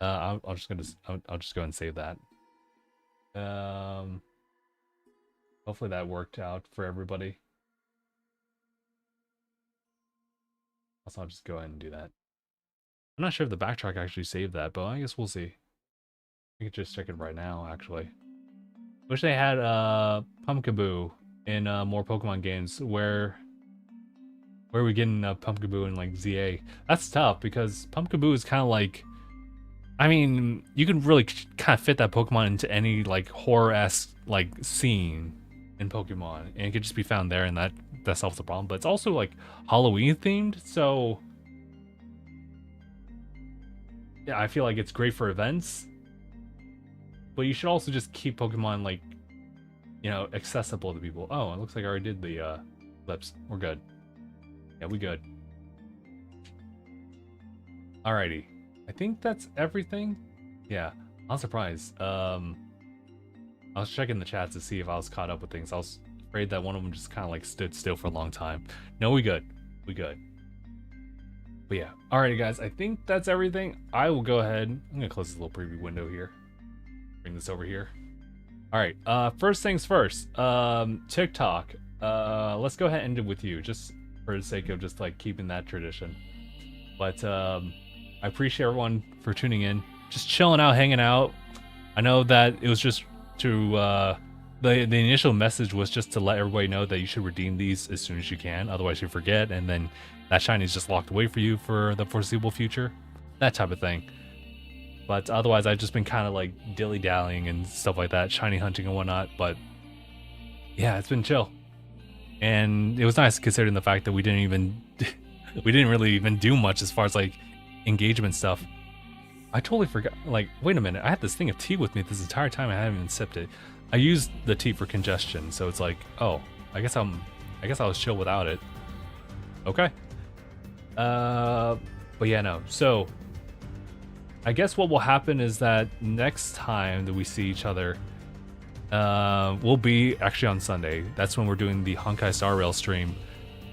I'll just go ahead and save that. Hopefully that worked out for everybody. Also, I'll just go ahead and do that. I'm not sure if the backtrack actually saved that, but I guess we'll see. We can just check it right now, actually. Wish they had Pumpkaboo in more Pokemon games where Where are we getting Pumpkaboo and like ZA? That's tough because Pumpkaboo is kind of like, I mean, you can really kind of fit that Pokemon into any like horror-esque like scene in Pokemon, and it could just be found there, and that solves the problem. But it's also like Halloween themed, so yeah, I feel like it's great for events. But you should also just keep Pokemon like, you know, accessible to people. Oh, it looks like I already did the lips. We're good. Yeah, we good. Alrighty. I think that's everything. Yeah, I'm surprised. I was checking the chats to see if I was caught up with things. I was afraid that one of them just kind of like stood still for a long time. No, we good. We good. But yeah. Alrighty, guys. I think that's everything. I will go ahead. I'm going to close this little preview window here. Bring this over here. Alright. First things first. TikTok. Let's go ahead and end it with you. Just for the sake of just like keeping that tradition. But I appreciate everyone for tuning in, just chilling out, hanging out. I know that it was just to the initial message was just to let everybody know that you should redeem these as soon as you can, otherwise you forget, and then that shiny is just locked away for you for the foreseeable future, that type of thing. But otherwise I've just been kind of like dilly-dallying and stuff like that, shiny hunting and whatnot. But yeah, it's been chill. And it was nice considering the fact that we didn't really even do much as far as like engagement stuff. I totally forgot. Like, wait a minute, I had this thing of tea with me this entire time. I haven't even sipped it. I used the tea for congestion, so it's like, oh, I guess I was chill without it. Okay. But yeah, no. So I guess what will happen is that next time that we see each other, will be actually on Sunday. That's when we're doing the Honkai Star Rail stream.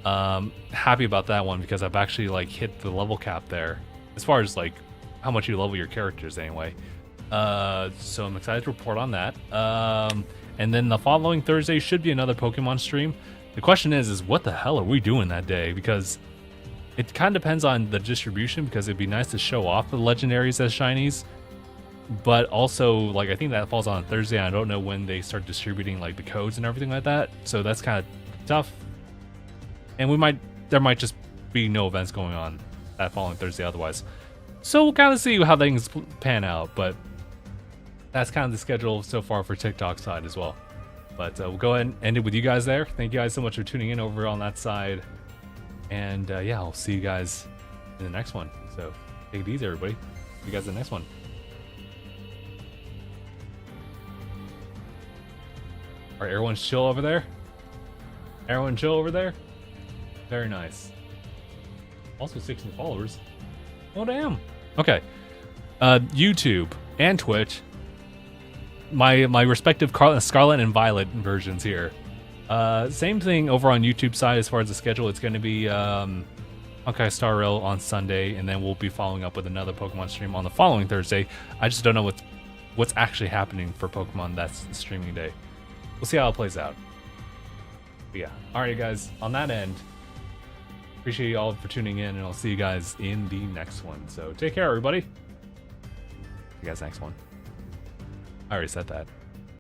Happy about that one because I've actually like hit the level cap there as far as like how much you level your characters anyway. So I'm excited to report on that. And then the following Thursday should be another Pokemon stream. The question is what the hell are we doing that day? Because it kind of depends on the distribution, because it'd be nice to show off the legendaries as shinies. But also, like, I think that falls on Thursday. I don't know when they start distributing like the codes and everything like that. So that's kind of tough. And there might just be no events going on that following Thursday otherwise. So we'll kind of see how things pan out. But that's kind of the schedule so far for TikTok side as well. But we'll go ahead and end it with you guys there. Thank you guys so much for tuning in over on that side. And yeah, I'll see you guys in the next one. So take it easy, everybody. See you guys in the next one. Alright, everyone's chill over there? Everyone chill over there? Very nice. Also 16 followers. Oh, damn. Okay. YouTube and Twitch. My respective Scarlet and Violet versions here. Same thing over on YouTube side as far as the schedule. It's going to be Honkai Star Rail on Sunday, and then we'll be following up with another Pokemon stream on the following Thursday. I just don't know what's actually happening for Pokemon that's the streaming day. We'll see how it plays out. But yeah. Alright, guys. On that end, appreciate you all for tuning in, and I'll see you guys in the next one. So take care, everybody. See you guys next one. I already said that.